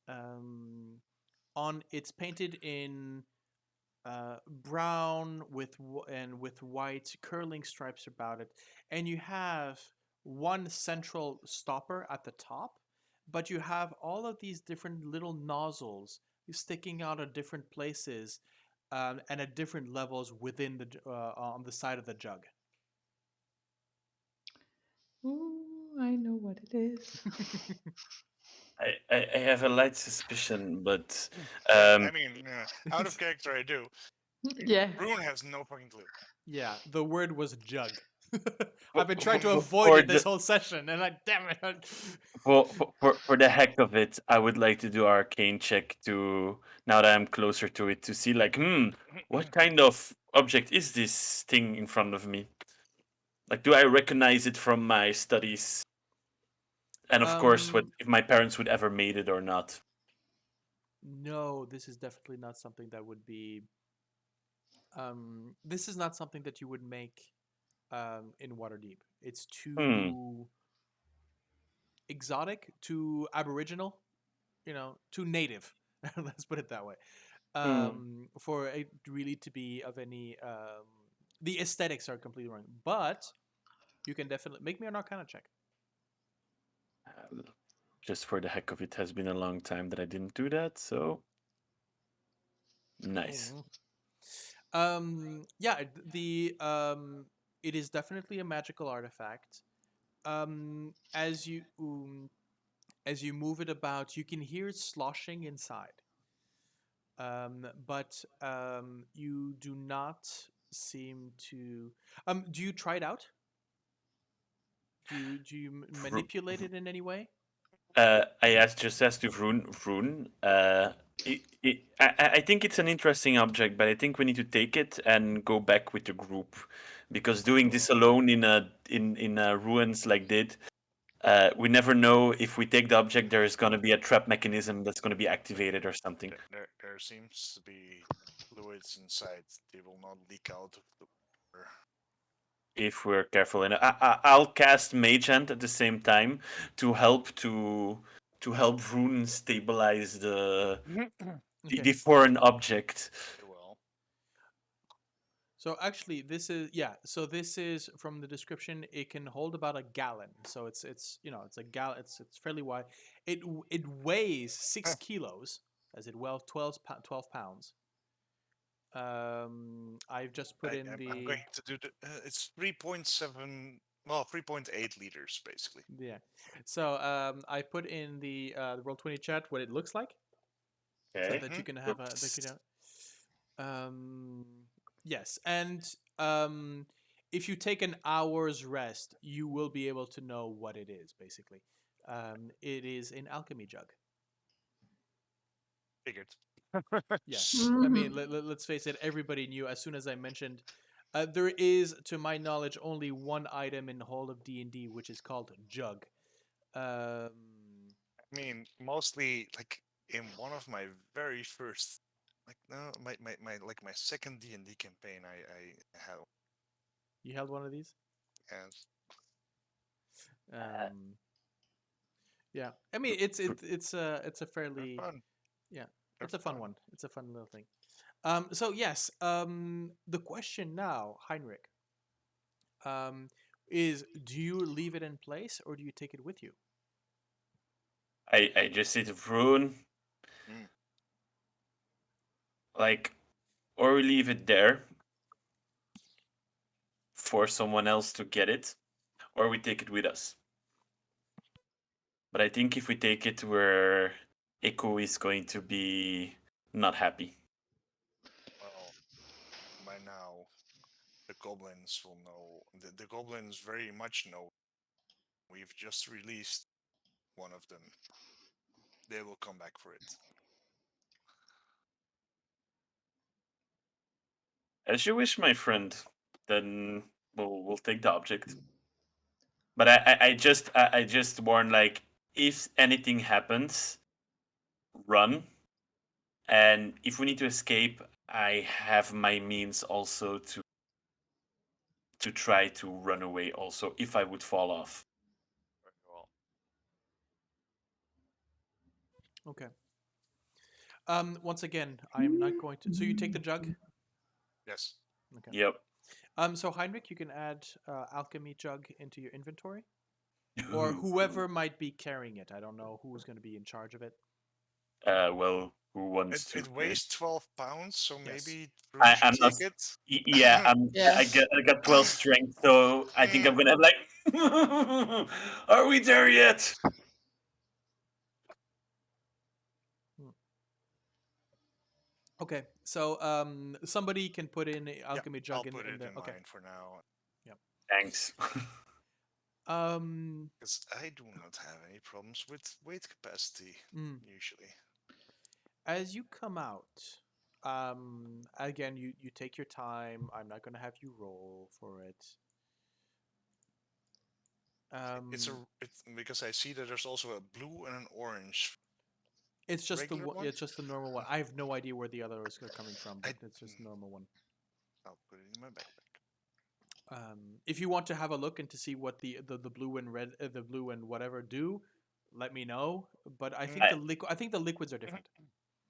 on. It's painted in brown with white curling stripes about it, and you have one central stopper at the top, but you have all of these different little nozzles sticking out at different places, and at different levels within on the side of the jug. Ooh, I know what it is. I have a light suspicion, but I mean, out of character, I do. Yeah. Rune has no fucking clue. Yeah, the word was jug. I've been trying to for avoid it this the- whole session, and damn it. for the heck of it, I would like to do arcane check to now that I'm closer to it to see like what kind of object is this thing in front of me? Like, do I recognize it from my studies? And of course, what if my parents would ever made it or not? No, this is definitely not something that would be. This is not something that you would make in Waterdeep. It's Hmm. too exotic, too aboriginal, too native. Let's put it that way. For it really to be of any. The aesthetics are completely wrong, but you can definitely make me an Arcana check. Just for the heck of it, has been a long time that I didn't do that, so nice. Yeah, it is definitely a magical artifact. As you move it about, you can hear it sloshing inside. But you do not seem to. Do you try it out? Do you manipulate it in any way? Just asked to Vroon. I think it's an interesting object, but I think we need to take it and go back with the group, because doing this alone in a ruins like this, we never know if we take the object, there is going to be a trap mechanism that's going to be activated or something. There seems to be fluids inside. They will not leak out of the water. If we're careful, and I'll cast Mage Hand at the same time to help Vroon stabilize the Okay. foreign object. Well, So actually, this is from the description. It can hold about a gallon. So it's a gallon. It's fairly wide. It weighs 6 kilos, as it well 12 pounds. I've just put in I'm the going to do the. It's 3.7. Well, 3.8 liters basically. yeah. So I put in the Roll20 chat what it looks like, so Okay. that you can have a yes, and um, if you take an hour's rest, you will be able to know what it is. Basically, it is an alchemy jug. Figured. Yes, I mean let's face it. Everybody knew as soon as I mentioned. There is, to my knowledge, only one item in the whole of D&D which is called jug. I mean, mostly like in one of my very first, like no, my second D&D campaign, I had, You held one of these? and Yeah, I mean it's a they're fairly fun. yeah, They're it's a fun fun. one. It's a fun little thing. So yes, the question now, Heinrich, is do you leave it in place or do you take it with you? I just say to Vroon, Mm. like, or we leave it there for someone else to get it, or we take it with us. But I think if we take it where Echo is going to be not happy. Well, by now, the goblins will know. The goblins very much know. We've just released one of them. They will come back for it. As you wish, my friend. Then we'll take the object. But I just warn, like, if anything happens, run. And if we need to escape, I have my means also to try to run away also if I would fall off. Very well. Okay. Once again, I am not going to. So you take the jug. Yes. Okay. Yep. So Heinrich, you can add Alchemy Jug into your inventory, or whoever might be carrying it. I don't know who's going to be in charge of it. Well, who wants to? It weighs 12 pounds, so Yes. maybe Vroon should I'm not. take it. Yeah, Yes. I got 12 strength, so I think I'm gonna have like. Are we there yet? Okay. So somebody can put in a Alchemy I'll Jug put in it the. in Okay. mine for now, Thanks. because I do not have any problems with weight capacity usually. As you come out, again, you take your time. I'm not going to have you roll for it. It's because I see that there's also a blue and an orange. It's just the regular one. one? It's just the normal one. I have no idea where the other is coming from, but it's just the normal one. I'll put it in my backpack. If you want to have a look and to see what the blue and red, the blue and whatever do, let me know. But I think I think the liquids are different.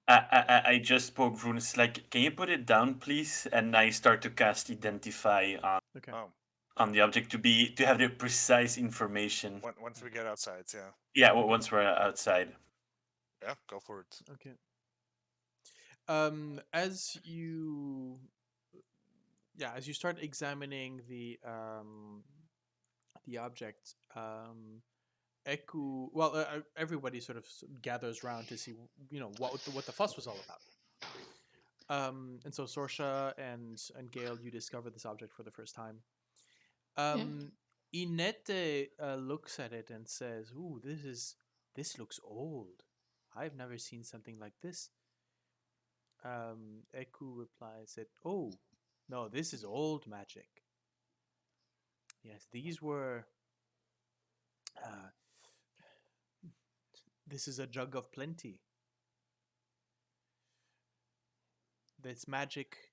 I just spoke Vroon. It's like, can you put it down, please? And I start to cast Identify on Okay. on the object to have the precise information. Once we get outside, yeah. Yeah, once we're outside. Yeah, go for it. Okay. As you start examining the object, Eku, well, everybody sort of gathers round to see, what the fuss was all about. And so Sorsha and Gale, you discover this object for the first time. Inete looks at it and says, "Ooh, this looks old. I've never seen something like this." Eku replies that, "Oh, no, this is old magic. Yes, these were. This is a jug of plenty. This magic.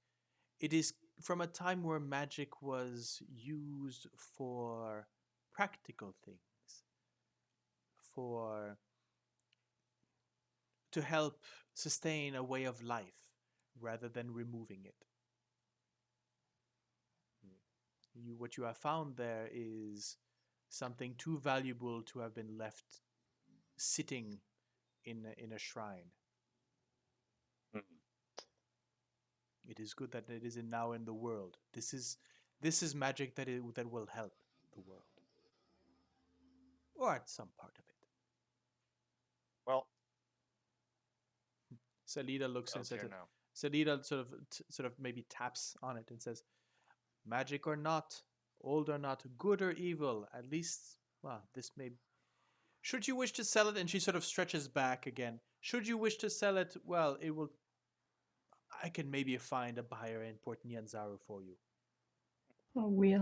It is from a time where magic was used for practical things, to help sustain a way of life rather than removing it. What you have found there is something too valuable to have been left sitting in a shrine. It is good that it is now in the world. This is magic that will help the world, or at some part of it." Well, Salida looks and says, now. Salida sort of maybe taps on it and says, "Magic or not, old or not, good or evil, at least, well, this may. Should you wish to sell it," and she sort of stretches back again. "Should you wish to sell it, well, it will. I can maybe find a buyer in Port Nyanzaru for you." We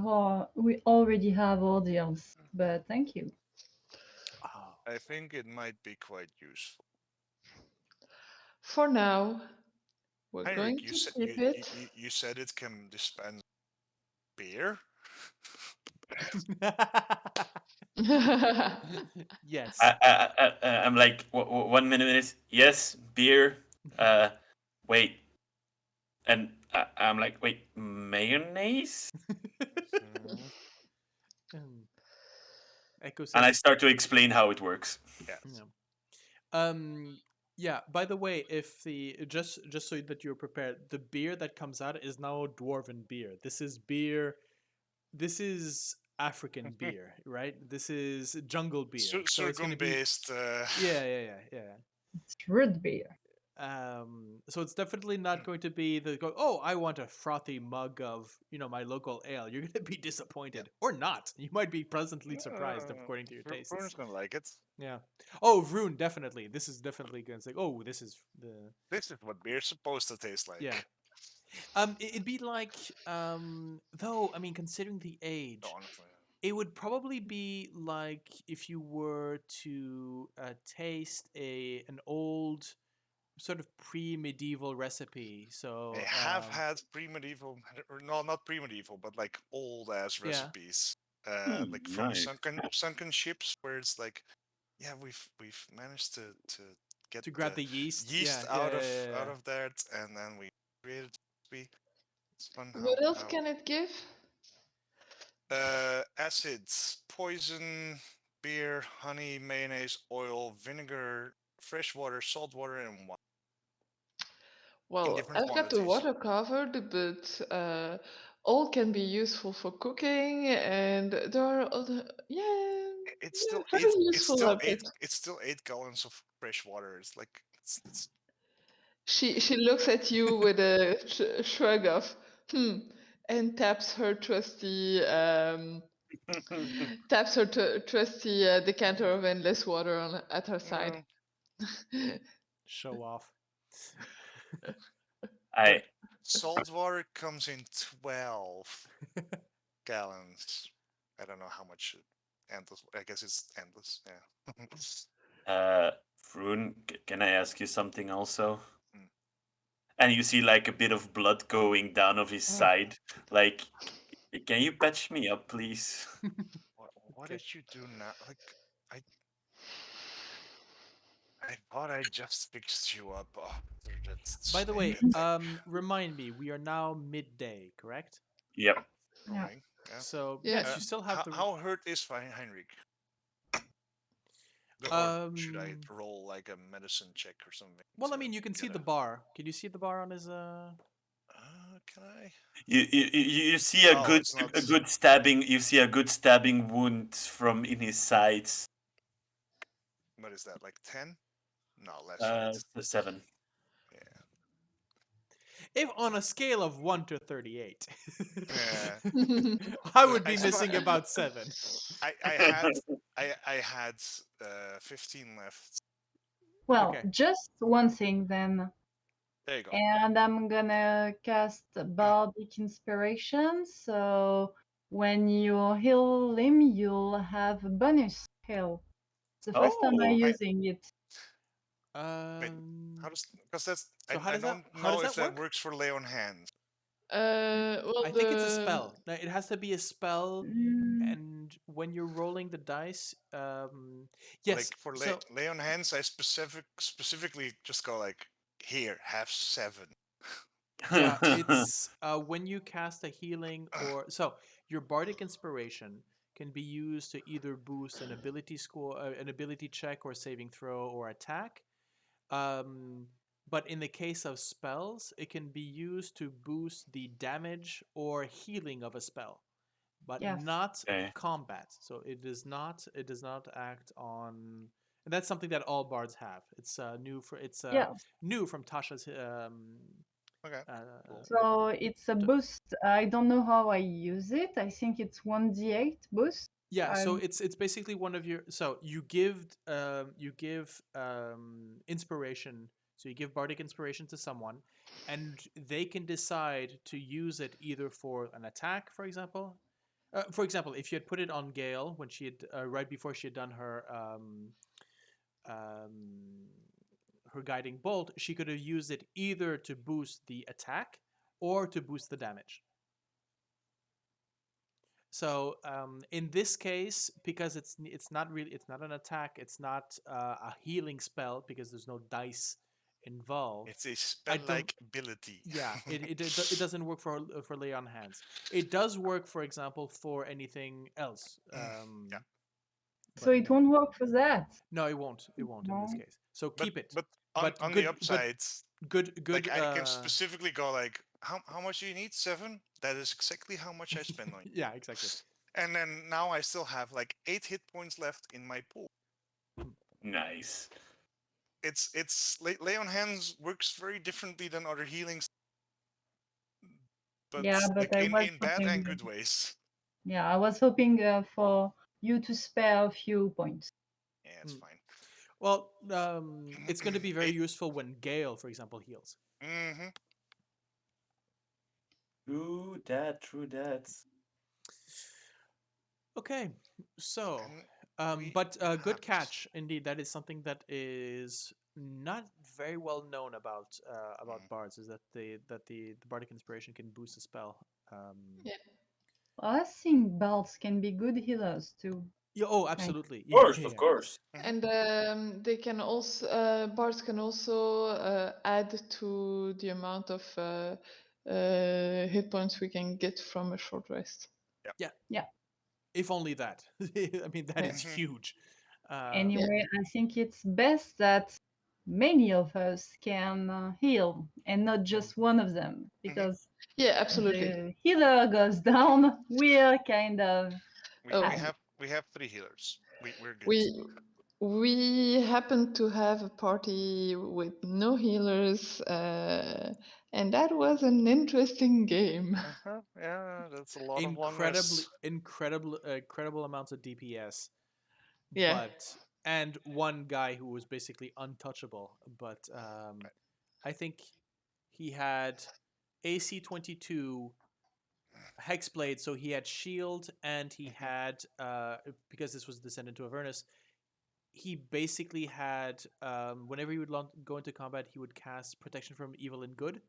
already have our deals, but thank you. Oh. I think it might be quite useful. For now, we're Heinrich, going to keep it. you said it can dispense beer? Yes. I'm like 1 minute. Yes, beer. Wait. And I'm like, wait, mayonnaise? Echo says, And I start to explain how it works. Yes. Yeah. By the way, if the just so that you're prepared, the beer that comes out is now dwarven beer. This is beer. This is African beer, right? This is jungle beer. So it's going to be based. yeah. It's root beer. So it's definitely not going to be oh, I want a frothy mug of, my local ale. You're going to be disappointed, or not. You might be pleasantly surprised according to your tastes. Vroon's gonna like it. Yeah. Oh, Vroon, definitely. This is definitely going to say, oh, this is what beer's supposed to taste like. Yeah. It'd be like, though, I mean, considering the age, Honestly. it would probably be like if you were to taste an old sort of pre-medieval recipe. So, I have had pre-medieval, or no, not pre-medieval, but like old ass Yeah. recipes, like from Nice. sunken ships, where it's like, yeah, we've managed to get to grab the yeast. Yeah, yeah, out yeah, of yeah, out yeah. of that, and then we created recipe. It's fun What else how can it give? acids, poison, beer, honey, mayonnaise, oil, vinegar, fresh water, salt water, and wine in Well, different I've got the quantities. water covered, but all can be useful for cooking, and there are other, yeah, It's yeah, still very useful bits. it's still 8 gallons of fresh water. It's like it's She looks at you with a shrug of and taps her trusty decanter of endless water at her side. Show off. I salt water comes in 12 gallons. I don't know how much endless. I guess it's endless. Yeah. Vroon, can I ask you something also? Mm. And you see like a bit of blood going down of his side. Like, can you patch me up, please? What Okay. did you do now? Like I thought I just fixed you up. Oh, that's By the way, stupid. remind me, we are now midday, correct? Yep. Yeah. Rolling. Yeah. So Yes. yes, you still have the. How hurt is Heinrich? Or should I roll like a medicine check or something? Well, I to mean, you can see get the bar. Can you see the bar on his? Can I? You see a Oh, good it's not. a good stabbing. You see a good stabbing wound from in his sides. What is that? Like 10? No, less, right? 7. Yeah. If on a scale of 1 to 38, Yeah. I would I be still missing about 7. I had 15 left. Well, Okay. just one thing then. There you go. And I'm gonna cast Bardic Inspiration. So when you heal him, you'll have a bonus heal. It's the first time I'm Oh, using it. Wait, how does because that's So how I does that don't how know does if that that work? works for lay on hands. Well, I think it's a spell. No, it has to be a spell, Mm, and when you're rolling the dice, yes. Like for So lay on hands, I specifically just go like, here, have 7. yeah, it's when you cast a healing or so your bardic inspiration can be used to either boost an ability score, an ability check, or saving throw, or attack. Um, but in the case of spells, it can be used to boost the damage or healing of a spell, but yes. not okay. combat. So it does not act on, and that's something that all bards have. It's Yes. new from Tasha's Okay. uh, Cool. So it's a d- boost. I don't know how I use it. I think it's 1d8 boost. yeah, so I'm it's basically one of your, so you give inspiration, so you give bardic inspiration to someone, and they can decide to use it either for an attack, for example. For example, if you had put it on Gale when she had right before she had done um, her guiding bolt, she could have used it either to boost the attack or to boost the damage. So in this case, because it's not really, it's not an attack, it's not a healing spell because there's no dice involved. It's a I spell-like don't. ability. Yeah, it doesn't work for lay on hands. It does work, for example, for anything else. Yeah. so But it won't work for that. no, it won't. It won't in this No. case. So But keep it. but But on the good. upside, Good. like I can specifically go like, how much do you need? 7? That is exactly how much I spend on you. Yeah, exactly. And then now I still have like 8 hit points left in my pool. Nice. It's lay on hands works very differently than other healings, but Yeah, but like I was in bad hoping. and good ways. Yeah, I was hoping for you to spare a few points. Yeah, it's Mm. fine. Well, it's going to be very 8. useful when Gale, for example, heals. Mm-hmm. True that. True that. Okay, so, And we but good have catch. Indeed, that is something that is not very well known about Mm. bards. Is that the bardic inspiration can boost a spell. Yeah. I think bards can be good healers too. Yeah, oh, Kind absolutely. Of course, Yeah, of yeah. course. And they can also bards can also add to the amount of hit points we can get from a short rest. Yeah. Yeah. If only that. I mean, that Yeah. is huge. Anyway, I think it's best that many of us can heal and not just one of them, because Yeah, absolutely. the healer goes down, we're kind of we, Oh. we out. have we have 3 healers. We're good. We happen to have a party with no healers, and that was an interesting game. Uh-huh. Yeah, that's a lot of long rests. Incredible amounts of DPS, Yeah. but and one guy who was basically untouchable. But I think he had AC 22 Hexblade, so he had shield and he Mhm. had because this was descendant to Avernus, he basically had whenever he would go into combat, he would cast protection from evil and good.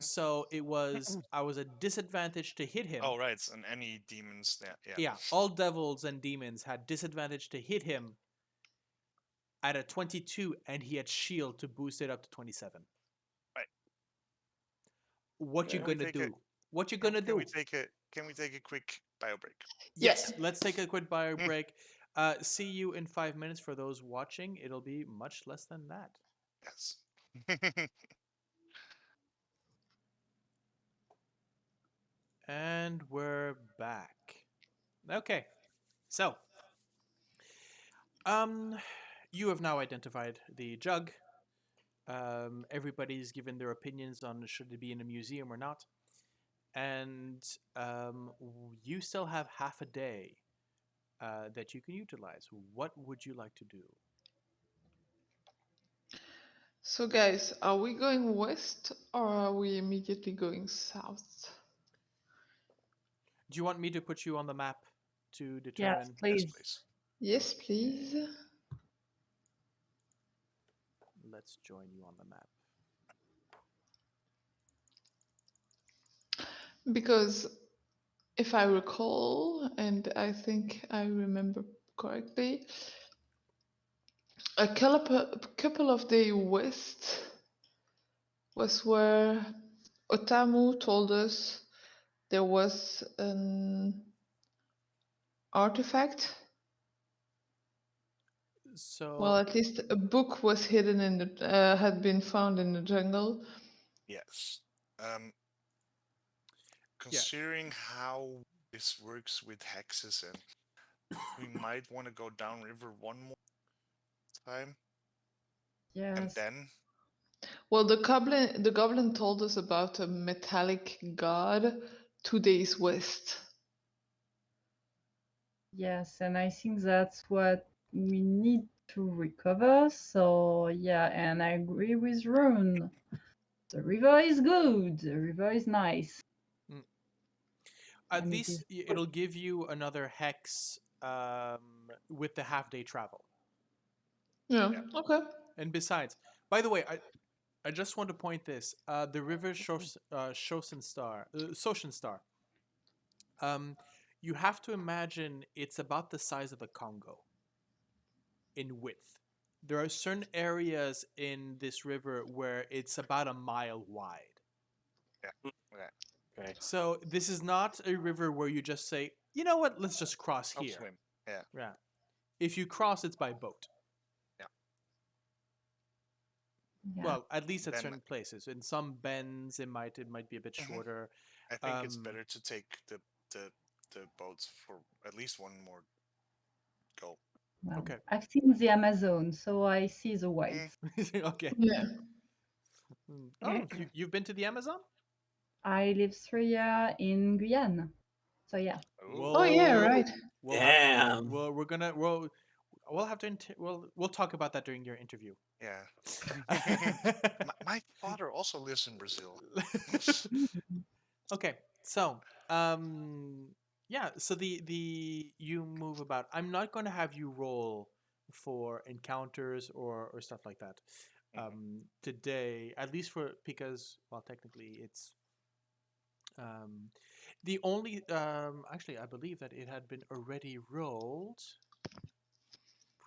So it was I was a disadvantage to hit him. Oh right, and any demons. Yeah. Yeah, all devils and demons had disadvantage to hit him at a 22, and he had shield to boost it up to 27. Right. What you Yeah. gonna do? What you gonna Can do? we take a quick bio break? Yes, let's take a quick bio break. See you in 5 minutes. For those watching, it'll be much less than that. Yes. And we're back. Okay, so you have now identified the jug. Everybody's given their opinions on should it be in a museum or not, and you still have half a day that you can utilize. What would you like to do? So, guys, are we going west or are we immediately going south? Do you want me to put you on the map to Yes, determine? Yes, please. please. Yes, please. Let's join you on the map. Because if I recall, and I think I remember correctly, a couple of days west was where Otamu told us there was an artifact. So Well, at least a book was hidden in the had been found in the jungle. Yes. Considering how this works with hexes, and we might want to go downriver one more time, and Yes. then Well, the goblin told us about a metallic god 2 days west. Yes, and I think that's what we need to recover. So yeah, and I agree with Rune. The river is good. The river is nice. at And it least is it'll give you another hex with the half day travel. Yeah. Yeah. Okay. And besides, by the way, I just want to point this: the river Soshin Star. You have to imagine it's about the size of the Congo in width. There are certain areas in this river where it's about a mile wide. Yeah. Okay. So this is not a river where you just say, you know what, let's just cross I'll here. swim. Yeah. Yeah. If you cross, it's by boat. yeah. Well, at least at Then- certain places. In some bends, it might be a bit Mhm. shorter. I think it's Um, better to take the boats for at least one more go. Well, Okay. I've seen the Amazon, so I see the white. Okay. Yeah. Oh, you've been to the Amazon? I live 3 years in Guyana. So yeah. Oh yeah, right. Damn. We'll have to we'll talk about that during your interview. Yeah. my father also lives in Brazil. Okay, so yeah, so the you move about. I'm not going to have you roll for encounters or stuff like that today, at least for because well, technically it's the only actually I believe that it had been already rolled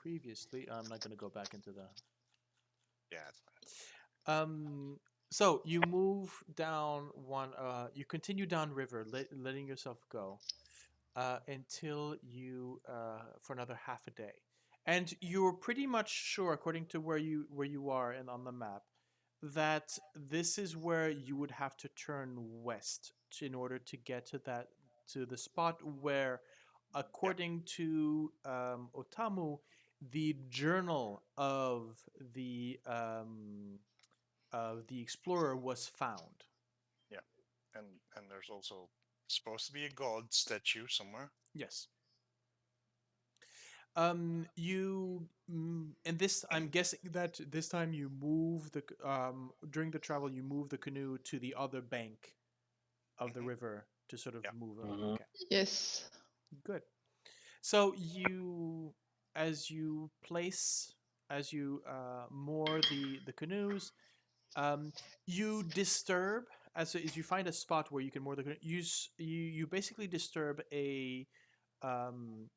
previously. I'm not going to go back into the Yeah, it's fine. So you move down one. You continue down river, letting yourself go until you for another half a day, and you're pretty much sure, according to where you are and on the map, that this is where you would have to turn west in order to get to the spot where, according to Otamu, the journal of the explorer was found. Yeah, and there's also supposed to be a god statue somewhere. Yes. And this, I'm guessing that this time you move during the travel, you move the canoe to the other bank of the river to sort of Yeah. move around. Mhm. Okay, Yes. good. So as you place, as you moor the canoes, um, you disturb as you find a spot where you can moor the canoe. You basically disturb um,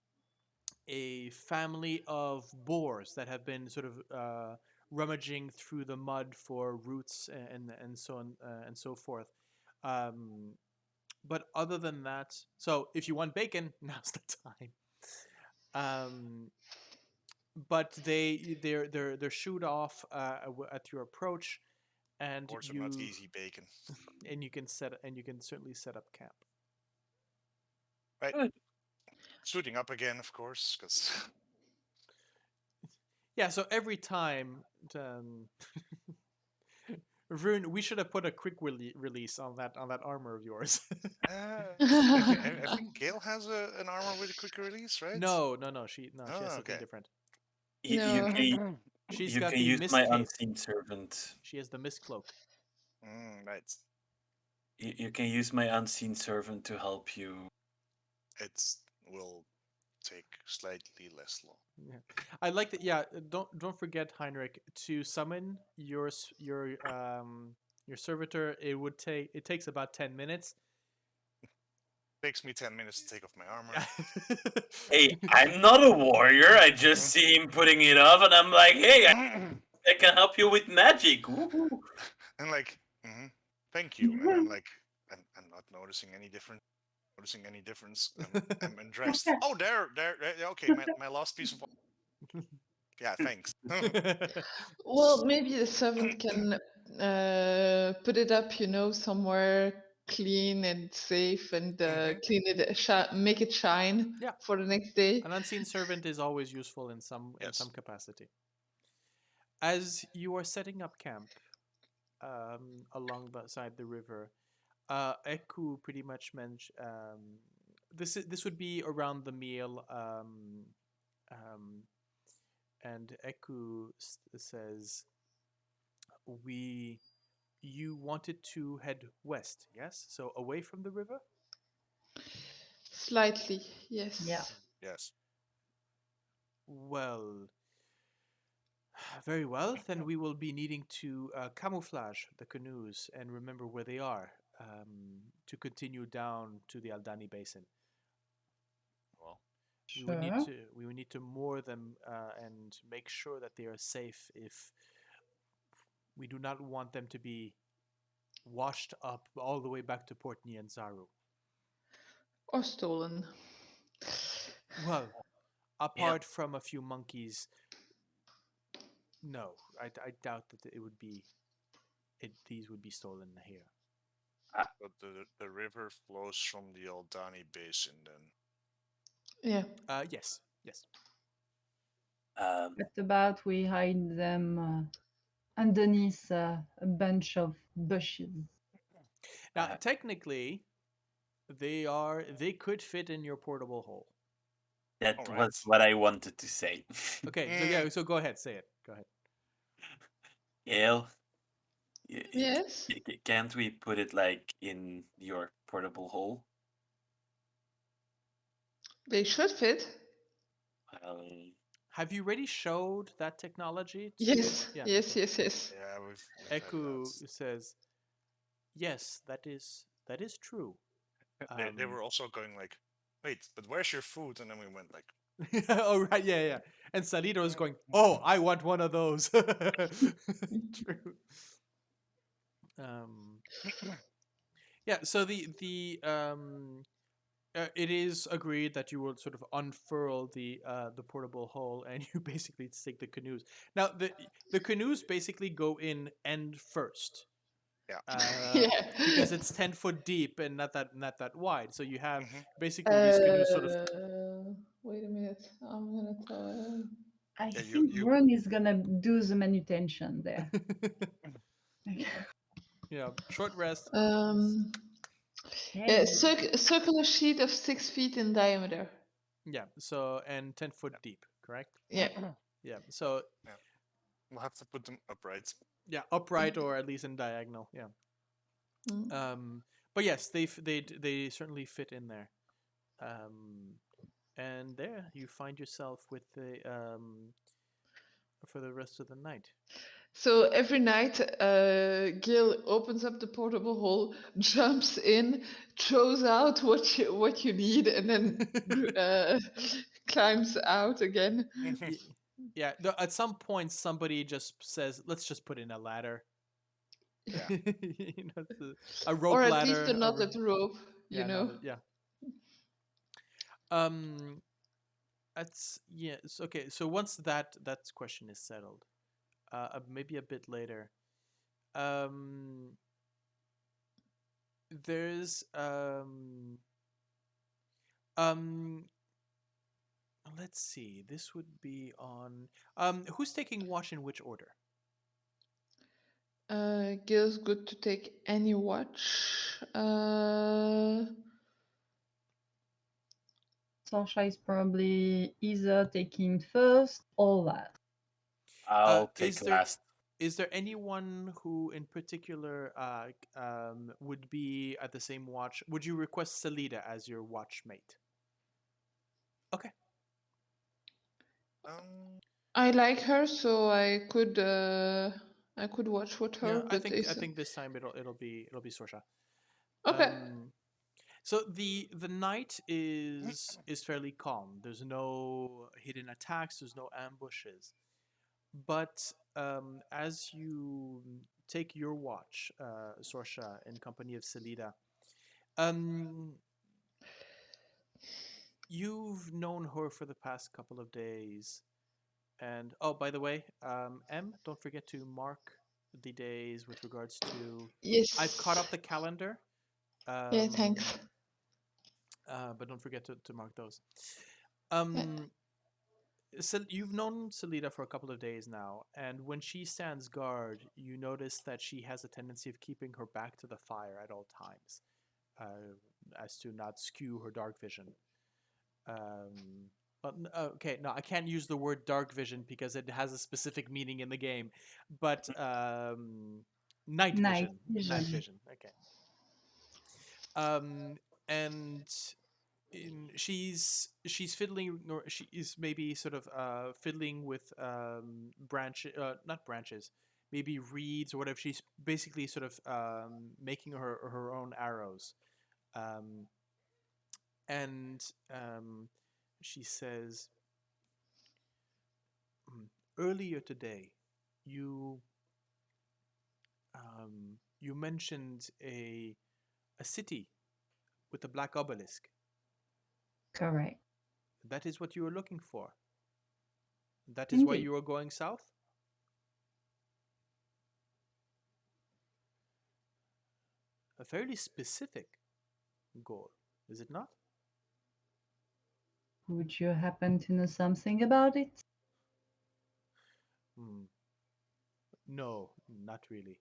a family of boars that have been sort of rummaging through the mud for roots and so on and so forth. Um, but other than that, so if you want bacon, now's the time. Um, but they're shooed off at your approach, and Boards are not easy bacon. you can certainly set up camp. Right. Good. Shooting up again, of course, because Yeah, so every time, Vroon, we should have put a quick release on that armor of yours. I think Gale has an armor with a quick release, right? No, she Oh, has something okay. different. No. She's You got can the use mist my cape. unseen servant. She has the mist cloak. Right. You can use my unseen servant to help you. It will take slightly less long. Yeah. I like that. Yeah, don't forget, Heinrich, to summon your servitor. It takes about 10 minutes. Takes me 10 minutes to take off my armor. Hey, I'm not a warrior. I just see him putting it off, and I'm like, hey, I can help you with magic. Woohoo. And like, thank you. And I'm like, I'm not noticing any difference. I'm undressed. Oh, there. Okay, my last piece of. Yeah, thanks. Well, maybe the servant can put it up, somewhere clean and safe, and clean it, make it shine Yeah. for the next day. An unseen servant is always useful in some Yes. capacity. As you are setting up camp along beside the river, Eku pretty much mentioned this would be around the meal, and Eku says, you wanted to head west, yes? So away from the river? Slightly, yes. Yeah. Yes. Well, very well. Then we will be needing to camouflage the canoes and remember where they are to continue down to the Aldani Basin. Well, We would Sure. need to moor them and make sure that they are safe. If we do not want them to be washed up all the way back to Port Nyanzaru. Or stolen. Well, apart from a few monkeys, no, I doubt that it would be. These would be stolen here. but the river flows from the Aldani Basin, then. Yeah. Yes. What about we hide them underneath a bunch of bushes? Now, technically, they could fit in your portable hole. That All was right. what I wanted to say. Okay, so yeah, so go ahead, say it. Go ahead. Gale, Yes. Can't we put it like in your portable hole? They should fit. Well, Have you already showed that technology to? Yes. Yeah. Yes. Okay. Yes. Yes. Yeah, we've had Eku that. says, "Yes, that is true." They were also going like, wait, but where's your food? And then we went like, Oh right, yeah. And Salito is going, "Oh, I want one of those." True. Yeah. So it is agreed that you will sort of unfurl the portable hole, and you basically take the canoes. Now the canoes basically go in end first. yeah. Because it's 10 foot deep and not that wide. So you have Mhm. basically these canoes sort of. Wait a minute. I'm gonna tell him. I Yeah, think you Vroon is gonna do the manutention there. Short rest. Hey, Circular sheet of 6 feet in diameter. Yeah. So and 10 foot deep, correct? Yeah. Yeah. So yeah, we'll have to put them upright. yeah, upright or at least in diagonal. Yeah. Mm. But yes, they certainly fit in there. And there you find yourself with the for the rest of the night. So every night, Gale opens up the portable hole, jumps in, throws out what you need, and then climbs out again. Yeah. At some point, somebody just says, "Let's just put in a ladder." Yeah. It's a rope Or at least ladder. a knotted rope, you Yeah, know. yeah. Um, that's yes. Okay, so once that question is settled, maybe a bit later, um, there's um, let's see. This would be on who's taking watch in which order? Gale's good to take any watch. Sorsha is probably either taking first or last. I'll Is take there last. is there anyone who in particular would be at the same watch? Would you request Salida as your watchmate? Okay. I like her, so I could watch with her, Yeah, I but think this time it'll be Sorsha. okay. So the night is fairly calm. There's no hidden attacks. There's no ambushes. But as you take your watch, Sorsha, in company of Salida, um, you've known her for the past couple of days. And oh, by the way, don't forget to mark the days with regards to. I've caught Yes. up the calendar. Yeah, thanks. But don't forget to mark those. Yeah. So you've known Salida for a couple of days now, and when she stands guard, you notice that she has a tendency of keeping her back to the fire at all times, as to not skew her dark vision. Okay, no, I can't use the word dark vision because it has a specific meaning in the game, but night Night vision. vision. Night vision. Okay. And she's fiddling, or she is maybe sort of fiddling with not branches, maybe reeds or whatever. She's basically sort of making her own arrows, um, and she says, earlier today, you you mentioned a city with a black obelisk. Correct. That is what you were looking for. That is why Indeed. you were going south? A fairly specific goal, is it not? Would you happen to know something about it? No, not really.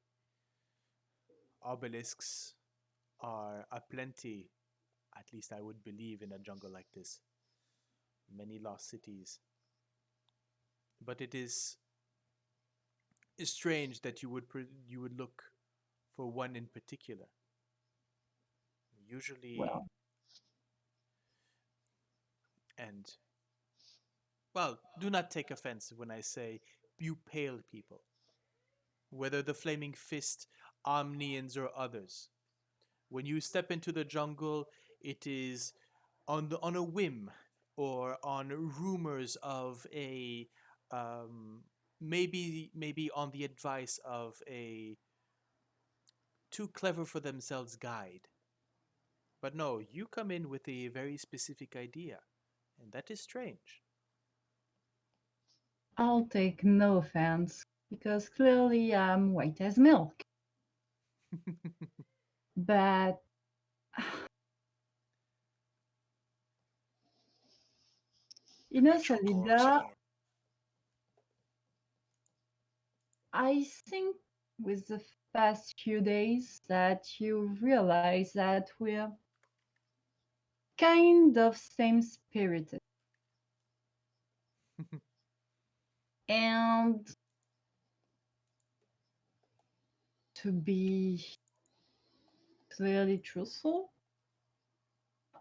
Obelisks are aplenty, at least I would believe, in a jungle like this. Many lost cities. But it is strange that you would look for one in particular. Usually, Well, and well, do not take offense when I say you pale people, whether the Flaming Fist, Omnians, or others. When you step into the jungle, it is on a whim or on rumors of a maybe on the advice of a too clever for themselves guide. But no, you come in with a very specific idea, and that is strange. I'll take no offense because clearly I'm white as milk. But Natural colors Salida, even. I think with the past few days that you realize that we're kind of same spirited. And to be clearly truthful,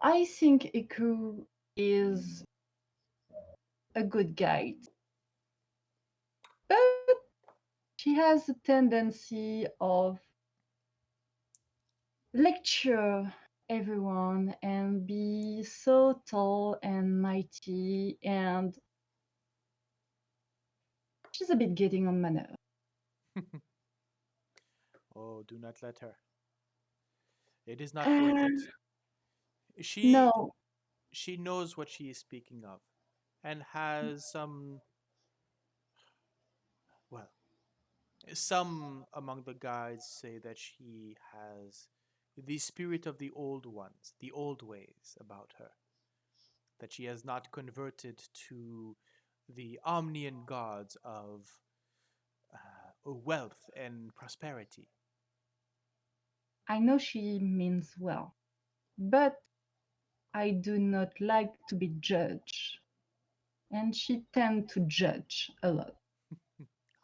I think Iku is a good guide. But she has a tendency of lecture everyone and be so tall and mighty, and she's a bit getting on my nerves. Oh, do not let her. It is not worth Uh, it. She no, she knows what she is speaking of, and has well, some among the guides say that she has the spirit of the old ones, the old ways about her, that she has not converted to the Omnian gods of wealth and prosperity. I know she means well, but I do not like to be judged, and she tend to judge a lot.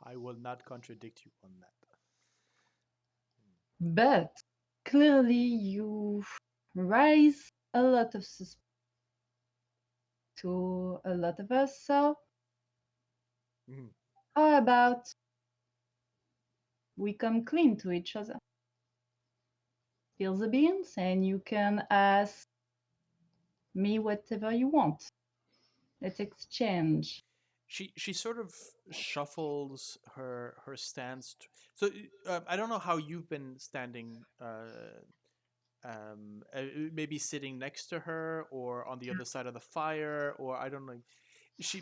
I will not contradict you on that. But clearly, you raise a lot of suspicion to a lot of us. So, Mhm. how about we come clean to each other? Spill the beans, and you can ask me whatever you want. Let's exchange. She sort of shuffles her stance. So I don't know how you've been standing. Maybe sitting next to her or on the other side of the fire, or I don't know.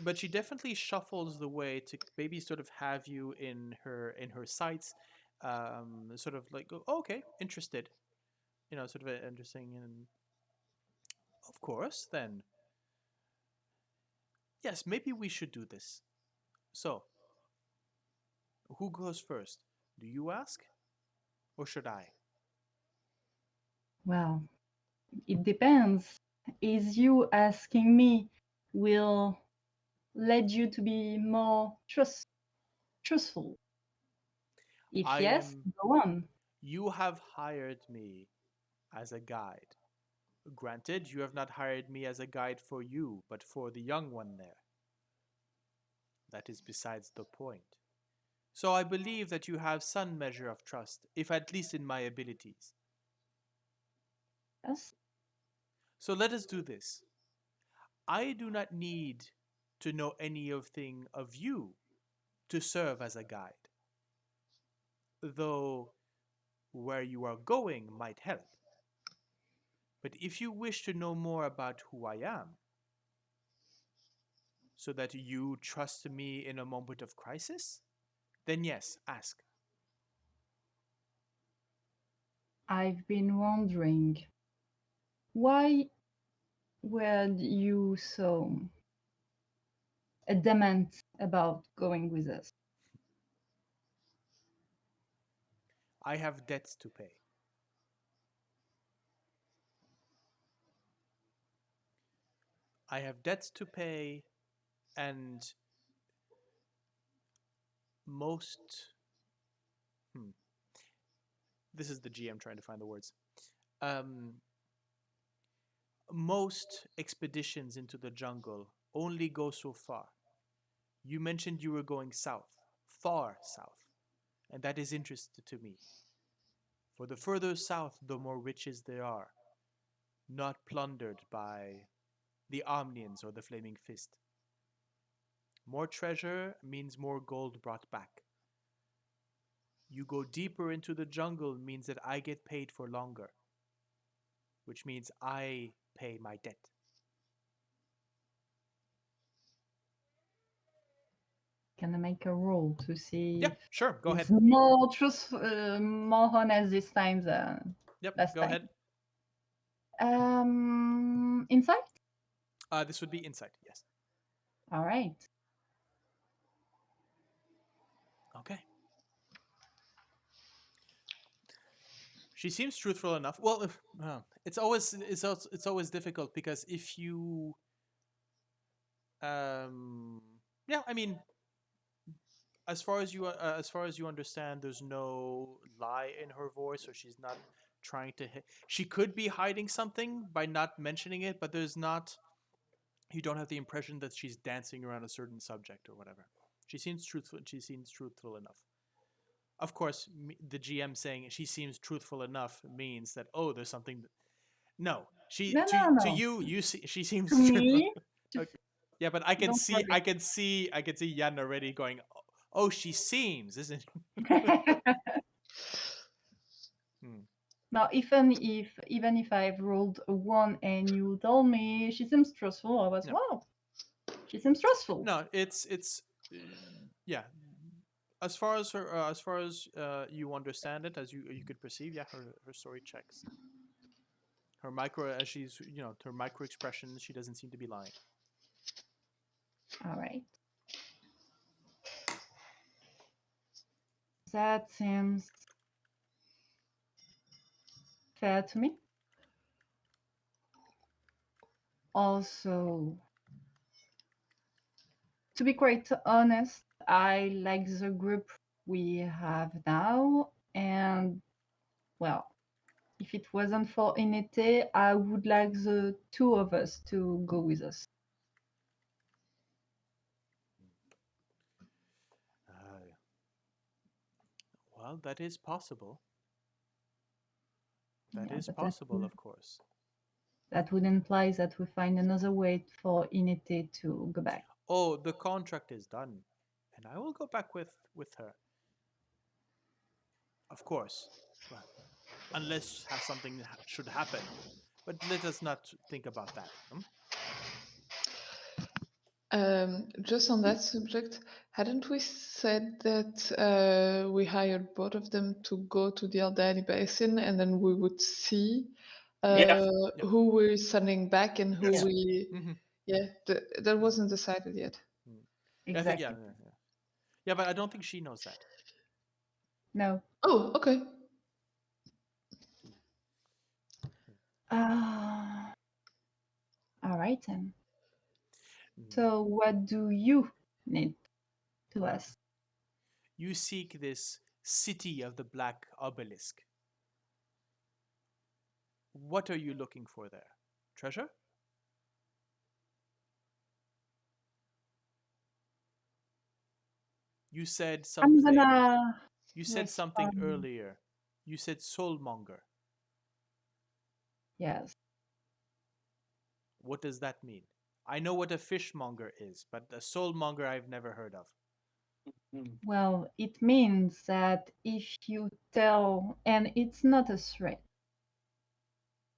But she definitely shuffles the way to maybe sort of have you in her sights, sort of like, oh, okay, interested, sort of interesting, and of course, then yes, maybe we should do this. So, who goes first? Do you ask, or should I? Well, it depends. Is you asking me will lead you to be more truthful? If I yes, am. go on. You have hired me as a guide. Granted, you have not hired me as a guide for you, but for the young one there. That is besides the point. So I believe that you have some measure of trust, if at least in my abilities. Yes. So let us do this. I do not need to know anything of you to serve as a guide, though where you are going might help. But if you wish to know more about who I am, so that you trust me in a moment of crisis, then yes, ask. I've been wondering why were you so adamant about going with us? I have debts to pay. I have debts to pay, and most. Hmm, This is the GM trying to find the words. Most expeditions into the jungle only go so far. You mentioned you were going south, far south, and that is interesting to me. For the further south, the more riches there are, not plundered by the Omnians or the Flaming Fist. More treasure means more gold brought back. You go deeper into the jungle means that I get paid for longer, which means I pay my debt. Can I make a roll to see Yeah, sure. Go if ahead. it's more truth, more honest this time than Yep, last go time? ahead. Insight? This would be insight, yes. All right. Okay. She seems truthful enough. Well, it's always difficult because if you, yeah, I mean, as far as you understand, there's no lie in her voice, or she's not trying to hit. She could be hiding something by not mentioning it, but there's not. You don't have the impression that she's dancing around a certain subject or whatever. She seems truthful. She seems truthful enough. Of course, the GM saying she seems truthful enough means that there's something. No, she No, to no, to no. you see, she seems To truthful. me, Okay. Yeah, but I can don't see forget. I can see Jan already going. Oh, she seems, isn't? Hmm. Now, even if I've rolled a 1 and you told me she seems trustful, I was No. wow, she seems trustful. No, it's yeah. As far as you understand it, as you could perceive, yeah, her story checks. Her micro, as she's her micro expressions, she doesn't seem to be lying. All right. That seems fair to me. Also, to be quite honest, I like the group we have now, and well, if it wasn't for Inete, I would like the two of us to go with us. Well, that is possible. That Yeah, is but possible, of course. that would imply that we find another way for Inete to go back. Oh, the contract is done, and I will go back with her. Of course, well, unless something should happen. But let us not think about that. Just on that subject, hadn't we said that we hired both of them to go to the Aldani Basin and then we would see Yeah. who we're sending back and who Yes. we. Mm-hmm. Yeah, that wasn't decided yet. I think Exactly. yeah, but I don't think she knows that. No. Oh, okay. All right then. So what do you need to Well, us? you seek this city of the Black Obelisk. What are you looking for there? Treasure? You said I'm something. gonna You said something respond. earlier. You said soulmonger. Yes. What does that mean? I know what a fishmonger is, but a soulmonger I've never heard of. Well, it means that if you tell, and it's not a threat,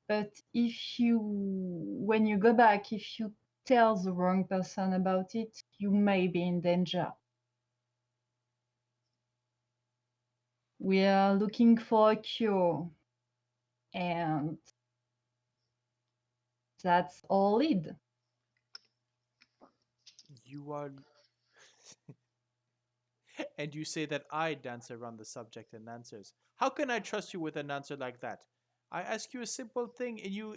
but when you go back, if you tell the wrong person about it, you may be in danger. We are looking for a cure, and that's our lead. You are. And you say that I dance around the subject and answers. How can I trust you with an answer like that? I ask you a simple thing and you.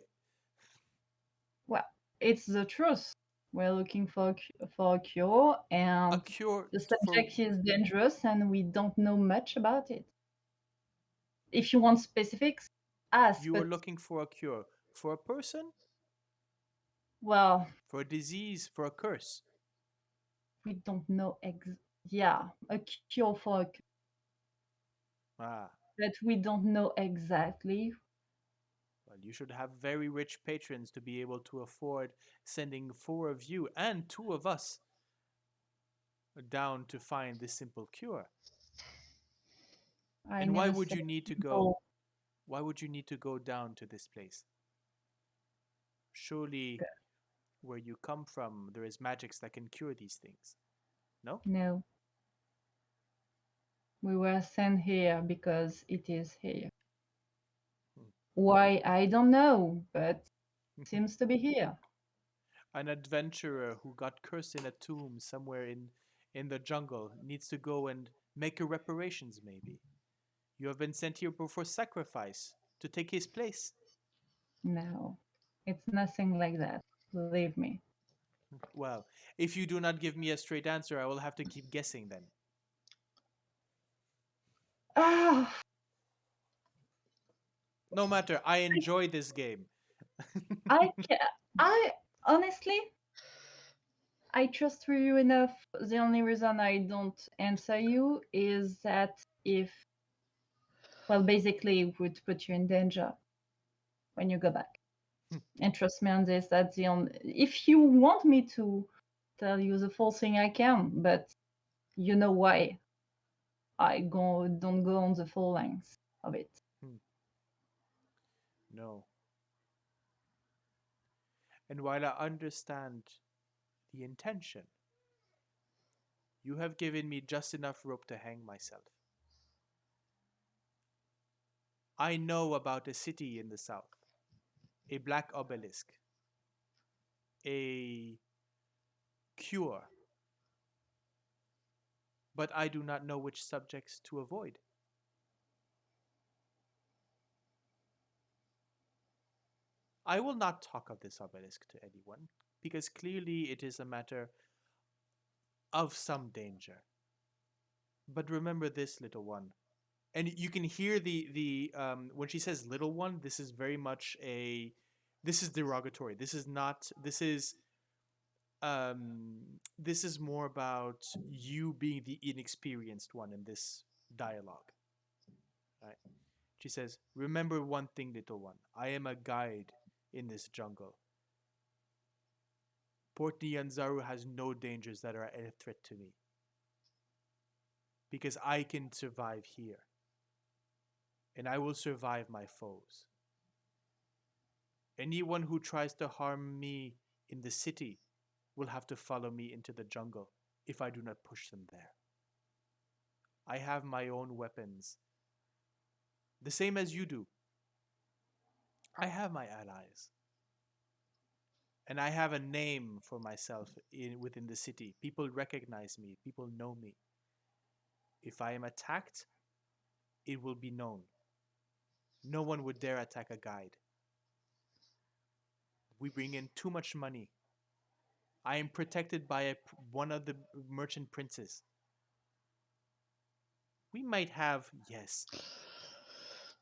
Well, it's the truth. We're looking for a cure, A and cure the for. subject is dangerous, and we don't know much about it. if you want specifics, ask. You but were looking for a cure for a person, well, for a disease, for a curse. we don't know yeah, a cure for a Ah, but we don't know exactly. well, you should have very rich patrons to be able to afford sending 4 of you and 2 of us down to find this simple cure. I And why never would said you need to go? simple. Why would you need to go down to this place? Surely, where you come from, there is magics that can cure these things. No? No. We were sent here because it is here. Hmm. Why, I don't know, but it seems to be here. An adventurer who got cursed in a tomb somewhere in the jungle needs to go and make a reparations, maybe. You have been sent here before sacrifice to take his place. No, it's nothing like that. Believe me. Well, if you do not give me a straight answer, I will have to keep guessing then. Ah, No matter, I enjoy this game. I honestly, I trust you enough. The only reason I don't answer you is that if, well, basically, it would put you in danger when you go back. And trust me on this, that's the only. If you want me to tell you the full thing, I can, but you know why I don't go on the full length of it. No. And while I understand the intention, you have given me just enough rope to hang myself. I know about a city in the south, a black obelisk, a cure, but I do not know which subjects to avoid. I will not talk of this obelisk to anyone, because clearly it is a matter of some danger. But remember this, little one. And you can hear the when she says little one, this is very much this is derogatory. This is more about you being the inexperienced one in this dialogue. Right? She says, "Remember one thing, little one. I am a guide in this jungle. Port Nyanzaru has no dangers that are a threat to me. Because I can survive here. And I will survive my foes. Anyone who tries to harm me in the city will have to follow me into the jungle if I do not push them there. I have my own weapons, the same as you do. I have my allies. And I have a name for myself within the city. People recognize me. People know me. If I am attacked, it will be known. No one would dare attack a guide. We bring in too much money. I am protected by one of the merchant princes. We might have, yes.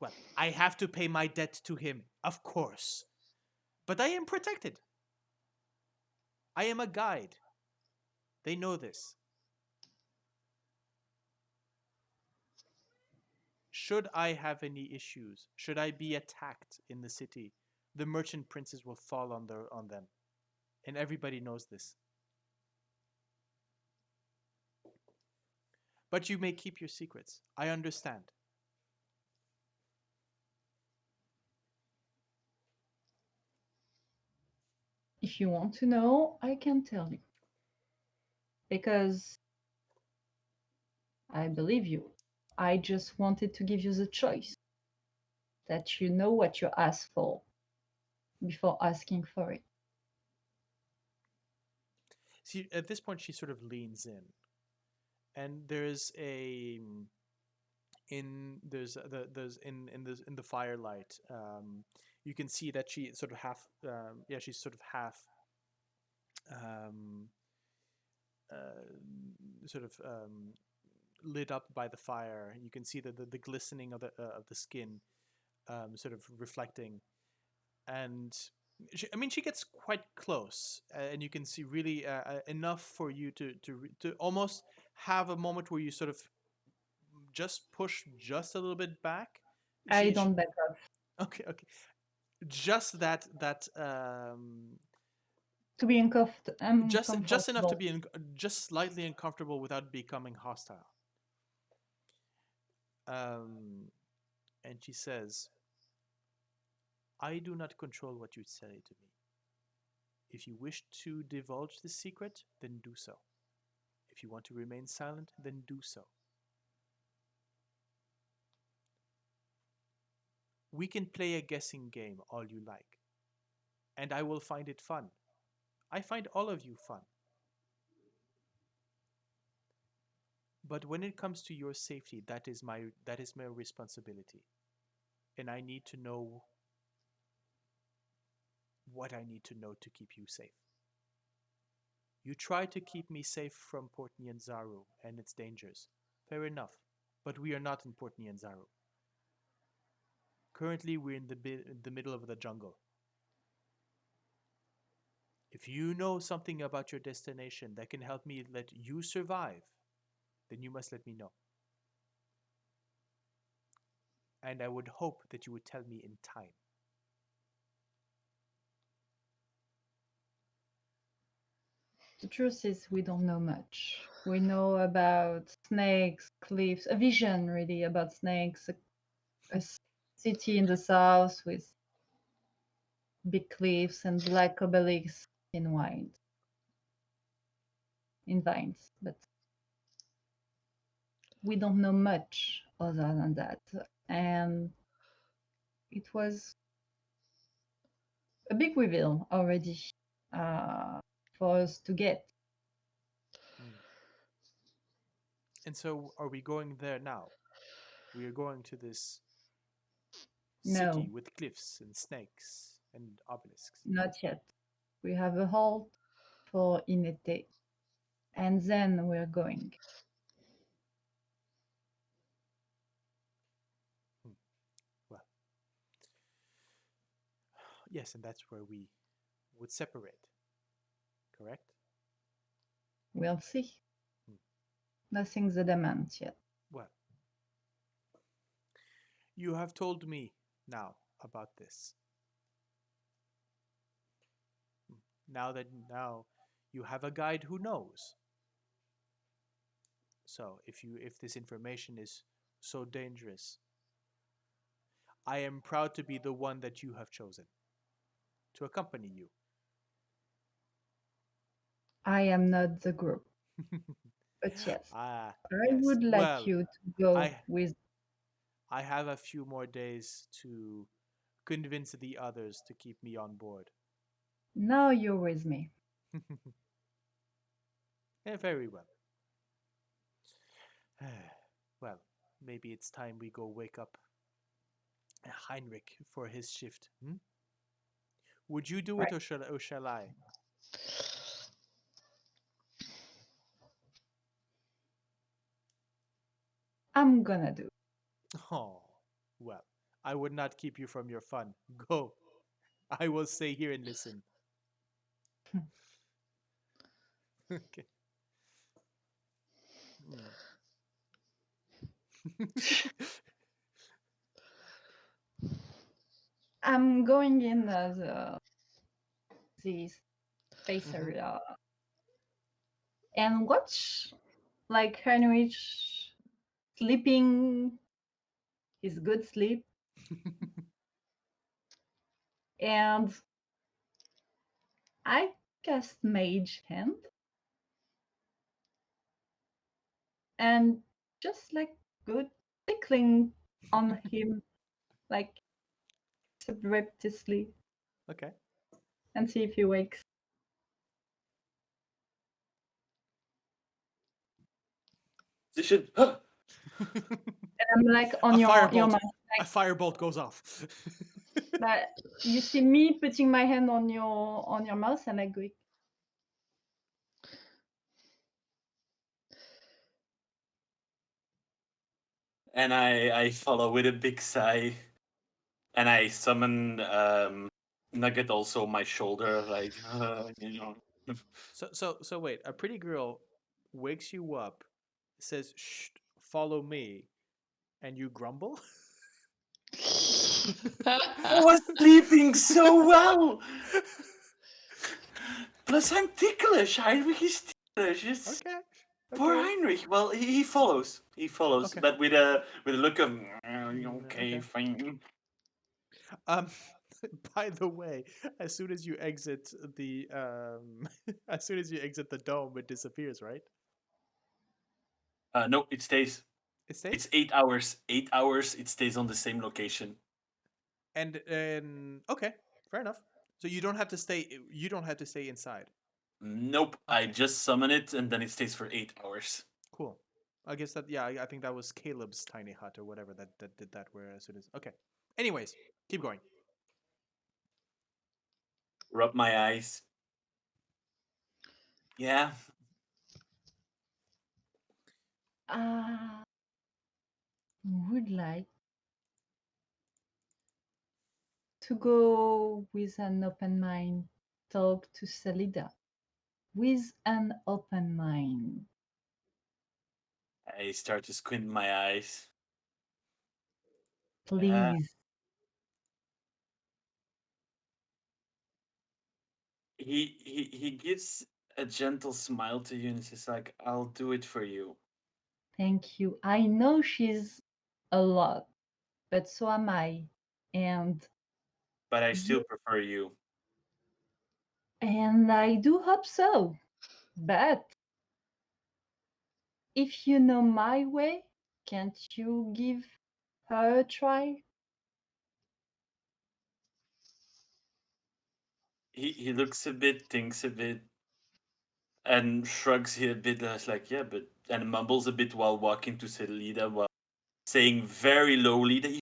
Well, I have to pay my debt to him, of course. But I am protected. I am a guide. They know this. Should I have any issues, should I be attacked in the city, the merchant princes will fall on them. And everybody knows this. But you may keep your secrets. I understand. If you want to know, I can tell you. Because I believe you. I just wanted to give you the choice. That you know what you ask for before asking for it. See, at this point, she sort of leans in. And there's in the firelight, you can see that she sort of half, she's sort of half, um, sort of lit up by the fire. You can see the glistening of the skin, sort of reflecting, and she gets quite close, and you can see really enough for you to almost have a moment where you sort of just push just a little bit back. I don't back off. Okay. Just that To be just enough to be just slightly uncomfortable without becoming hostile. And she says, I do not control what you say to me. If you wish to divulge this secret, then do so. If you want to remain silent, then do so. We can play a guessing game all you like, and I will find it fun. I find all of you fun. But when it comes to your safety, that is my responsibility. And I need to know what I need to know to keep you safe. You try to keep me safe from Port Nyanzaru and its dangers. Fair enough. But we are not in Port Nyanzaru. Currently, we're in the middle of the jungle. If you know something about your destination that can help me let you survive, then you must let me know. And I would hope that you would tell me in time. The truth is, we don't know much. We know about snakes, cliffs, a vision really about snakes, a city in the south with big cliffs and black obelisks in vines. But we don't know much other than that. And it was a big reveal already for us to get. And so, are we going there now? We are going to this No, city with cliffs and snakes and obelisks. not yet. We have a halt for E08, and then we're going. Well, yes, and that's where we would separate. Correct? We'll see. Nothing's adamant yet. Well, you have told me now about this. Now you have a guide who knows. So if this information is so dangerous, I am proud to be the one that you have chosen to accompany you. I am not the group. But yes, I yes. would like you to go with. I have a few more days to convince the others to keep me on board. Now you're with me. Yeah, very well. Well, maybe it's time we go wake up Heinrich for his shift. Would you do it, or shall I? I'm gonna do. Oh, well, I would not keep you from your fun. Go. I will stay here and listen. Okay. I'm going in the space area and watch like Heinrich sleeping his good sleep. And I cast Mage Hand. And just like good tickling on him, like subreptitiously. Okay. And see if he wakes. Position. And I'm like on your mouth. A firebolt goes off. But you see me putting my hand on your mouth and I go. And I follow with a big sigh. And I summon Nugget also on my shoulder, like, you know. So wait. A pretty girl wakes you up, says, "Shh, follow me," and you grumble. I was sleeping so well! Plus, I'm ticklish. Heinrich is ticklish. It's Okay. poor Okay. Heinrich. Well, he follows. He follows, Okay. but with a look of okay, Okay. fine. Um, by the way, as soon as you exit the as soon as you exit the dome, it disappears, right? No, it stays. It stays. It's 8 hours. 8 hours. It stays on the same location. And okay, fair enough. So you don't have to stay. You don't have to stay inside. Nope. I Okay, just summon it, and then it stays for 8 hours. cool. I guess that yeah, I think that was Caleb's tiny hut or whatever that did that. Where as soon as okay. Anyways, keep going. Rub my eyes. Yeah. I would like to go with an open mind, talk to Salida with an open mind. I start to squint my eyes. Please. He gives a gentle smile to you and says like, "I'll do it for you." Thank you. I know she's a lot, but so am I. And But I you, still prefer you. and I do hope so. But if you know my way, can't you give her a try? He looks a bit, thinks a bit, and shrugs here a bit. Like, yeah, but and mumbles a bit while walking to Selida, while saying very lowly that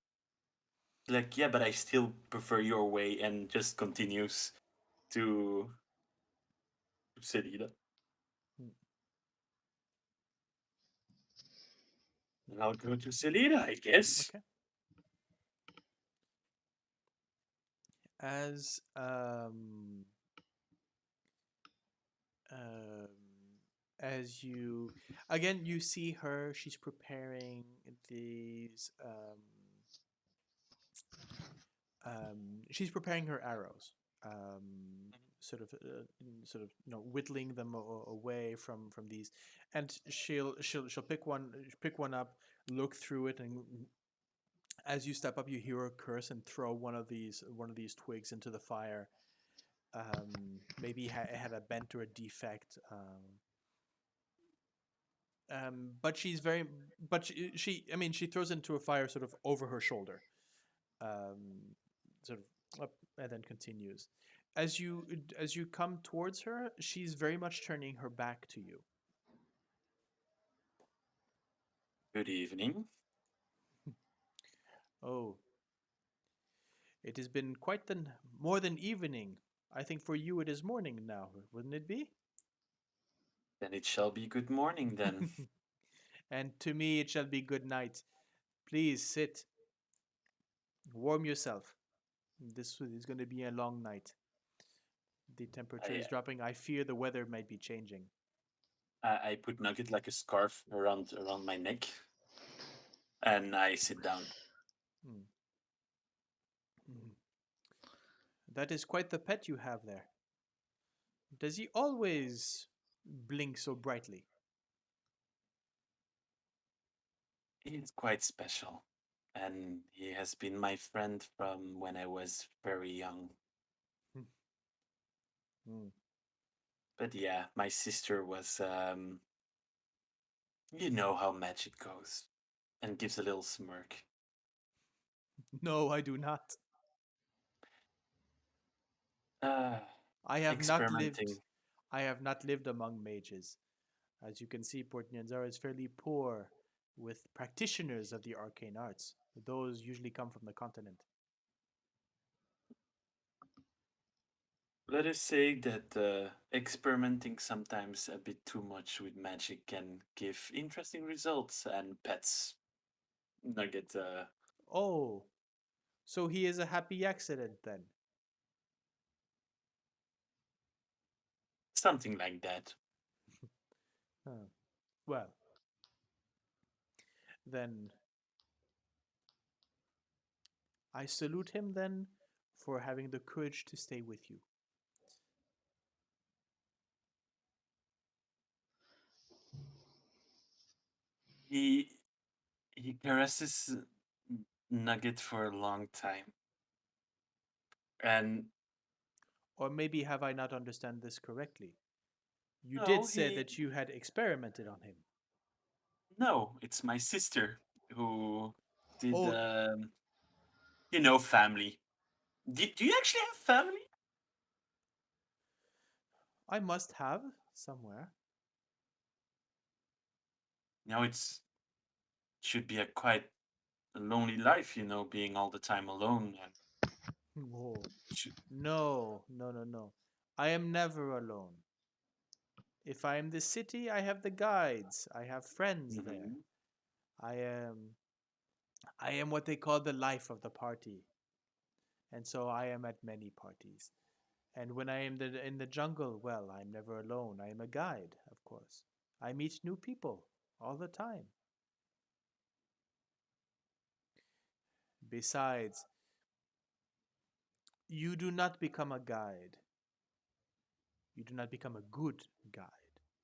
like, yeah, but I still prefer your way, and just continues to Selida. And I'll go to Selida, I guess. Okay. As um as you again you see her, she's preparing these she's preparing her arrows, sort of whittling them away from these, and she'll pick one up, look through it, and as you step up you hear her curse and throw one of these twigs into the fire. Maybe it had a bent or a defect. But she's very, but I mean, she throws it into a fire sort of over her shoulder, um, sort of up, and then continues. As you come towards her, she's very much turning her back to you. Good evening. Oh, it has been quite more than evening. I think for you it is morning now, wouldn't it be? Then it shall be good morning then. And to me it shall be good night. Please sit, warm yourself. This is going to be a long night. The temperature I, is dropping. I fear the weather might be changing. I put Nugget like a scarf around my neck, and I sit down. Hmm. Mhm. That is quite the pet you have there. Does he always blink so brightly? He's quite special, and he has been my friend from when I was very young. Hmm. But yeah, my sister was, you know how magic goes, and gives a little smirk. No, I do not. Uh, I have not lived. experimenting. I have not lived among mages. As you can see, Port Nyanzara is fairly poor with practitioners of the arcane arts. Those usually come from the continent. Let us say that experimenting sometimes a bit too much with magic can give interesting results and pets. Nugget. Oh, so he is a happy accident then. Something like that. Huh. Well, then I salute him then for having the courage to stay with you. He he caresses Nugget for a long time, and Or maybe have I not understand this correctly? You did no, say he that you had experimented on him. no, it's my sister who did. Oh, Family. Do you actually have family? I must have somewhere. No, should be a quite a lonely life, being all the time alone. And Oh, should, no, no, no, no. I am never alone. If I am the city, I have the guides. I have friends there. Mhm. I am I am what they call the life of the party. And so I am at many parties. And when I am in the jungle, well, I'm never alone. I am a guide, of course. I meet new people all the time. Besides, you do not become a guide. You do not become a good guide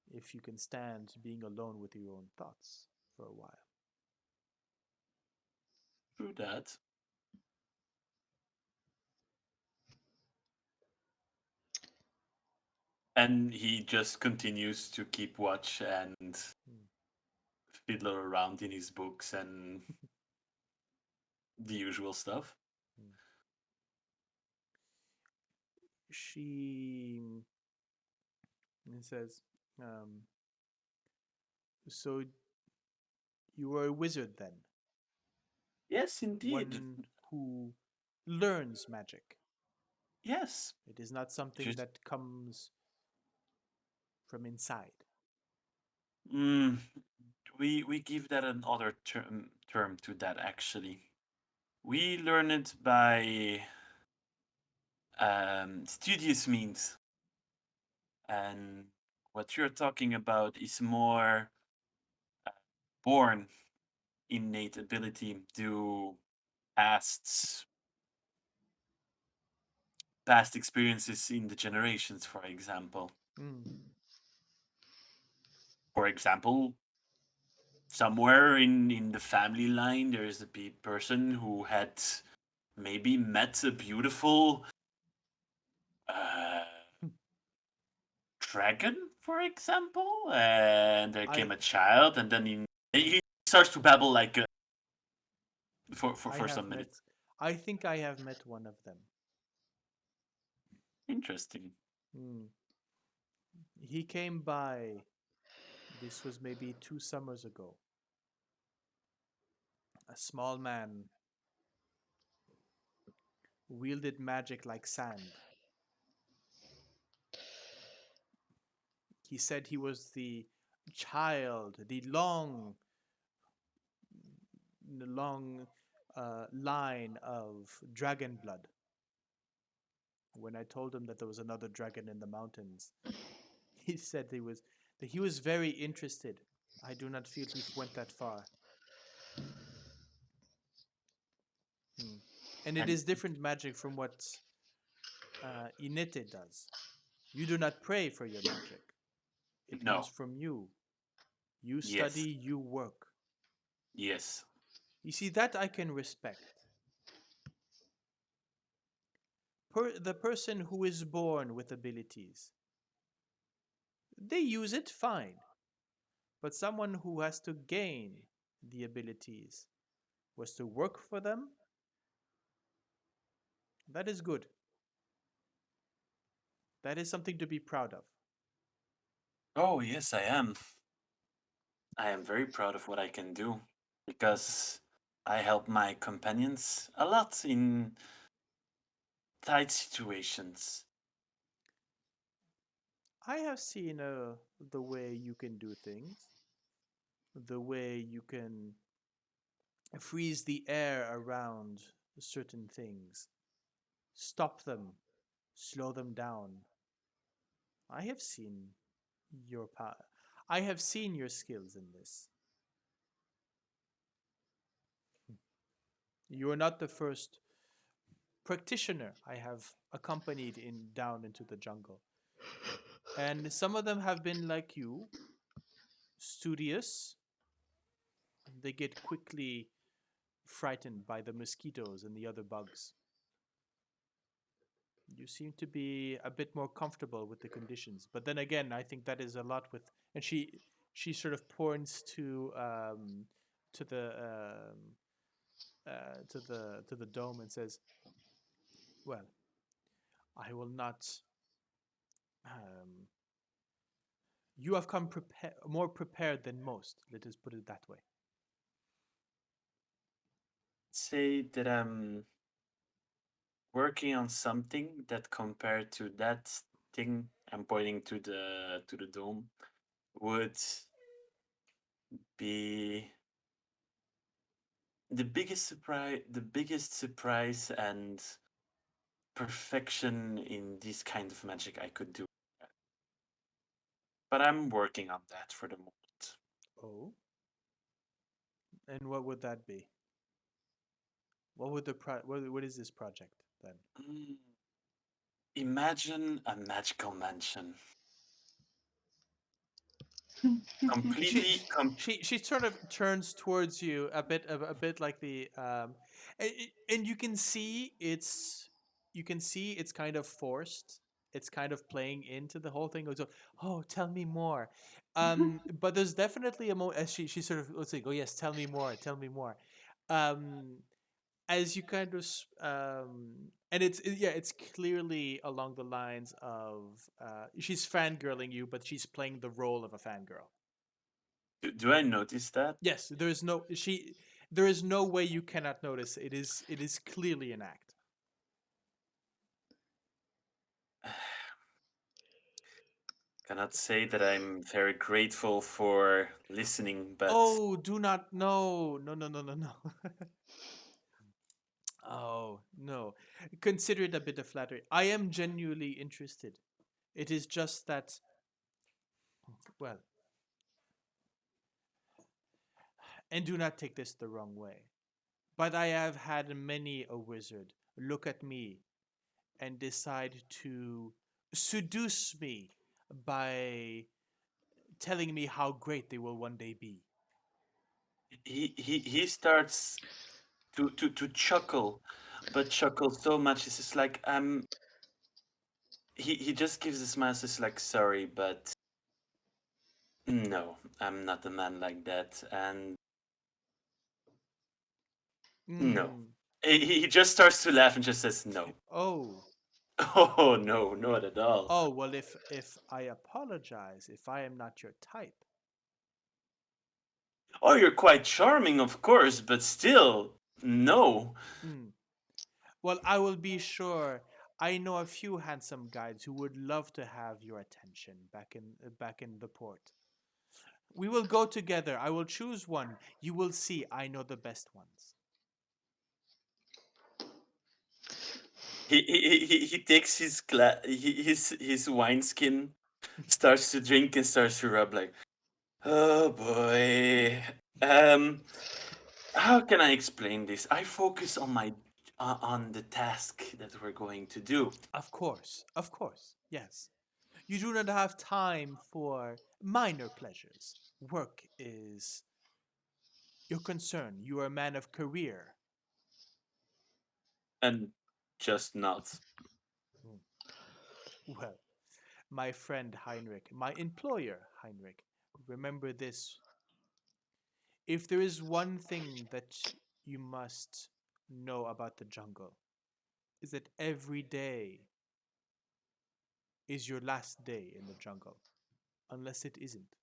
if you can stand being alone with your own thoughts for a while. True that. And he just continues to keep watch and Hmm. fiddle around in his books and the usual stuff. Hmm. She says, um, so you are a wizard then? Yes, indeed. One who learns magic. Yes. It is not something Just, that comes from inside. mm, we give that another term to that actually. We learn it by studious means, and what you're talking about is more uh, born innate ability to past past experiences in the generations. Mm. For example, somewhere in the family line, there is a person who had maybe met a beautiful uh, dragon, for example, and there came I a child, and then he starts to babble like I for have some met minutes. I think I have met one of them. Interesting. Mm. He came by. This was maybe 2 summers ago. A small man wielded magic like sand. He said he was the child, the long line of dragon blood. When I told him that there was another dragon in the mountains, he said that he was very interested. I do not feel he went that far. Hmm. And it And is different magic from what Inete does. You do not pray for your magic. It comes no, from you. You study, yes, you work. yes, You see, that I can respect. The person who is born with abilities, they use it fine. But someone who has to gain the abilities was to work for them, that is good. That is something to be proud of. oh yes, I am. I am very proud of what I can do because I help my companions a lot in tight situations. I have seen the way you can do things, the way you can freeze the air around certain things, stop them, slow them down. I have seen your power. I have seen your skills in this. You are not the first practitioner I have accompanied in down into the jungle. And some of them have been like you, studious. They get quickly frightened by the mosquitoes and the other bugs. You seem to be a bit more comfortable with the conditions. But then again, I think that is a lot with, and she sort of points to the to the dome and says, "Well, I will not. Um, you have come more prepared than most. Let us put it that way." Say that I'm working on something that compared to that thing I'm pointing to the dome would be the biggest surprise and perfection in this kind of magic I could do. But I'm working on that for the moment. Oh, and what would that be? What would what is this project then? Mm, Imagine a magical mansion. she Completely she sort of turns towards you a bit like the and you can see it's kind of forced. It's kind of playing into the whole thing. Goes, oh, tell me more. But there's definitely a moment as she sort of let's say, oh yes, tell me more. Um, as you kind of and yeah, it's clearly along the lines of she's fangirling you, but she's playing the role of a fangirl. do I notice that? Yes, there is no she. There is no way you cannot notice. It is clearly an act. Cannot say that I'm very grateful for listening, but Oh, do not no. Oh no, consider it a bit of flattery. I am genuinely interested. It is just that, well, and do not take this the wrong way. But I have had many a wizard look at me and decide to seduce me by telling me how great they will one day be. he starts to chuckle, but chuckle so much it's just like he just gives a smile, it's like sorry, but no, I'm not a man like that, and no. Mm. He just starts to laugh and just says no. Oh, Oh no, not at all. oh. Well, if I apologize, if I am not your type, Oh, you're quite charming, of course, but still, no. mm, well, I will be sure. I know a few handsome guides who would love to have your attention back in the port. We will go together. I will choose one. You will see. I know the best ones. He takes his wineskin, starts to drink and starts to rub like, oh boy. Um, how can I explain this? I focus on my on the task that we're going to do. Of course, yes. You do not have time for minor pleasures. Work is your concern. You are a man of career. And just not. Mm. Well, my friend Heinrich, my employer Heinrich, remember this. If there is one thing that you must know about the jungle, is that every day is your last day in the jungle, unless it isn't.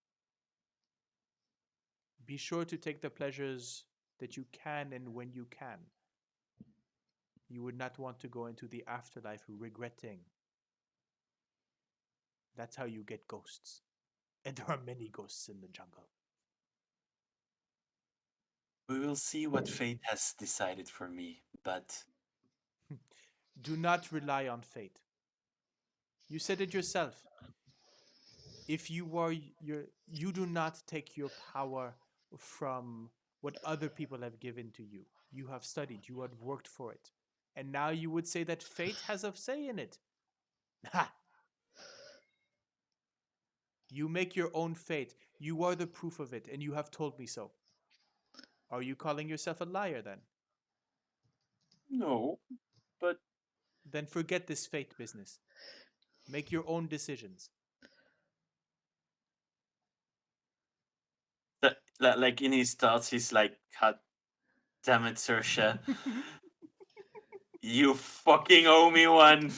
Be sure to take the pleasures that you can and when you can. You would not want to go into the afterlife regretting. That's how you get ghosts. And there are many ghosts in the jungle. We will see what fate has decided for me, but Do not rely on fate. You said it yourself. If you are you do not take your power from what other people have given to you. You have studied, you have worked for it. And now you would say that fate has a say in it. Ha! You make your own fate. You are the proof of it, and you have told me so. Are you calling yourself a liar then? no. But Then forget this fate business. Make your own decisions. like in his thoughts, he's like, "God damn it, Sorsha, you fucking owe me one."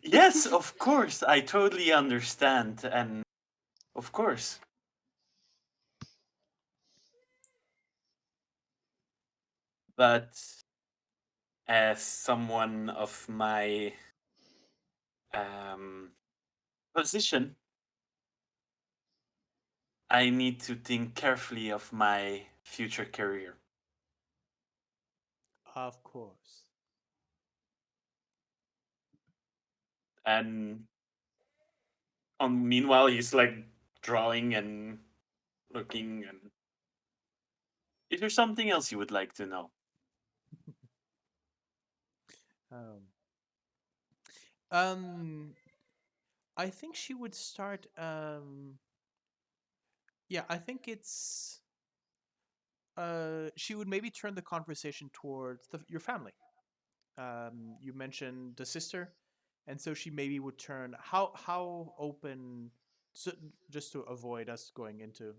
Yes, of course, I totally understand, and of course. But as someone of my um, position, I need to think carefully of my future career. Of course. And meanwhile, he's like drawing and looking. And is there something else you would like to know? Um, um, I think she would start. Yeah, I think it's. She would maybe turn the conversation towards your family. You mentioned the sister, and so she maybe would turn how open, so, just to avoid us going into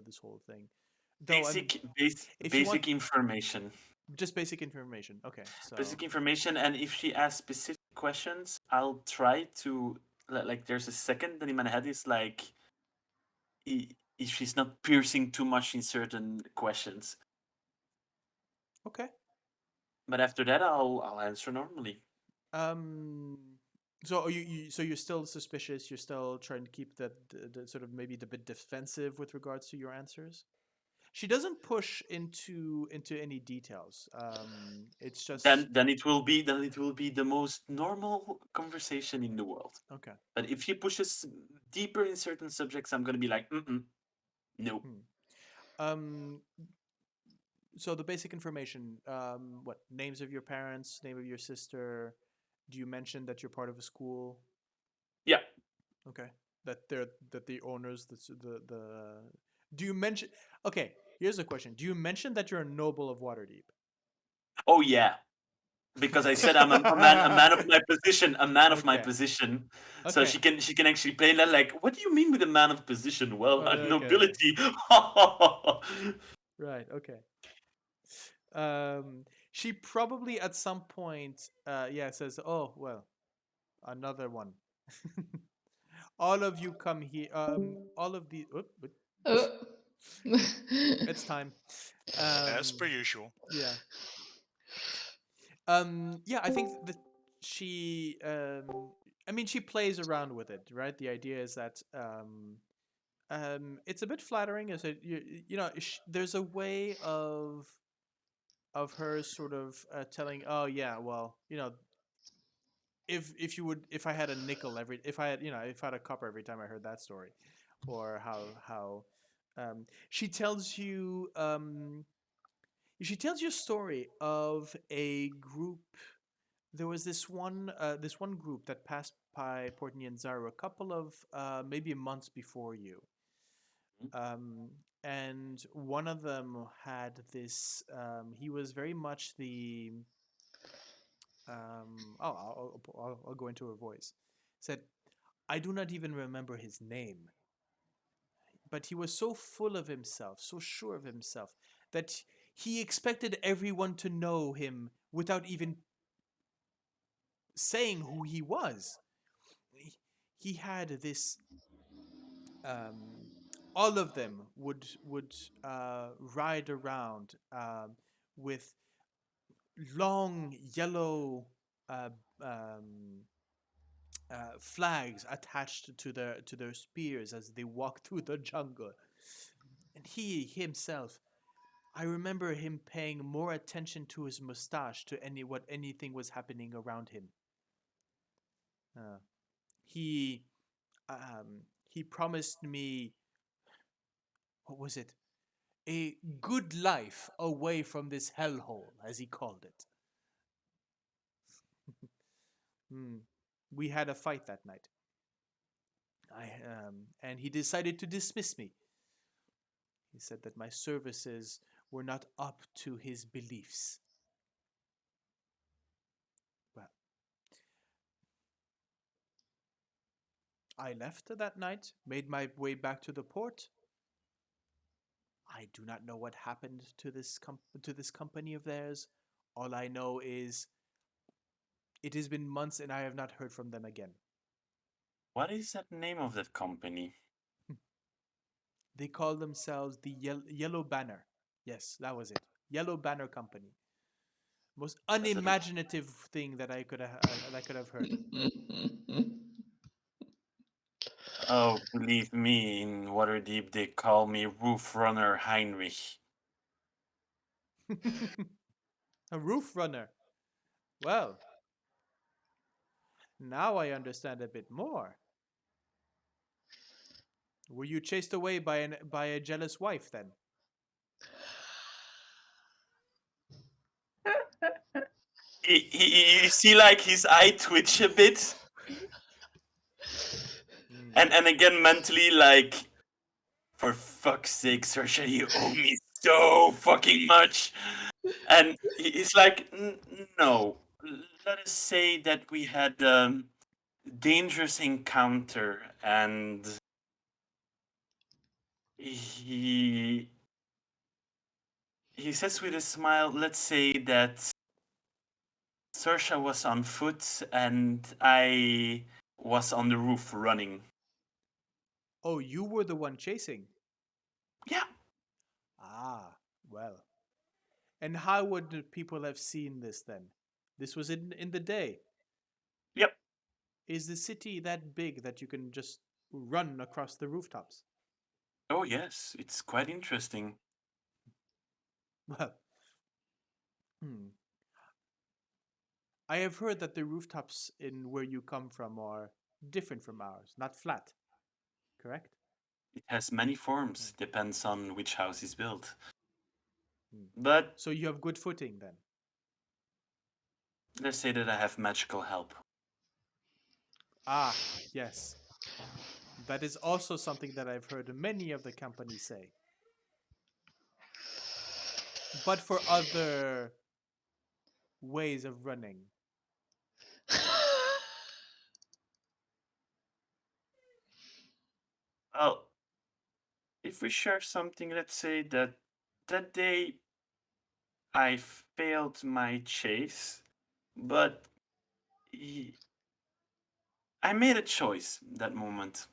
this whole thing. Though I'm, if you want Basic information. just basic information, okay. So Basic information, and if she asks specific questions, I'll try to like. There's a second that in my head is like, if she's not piercing too much in certain questions. okay. But after that, I'll answer normally. Um. So you're still suspicious. You're still trying to keep the sort of maybe the bit defensive with regards to your answers. She doesn't push into any details. It's just Then it will be the most normal conversation in the world. okay. But if she pushes deeper in certain subjects, I'm gonna be like, no. Um. So the basic information. What names of your parents? Name of your sister? Do you mention that you're part of a school? Yeah. Okay. That the owners the. Do you mention? Okay. Here's a question. Do you mention that you're a noble of Waterdeep? Oh yeah. Because I said I'm a man of my position, a man of my Okay. position. So Okay. she can actually play that like, what do you mean with a man of position? Well, Oh, a okay. nobility. Right. Okay. She probably at some point, yeah, says, "Oh well, another one. All of you come here. All of the. Uh, It's time. As per Um, usual. yeah. Yeah, I think that she. I mean, she plays around with it, right? The idea is that it's a bit flattering. Is that there's a way of her sort of telling, oh yeah, well, if you would, if I had a nickel every, if I had, if I had a copper every time I heard that story, or how she tells you she tells you a story of a group. There was this one group that passed by Port Nyanzaru a couple of maybe months before you. Um, and one of them had this. He was very much the. I'll go into her voice. Said, I do not even remember his name, but he was so full of himself, so sure of himself, that he expected everyone to know him without even saying who he was. He had this. Um, all of them would ride around with long yellow uh, um, flags attached to their spears as they walk through the jungle. And he himself I remember him paying more attention to his mustache to anything was happening around him. Uh, he he promised me, what was it? A good life away from this hellhole, as he called it. Hmm. We had a fight that night. And he decided to dismiss me. He said that my services were not up to his beliefs. Well, I left that night, made my way back to the port. I do not know what happened to this company of theirs. All I know is it has been months and I have not heard from them again. What is that name of that company? They call themselves the Yellow Banner. Yes, that was it. Yellow Banner Company. Most Does it look- unimaginative thing that I could have heard. Oh, believe me, in Waterdeep they call me Roof Runner Heinrich. A roof runner. Well, now I understand a bit more. Were you chased away by a jealous wife then? You see, like his eye twitch a bit, and again mentally, like, for fuck's sake, Sorsha, you owe me so fucking much. And he's like, no. Let us say that we had a dangerous encounter, and he says with a smile, let's say that Sorsha was on foot and I was on the roof running. Oh, you were the one chasing. Yeah. Ah, well. And how would the people have seen this then? This was in the day. Yep. Is the city that big that you can just run across the rooftops? Oh, yes. It's quite interesting. Well, I have heard that the rooftops in where you come from are different from ours, not flat. Correct? It has many forms, depends on which house is built. Hmm. But So you have good footing then. let's say that I have magical help. Ah, yes. That is also something that I've heard many of the companies say. But for other ways of running. Well, if we share something, let's say that that day I failed my chase, but I made a choice that moment.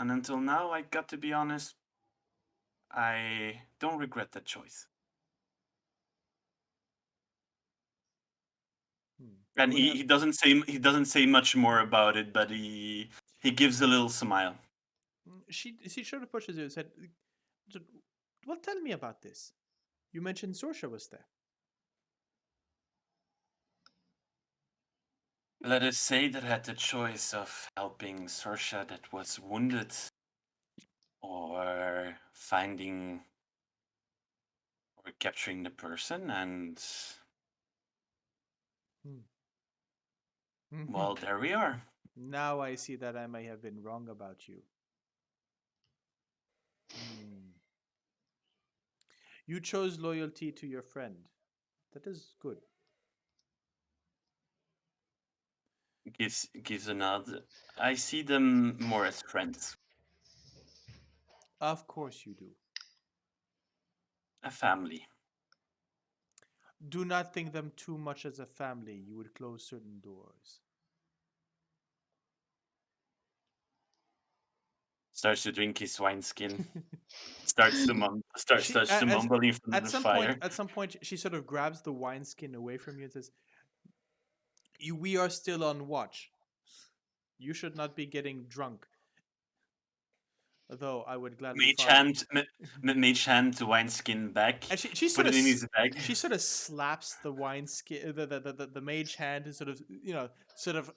And until now, I got to be honest, I don't regret that choice. And he doesn't say much more about it, but he gives a little smile. She sort of pushes you and said, "Well, tell me about this. You mentioned Sorsha was there." Let us say that I had the choice of helping Sorsha that was wounded, or finding or capturing the person, and well, there we are. Now I see that I may have been wrong about you. You chose loyalty to your friend. That is good. Gives a nod. I see them more as friends. Of course you do. A family. Do not think them too much as a family. You would close certain doors. Starts to drink his wineskin. starts to mumble in front of the fire. At some point, she sort of grabs the wineskin away from you and says, "We are still on watch. You should not be getting drunk." Though I would gladly Mage follow. Mage hand the wineskin back. And she Put sort it of in his bag. she sort of slaps the wine skin the mage hand and sort of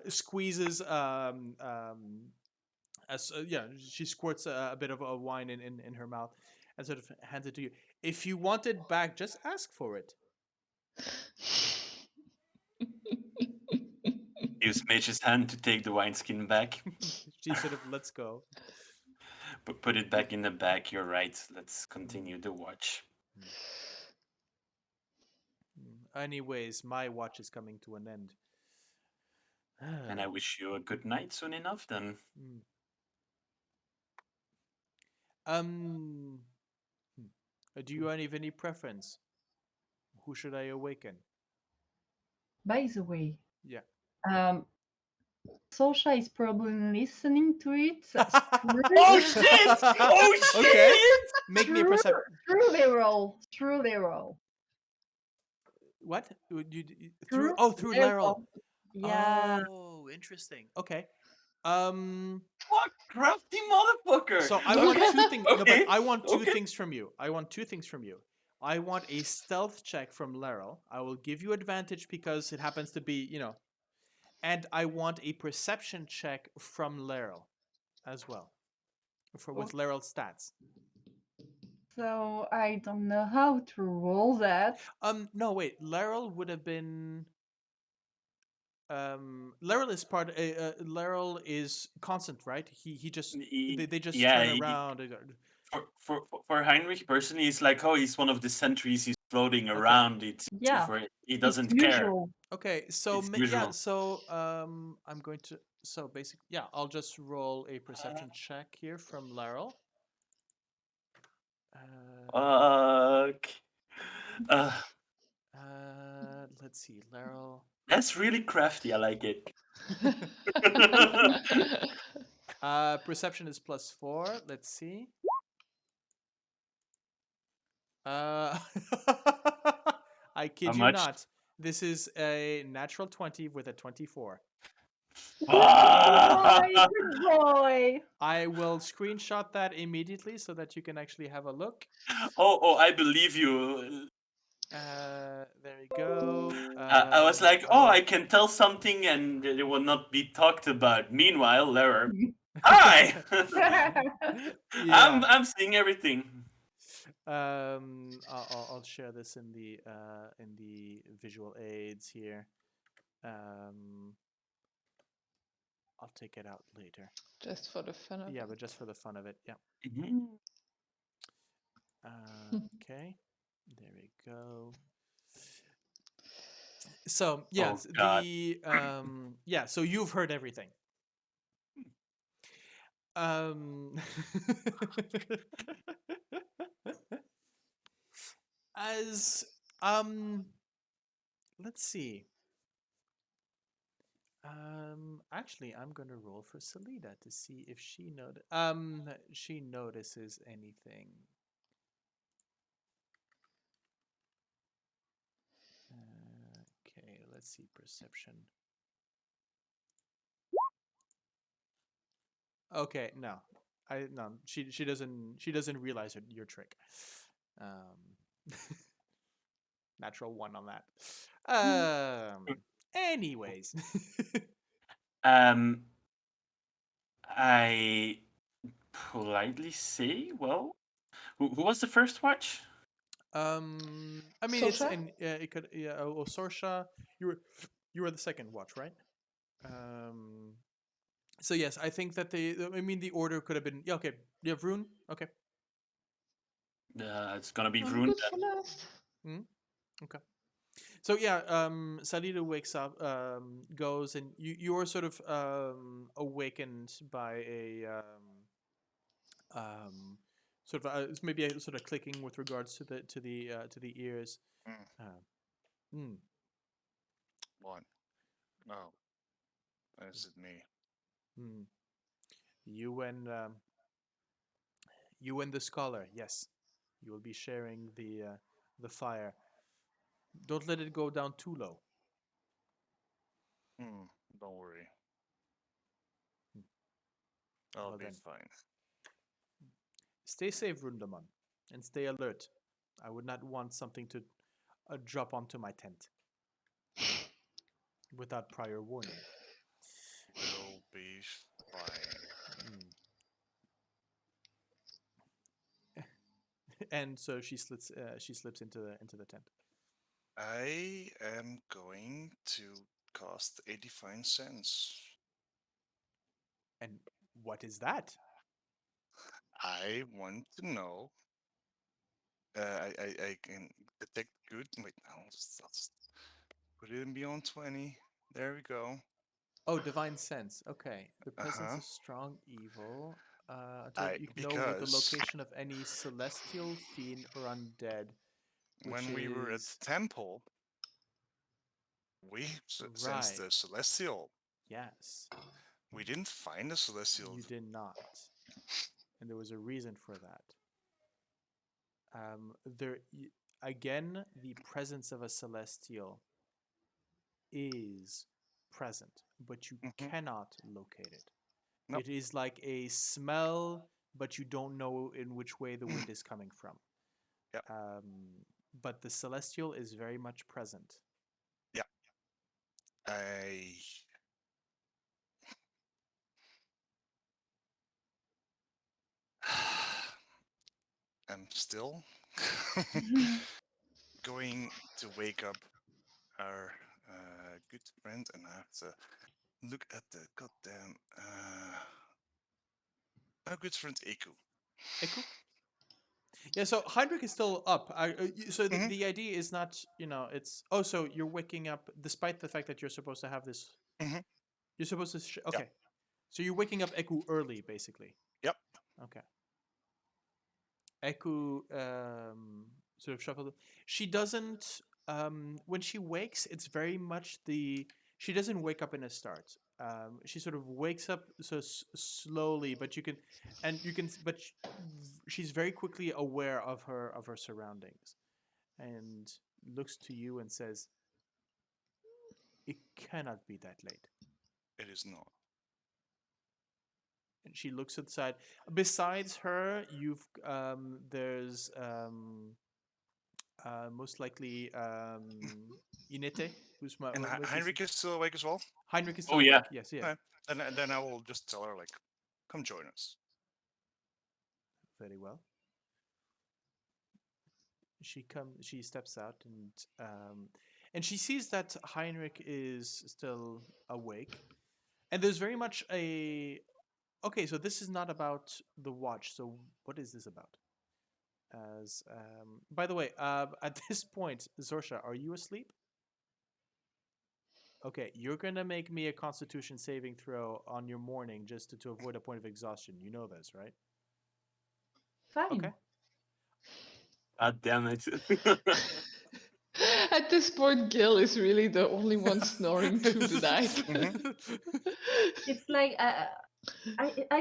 squeezes she squirts a bit of a wine in her mouth and sort of hands it to you. If you want it back, just ask for it. Use Mage's hand to take the wineskin back. She sort of lets go. But put it back in the bag. You're right. Let's continue the watch. Anyways, my watch is coming to an end. And I wish you a good night soon enough then. Do you have any preference? Who should I awaken? By the way, Yeah. Sorsha is probably listening to it. Oh shit! Oh shit! Okay. Make me a perception. Truly roll. What? Through Through Laryl. Yeah. Oh, interesting. Okay. What crafty motherfucker! So I want two things. No, but Okay, I want two okay. things from you. I want a stealth check from Laryl. I will give you advantage because it happens to be, and I want a perception check from Laryl as well, with Laryl's stats. So I don't know how to roll that. No, wait. Laryl would have been. Laryl is Laryl is constant, right? He just they just turn around. For Heinrich personally, it's like, oh, he's one of the sentries. He's floating around. It's Yeah. he doesn't It's care. usual. Okay, so It's yeah, usual. so I'm going to basically I'll just roll a perception check here from Laryl. Fuck. Let's see, Laryl. That's really crafty. I like it. Perception is +4. Let's see. I kid How you much? not. This is a natural 20 with a 24. Good boy. I will screenshot that immediately so that you can actually have a look. Oh, I believe you. There we go. I was like, oh, I can tell something and it will not be talked about. Meanwhile, Lara, hi! Yeah. I'm seeing everything. I'll share this in the visual aids here. I'll take it out later. Just for the fun of it. Yeah, but just for the fun of it. Yeah. Mhm. Okay. There we go. So Oh, God. so you've heard everything. As let's see. Actually, I'm gonna roll for Salida to see if she notices anything. Okay, let's see perception. Okay, no, she doesn't realize your trick. Natural 1 on that. Anyways. I politely say, well, who was the first watch? I mean, Sorsha? it could, Sorsha, you were the second watch, right? So yes, I think that the order could have been okay. Yeah, Vroon. Okay. It's gonna be I'm Vroon. good for last. Okay. So yeah, Salida wakes up, goes, and you're sort of awakened by a sort of it's maybe a sort of clicking with regards to the ears. What? No. Is it me? You and the scholar, yes, you will be sharing the fire. Don't let it go down too low. Don't worry. I'll be fine. Stay safe, Vroondomon, and stay alert. I would not want something to drop onto my tent without prior warning. Will be fine. Mm. And so she slips into the tent. I am going to cast a Divine Sense. And what is that? I want to know. I can detect good. Wait, I'll just put it in beyond 20. There we go. Oh, divine sense. Okay. The presence Uh-huh. of strong evil. Until I you know the because location of any celestial, fiend, or undead, which when we were at is the temple, we sensed right. the celestial. Yes, We didn't find the celestial. you did not, and there was a reason for that. There again, the presence of a celestial is present, but you Mhm. cannot locate it. Nope. It is like a smell, but you don't know in which way the wind is coming from. Yep. But the celestial is very much present. Yeah. I am still going to wake up our good friend, and I have to look at the goddamn our good friend Eku. Echo? Yeah, so Heinrich is still up. So Mhm. the idea is not, it's so you're waking up despite the fact that you're supposed to have this. Mhm. You're supposed to. Yep. Okay, so you're waking up Eku early, basically. Yep. Okay. Eku sort of shuffled. She doesn't. When she wakes, it's very much the. She doesn't wake up in a start. She sort of wakes up so slowly, but but she's very quickly aware of her surroundings, and looks to you and says, "It cannot be that late." It is not. And she looks at the side. Besides her, there's most likely Inete, who's my And what's his Heinrich is still awake as well. Heinrich is Oh still yeah. awake. Yes, yeah, Okay. Then I will just tell her like, come join us. very well. She steps out and she sees that Heinrich is still awake, and there's very much a okay. So this is not about the watch. So what is this about? As by the way, at this point, Sorsha, are you asleep? Okay, you're gonna make me a Constitution saving throw on your morning just to avoid a point of exhaustion. You know this, right? Fine. Okay. God damn it. At this point, Gale is really the only one snoring through the night. It's like I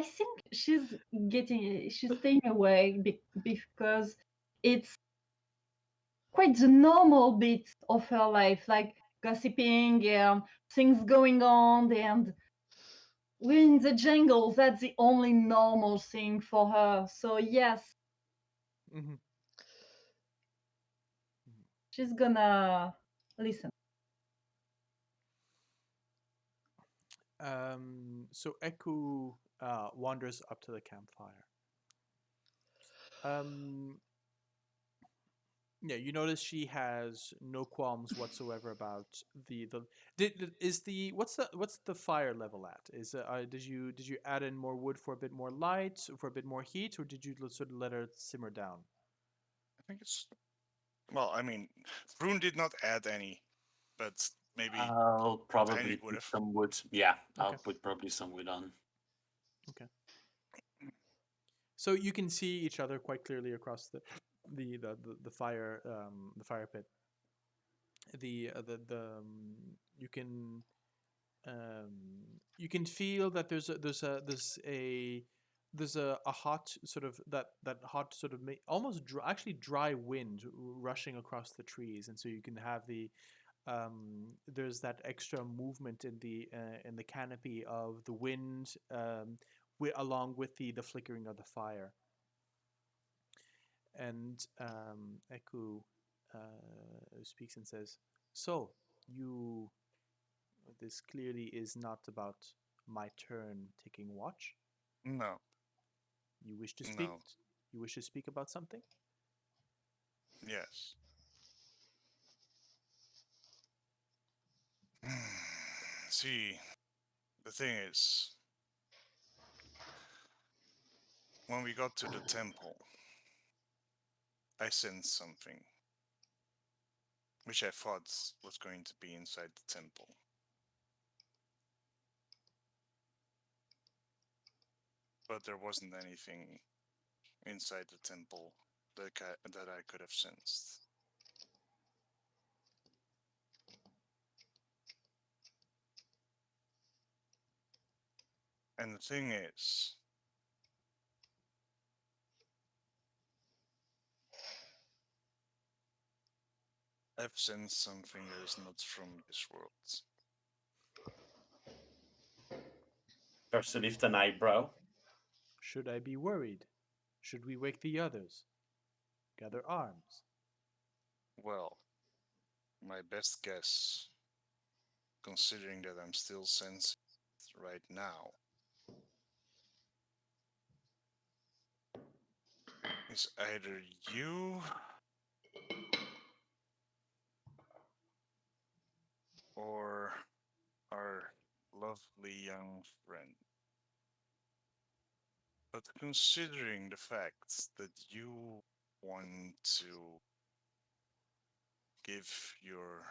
think she's staying awake because it's quite the normal bit of her life, like gossiping and things going on, and we're in the jungle. That's the only normal thing for her. So yes, Mhm. she's gonna listen. So Eku wanders up to the campfire. Um, yeah, you notice she has no qualms whatsoever about is the what's the fire level at? Is did you add in more wood for a bit more light, for a bit more heat, or did you sort of let her simmer down? I think it's well. I mean, Vroon did not add any, but maybe I'll probably Heinrich would put have. some wood. Yeah, I'll Okay. put probably some wood on. Okay. So you can see each other quite clearly across the fire the fire pit. You can feel that there's a hot sort of that hot sort of almost actually dry wind rushing across the trees, and so you can have there's that extra movement in the canopy of the wind along with the flickering of the fire. And Eku speaks and says, "So, you. This clearly is not about my turn taking watch. No, You wish to speak? no, You wish to speak about something?" yes. See, the thing is, when we got to the temple, I sensed something, which I thought was going to be inside the temple. But there wasn't anything inside the temple that I could have sensed. And the thing is, I've sensed something that is not from this world. Starts to lift an eyebrow. Should I be worried? Should we wake the others? Gather arms. Well, my best guess, considering that I'm still sensing it right now, is either you or our lovely young friend. But considering the fact that you want to give your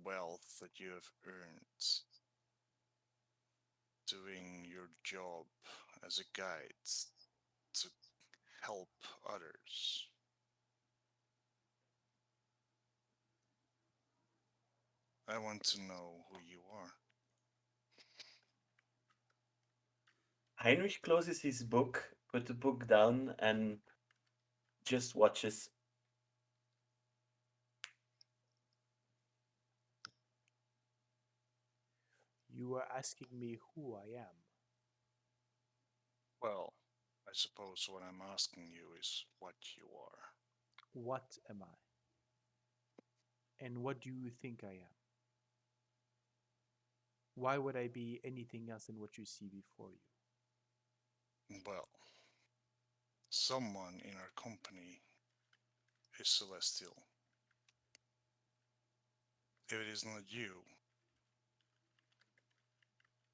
wealth that you have earned doing your job as a guide to help others, I want to know who you are. Heinrich closes his book, put the book down, and just watches. You are asking me who I am. Well, I suppose what I'm asking you is what you are. What am I? And what do you think I am? Why would I be anything else than what you see before you? Well, someone in our company is celestial. If it is not you,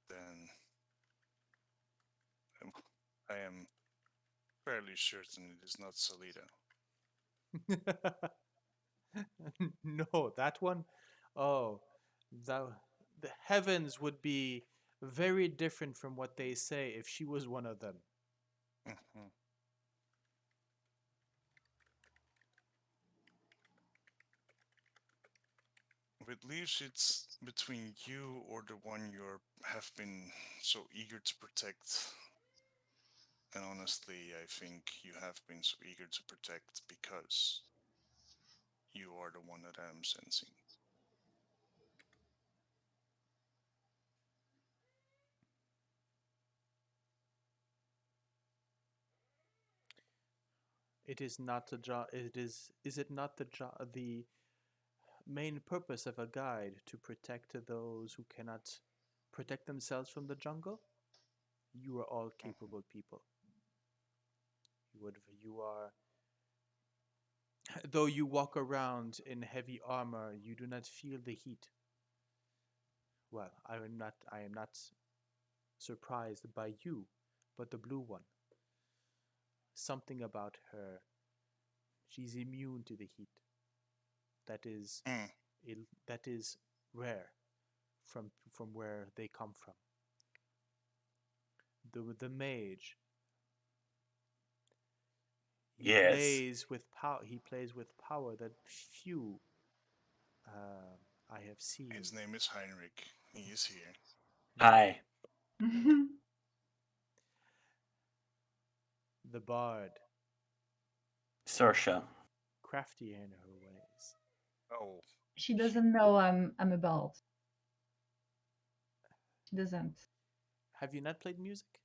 then I am fairly certain it is not Salida. No, that one? Oh, the heavens would be very different from what they say if she was one of them. Mhm. It leaves it's between you or the one you have been so eager to protect. And honestly, I think you have been so eager to protect because you are the one that I am sensing. It is not a job. It is. Is it not the main purpose of a guide to protect those who cannot protect themselves from the jungle? You are all Mhm. capable people. You are. Though you walk around in heavy armor, you do not feel the heat. Well, I am not surprised by you, but the blue one. Something about her. She's immune to the heat. That is, Mm, that is rare from where they come from. The mage. He Yes. plays with power. He plays with power that few I have seen. his name is Heinrich. He is here. Hi, The bard, Sorsha. crafty in her ways. Oh, She doesn't know I'm a bard. She doesn't. Have you not played music?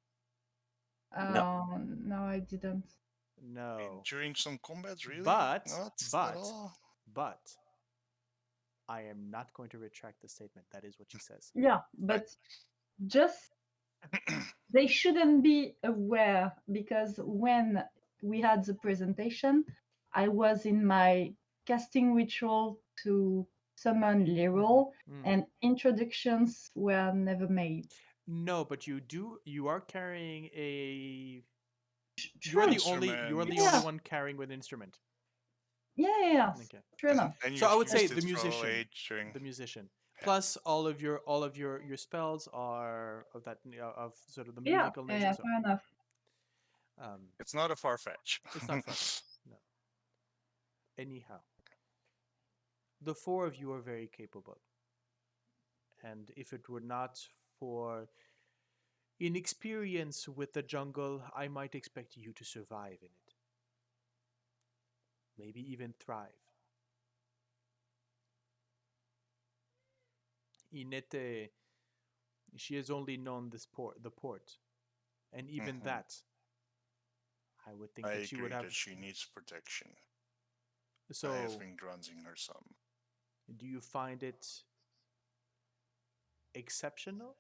No. No, I didn't. No. During some combat, really? But, Not but, at all? but, I am not going to retract the statement. That is what she says. Yeah, but just they shouldn't be aware because when we had the presentation, I was in my casting ritual to summon Leroy, and introductions were never made. No, but you are carrying a. True. You are the Yeah. only one carrying an instrument. Yeah, Okay. true enough. And So I would say used the it musician. probably during... The musician. Yeah. Plus all of your spells are of that of sort of the Yeah, musical nature. So, fair enough. It's not a far-fetch. it's not fun. No. Anyhow, the four of you are very capable. And if it were not for inexperience with the jungle, I might expect you to survive in it. Maybe even thrive. Inete, she has only known the port, and even that, I would think I that she agree would have. that she needs protection. I So, have been granting her some. do you find it exceptional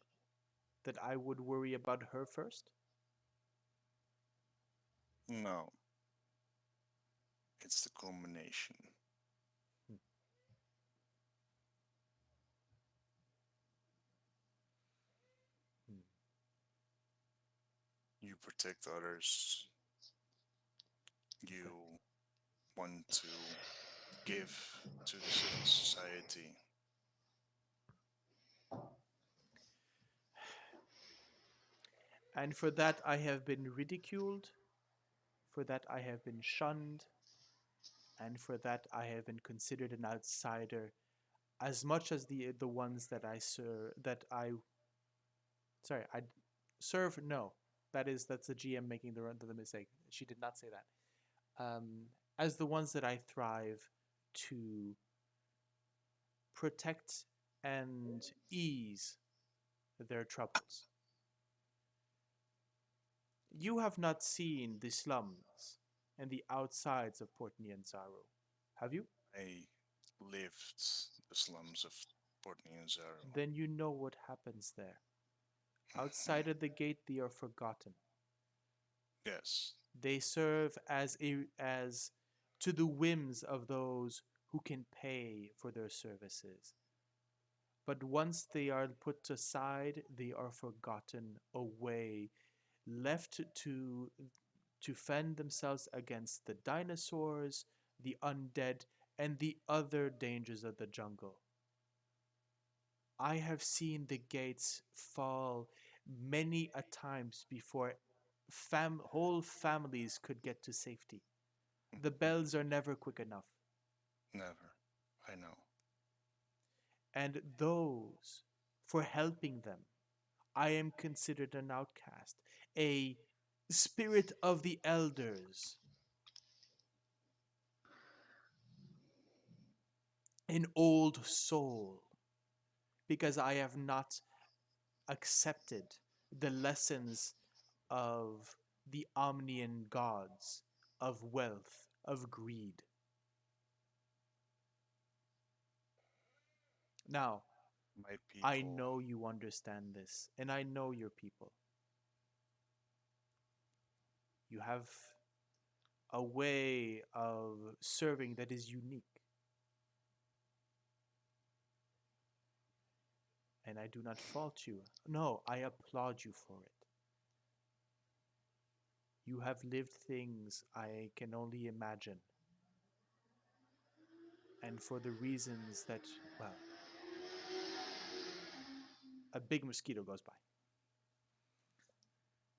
that I would worry about her first? No. It's the culmination. You protect others. You want to give to the society. And for that I have been ridiculed, for that I have been shunned, and for that I have been considered an outsider as much as the ones that I serve I serve. No, that's the GM making the mistake. She did not say that. As the ones that I thrive to protect and ease their troubles. You have not seen the slums and the outsides of Port Nianzaro, have you? I lived the slums of Port Nianzaro. Then you know what happens there. Outside of the gate, they are forgotten. Yes. They serve as to the whims of those who can pay for their services. But once they are put aside, they are forgotten away, left to fend themselves against the dinosaurs, the undead, and the other dangers of the jungle. I have seen the gates fall many a times before whole families could get to safety. The bells are never quick enough. Never. I know. And those, for helping them, I am considered an outcast, a spirit of the elders, an old soul, because I have not accepted the lessons of the Omnian gods, of wealth, of greed. Now, My people. I know you understand this, and I know your people. You have a way of serving that is unique. And I do not fault you. No, I applaud you for it. You have lived things I can only imagine. And for the reasons that, well, a big mosquito goes by.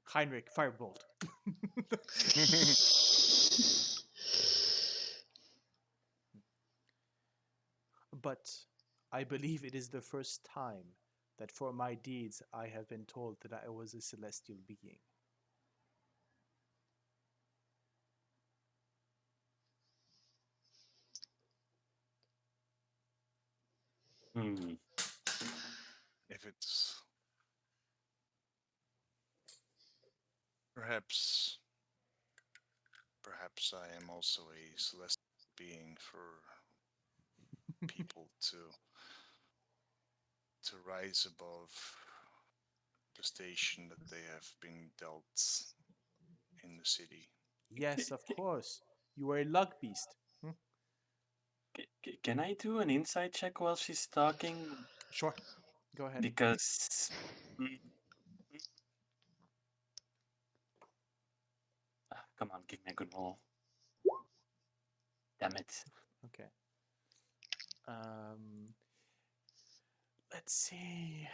Heinrich, firebolt. But I believe it is the first time that for my deeds I have been told that I was a celestial being. If it's perhaps perhaps I am also a celestial being for people to rise above the station that they have been dealt in the city. Yes, of course. You are a luck beast. Can I do an insight check while she's talking? Sure. Go ahead. Because. Come on, give me a good roll. Damn it. Okay. Let's see.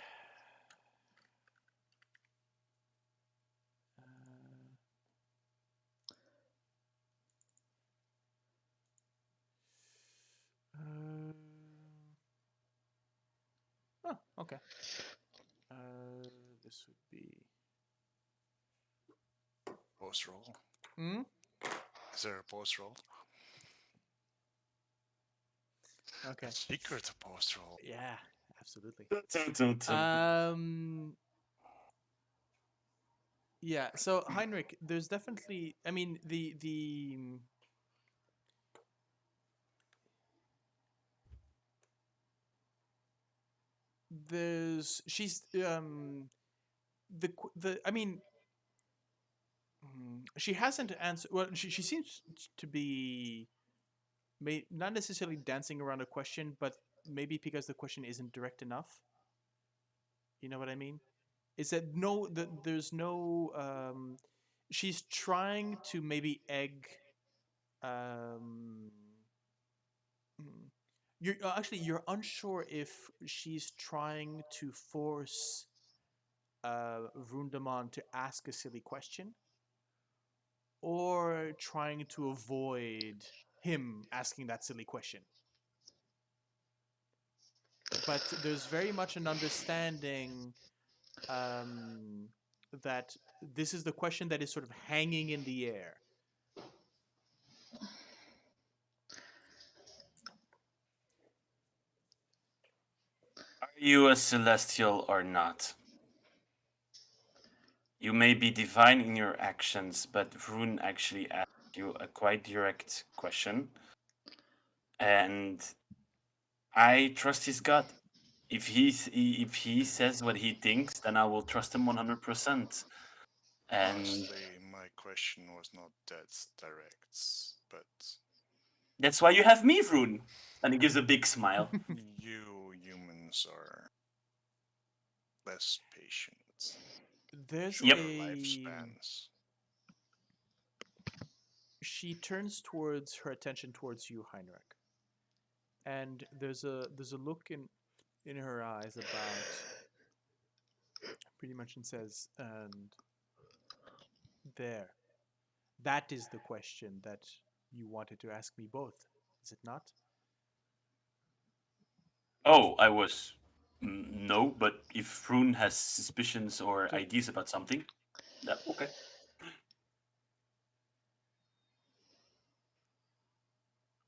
Oh, okay. This would be. Post roll. Hmm? Is there a post roll? Okay. A secret post roll. Yeah, absolutely. Don't. Yeah. So Heinrich, there's definitely. I mean, the. There's she's the I mean she hasn't answered. Well, she seems to be not necessarily dancing around a question, but maybe because the question isn't direct enough. You know what I mean? Is that no? There's no. She's trying to maybe egg. Um, hmm, you're actually you're unsure if she's trying to force Vroondomon to ask a silly question, or trying to avoid him asking that silly question. But there's very much an understanding that this is the question that is sort of hanging in the air. Are you a celestial or not? You may be divine in your actions, but Vroon actually asked you a quite direct question. And I trust his gut. If he says what he thinks, then I will trust him 100%. And Honestly, my question was not that direct, but that's why you have me, Vroon. And he gives a big smile. you humans are less patient, There's shorter a. lifespans. She turns towards her attention towards you, Heinrich, and there's a look in her eyes about pretty much and says, and there, that is the question that you wanted to ask me both, is it not? Oh, I was. No, but if Vroon has suspicions or So ideas about something, okay.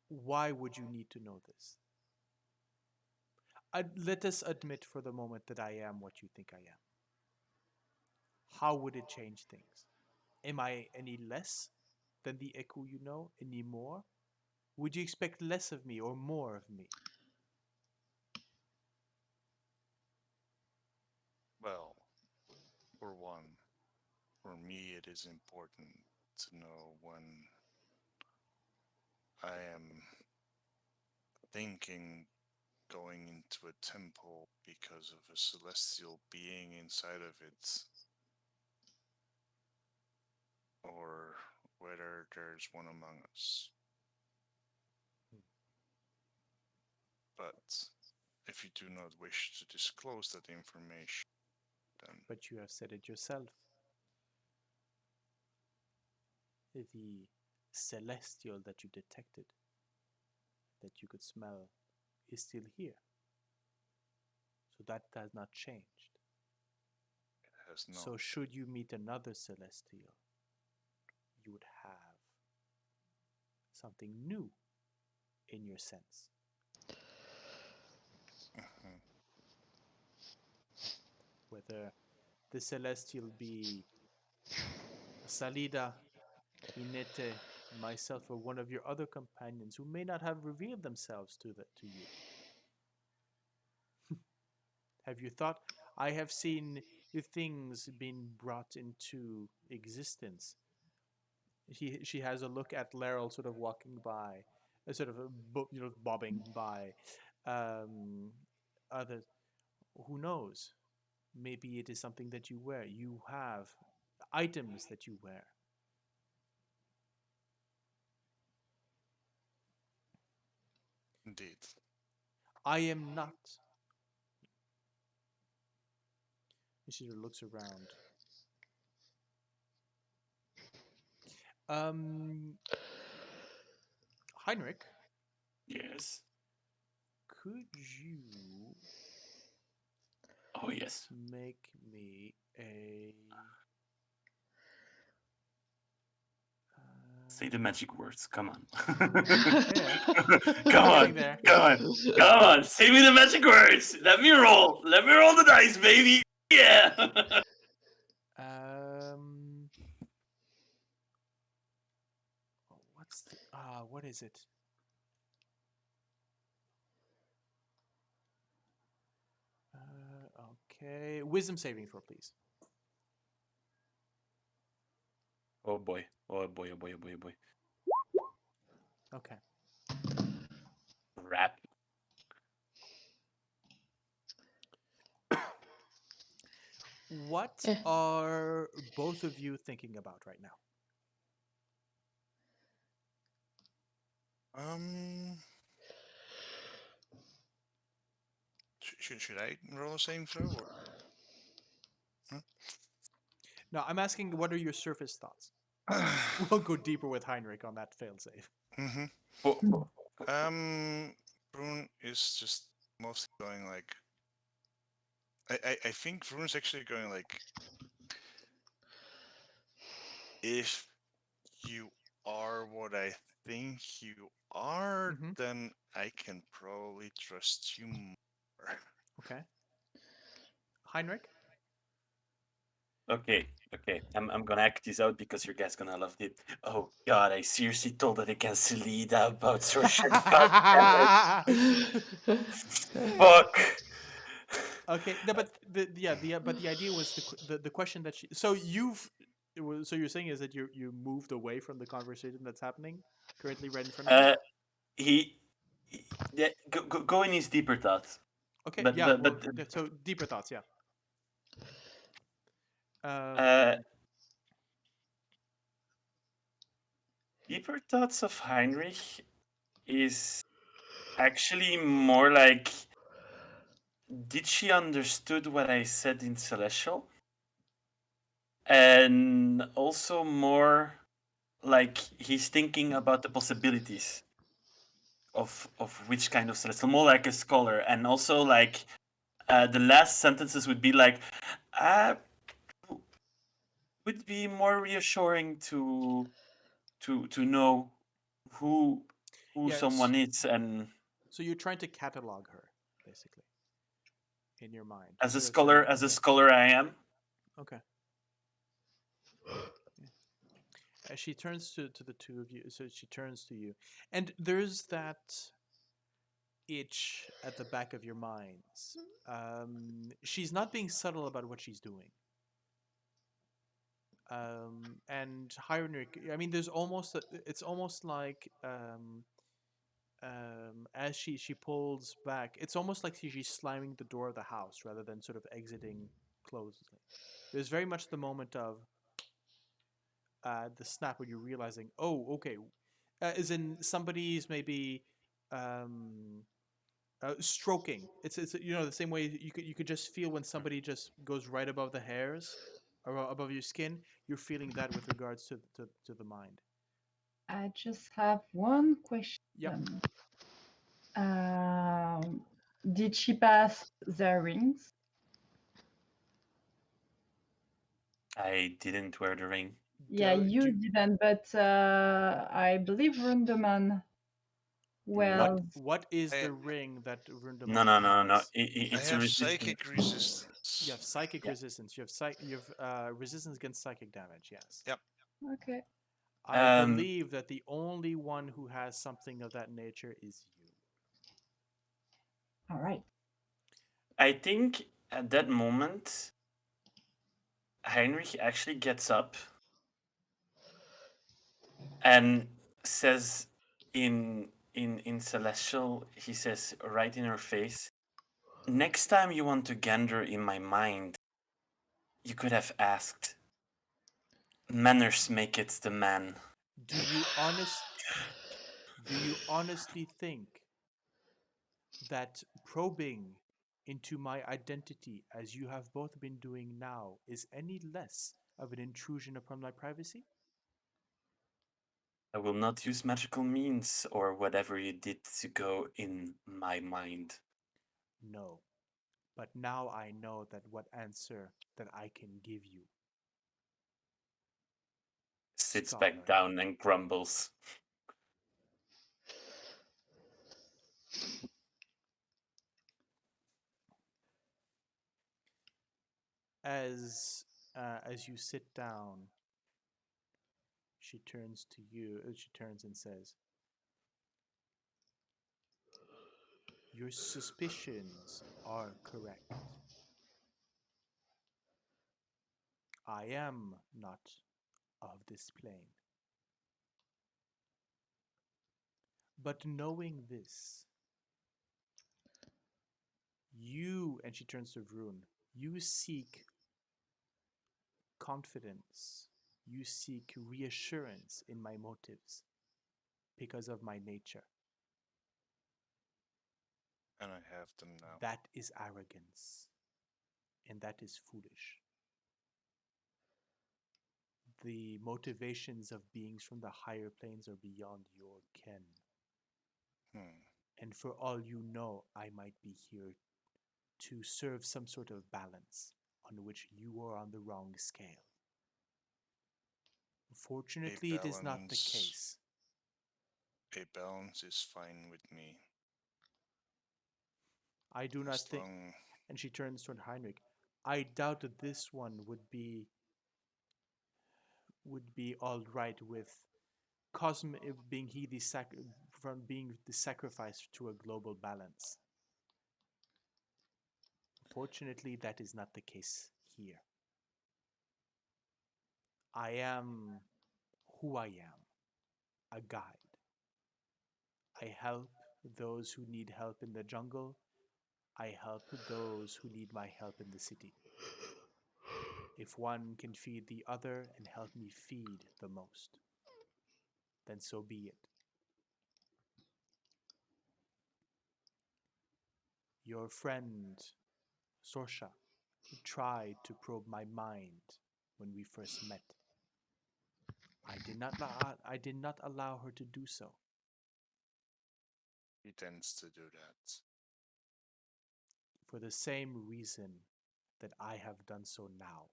why would you need to know this? Let us admit for the moment that I am what you think I am. How would it change things? Am I any less than the Eku you know? Any more? Would you expect less of me or more of me? Well, for one, for me it is important to know when I am thinking going into a temple because of a celestial being inside of it, or whether there's one among us. But if you do not wish to disclose that information, then But you have said it yourself. The celestial that you detected, that you could smell, is still here. So that has not changed. it has not. So should you meet another celestial, you would have something new in your sense. Mhm. Whether the celestial be Salida, Inete, myself or one of your other companions who may not have revealed themselves to you. Have you thought? I have seen things being brought into existence. She has a look at Laryl sort of walking by, sort of bobbing by. Others, who knows? Maybe it is something that you wear. You have items that you wear. Indeed. I am not. She looks around. Heinrich, Yes. could you Oh yes. make me a Say the magic words. Come on. yeah. Come Getting on. there. Come on. Come on. Say me the magic words. Let me roll. Let me roll the dice, baby. Yeah. What's the what is it? Okay. Wisdom saving throw, please. Oh boy. Oh boy. Oh boy. Oh boy. Oh boy. Okay. Rap. What Eh. are both of you thinking about right now? Should I roll a saving throw? Or? Huh? No, I'm asking what are your surface thoughts? We'll go deeper with Heinrich on that failsafe. Mm-hmm. Oh. Vroon is just mostly going like. I think Vroon's actually going like. If you are what I think you are, Mhm. then I can probably trust you more. Okay. Heinrich? Okay. Okay. I'm gonna act this out because your guys gonna love it. Oh God! I seriously told it against Selida about Sorsha. God damn it! Fuck. Okay, no, but the idea was the question that she. So so you're saying is that you moved away from the conversation that's happening currently right in front of you. He yeah, go in his deeper thoughts. Okay, But yeah. but Well, but so deeper thoughts, yeah. uh, deeper thoughts of Heinrich is actually more like, did she understood what I said in Celestial? And also more like he's thinking about the possibilities of which kind of Celestial, more like a scholar, and also like the last sentences would be like, would be more reassuring to know who Yes. someone is, and So you're trying to catalog her, basically, in your mind. as a Sort of saying, scholar okay, I am. okay. As she turns to the two of you, so she turns to you, and there's that itch at the back of your minds. She's not being subtle about what she's doing. And Heinrich, I mean, there's almost it's almost like as she pulls back, it's almost like she's slamming the door of the house rather than sort of exiting closely. There's very much the moment of the snap when you're realizing, oh, okay, as in somebody's maybe stroking. It's the same way you could just feel when somebody just goes right above the hairs or above your skin. You're feeling that with regards to the mind. I just have one question. Yep. Did she pass the rings? I didn't wear the ring. Yeah, you didn't, but I believe Vroondomon well. What is I- the ring that Vroondomon No. has? I It's a have resistance. psychic resistance. You have psychic Yeah. resistance. You have resistance against psychic damage. Yes. Yep. Okay. I Um, believe that the only one who has something of that nature is you. All right. I think at that moment, Heinrich actually gets up and says in Celestial, he says right in her face, next time you want to gander in my mind, you could have asked. Manners make it the man. Do you honestly think that probing into my identity, as you have both been doing now, is any less of an intrusion upon my privacy? I will not use magical means or whatever you did to go in my mind. No. But now I know that what answer that I can give you. Sits Scholar. back down and grumbles. As you sit down, she turns to you. She turns and says, "Your suspicions are correct. I am not of this plane. But knowing this, you," and she turns to Vroon, "you seek confidence. You seek reassurance in my motives because of my nature. And I have them now. That is arrogance, and that is foolish. The motivations of beings from the higher planes are beyond your ken. And for all you know, I might be here to serve some sort of balance on which you are on the wrong scale. Fortunately, it is not the case. A balance is fine with me. I do not think," and she turns toward Heinrich, "I doubt that this one would be all right with Cosm being from being the sacrifice to a global balance. Fortunately, that is not the case here. I am who I am, a guide. I help those who need help in the jungle. I help those who need my help in the city. If one can feed the other and help me feed the most, then so be it. Your friend, Sorsha, tried to probe my mind when we first met. I did not allow her to do so. He tends to do that. For the same reason that I have done so now.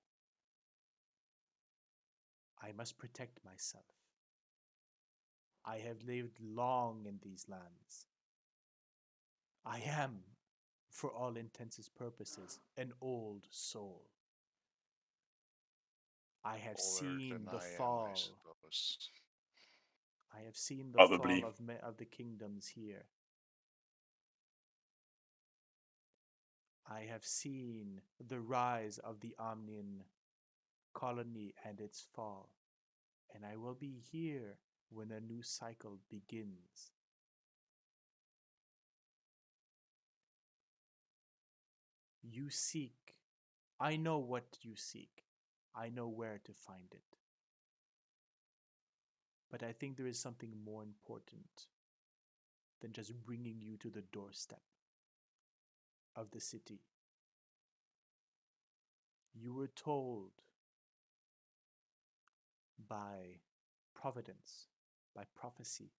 I must protect myself. I have lived long in these lands. I am, for all intents and purposes, an old soul. I have seen the fall. I have seen the Probably. fall of the kingdoms here. I have seen the rise of the Omnian colony and its fall. And I will be here when a new cycle begins. You seek. I know what you seek. I know where to find it. But I think there is something more important than just bringing you to the doorstep of the city. You were told by providence, by prophecy,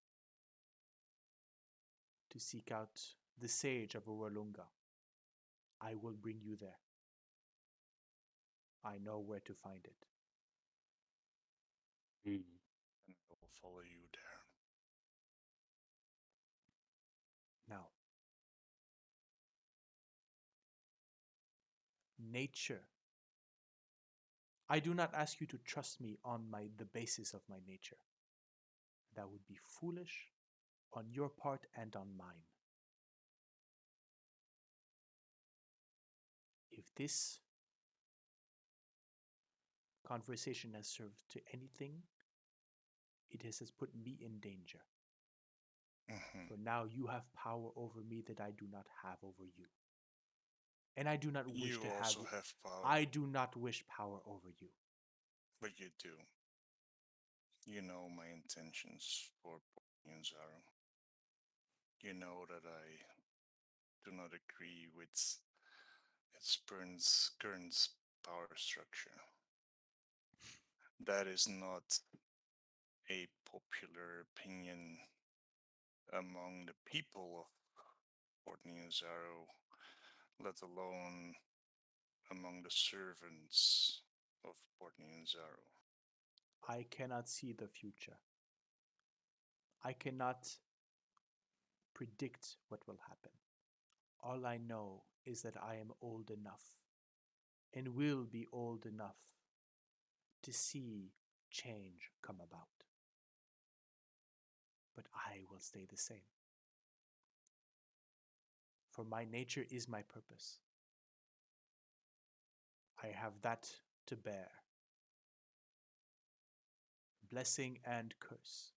to seek out the sage of Uralunga. I will bring you there. I know where to find it. And I will follow you there. Now, nature. I do not ask you to trust me on the basis of my nature. That would be foolish on your part and on mine. If this conversation has served to anything, it has put me in danger. For now you have power over me that I do not have over you. And I do not wish You to also have power, I do not wish power over you. but you do. You know my intentions for Zaro. You know that I do not agree with its current power structure. That is not a popular opinion among the people of Port Zaro, let alone among the servants of Port Zaro. I cannot see the future. I cannot predict what will happen. All I know is that I am old enough and will be old enough to see change come about. But I will stay the same. For my nature is my purpose. I have that to bear. Blessing and curse.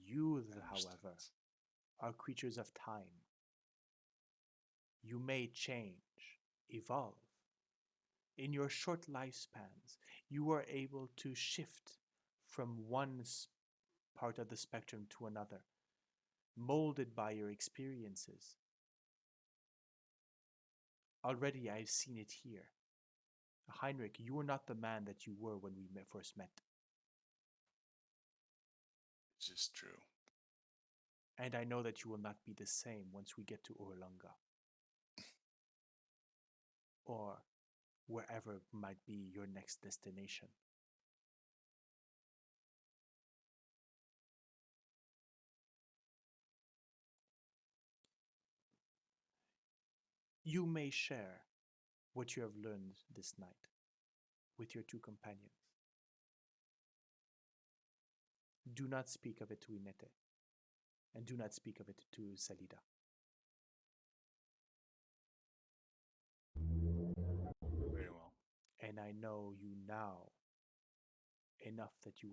You, however, are creatures of time. You may change, evolve. In your short lifespans, you are able to shift from one part of the spectrum to another, molded by your experiences. Already I've seen it here. Heinrich, you are not the man that you were when we first met. This is true. And I know that you will not be the same once we get to Urlunga. Or wherever might be your next destination. You may share what you have learned this night with your two companions. Do not speak of it to Inete, and do not speak of it to Salida. Very well. And I know you now enough that you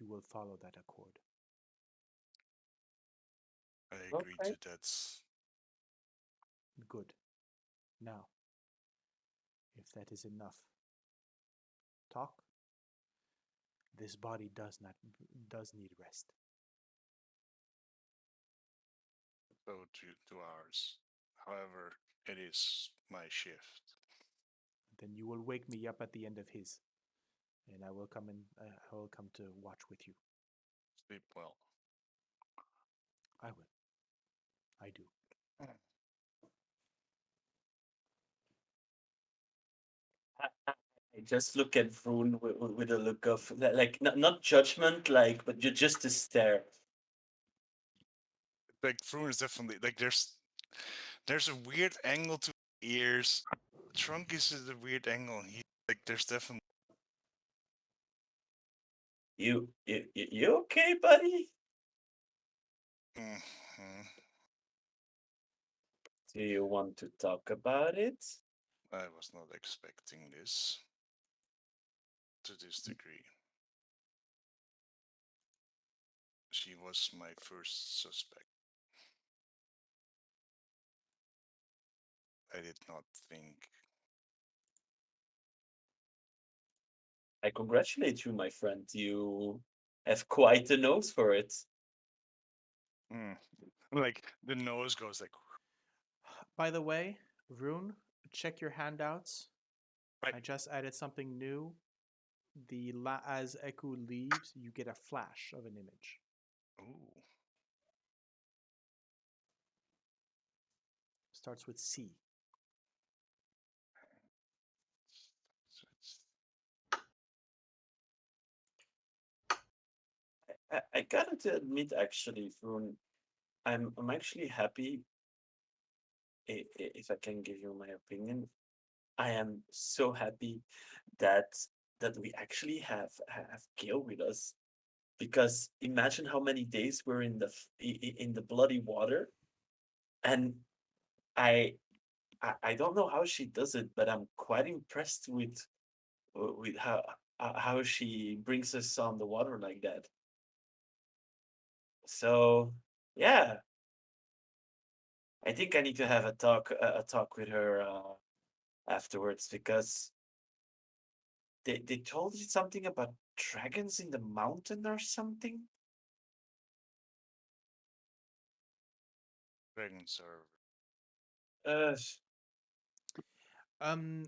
will follow that accord. I agree Okay. to that. Good. Now, if that is enough talk, this body does need rest. So to ours. However, it is my shift. Then you will wake me up at the end of his, and I will come to watch with you. Sleep well. I will. I do. I just look at Vroon with a look of like not judgment, like, but you just a stare. Like Vroon is definitely like there's a weird angle to ears. Trunk is at a weird angle. And like there's definitely. You okay, buddy? Mhm. Do you want to talk about it? I was not expecting this to this degree. She was my first suspect. I did not think. I congratulate you, my friend. You have quite a nose for it. Like the nose goes like. By the way, Rune, check your handouts. Right. I just added something new. As Eku leaves, you get a flash of an image. Ooh. Starts with C. So it's I gotta admit, actually, Vroon, I'm actually happy if I can give you my opinion. I am so happy that we actually have Gale with us, because imagine how many days we're in in the bloody water, and I I don't know how she does it, but I'm quite impressed with how she brings us on the water like that. So yeah, I think I need to have a talk with her afterwards, because they told you something about dragons in the mountain or something. Dragons are. Uh,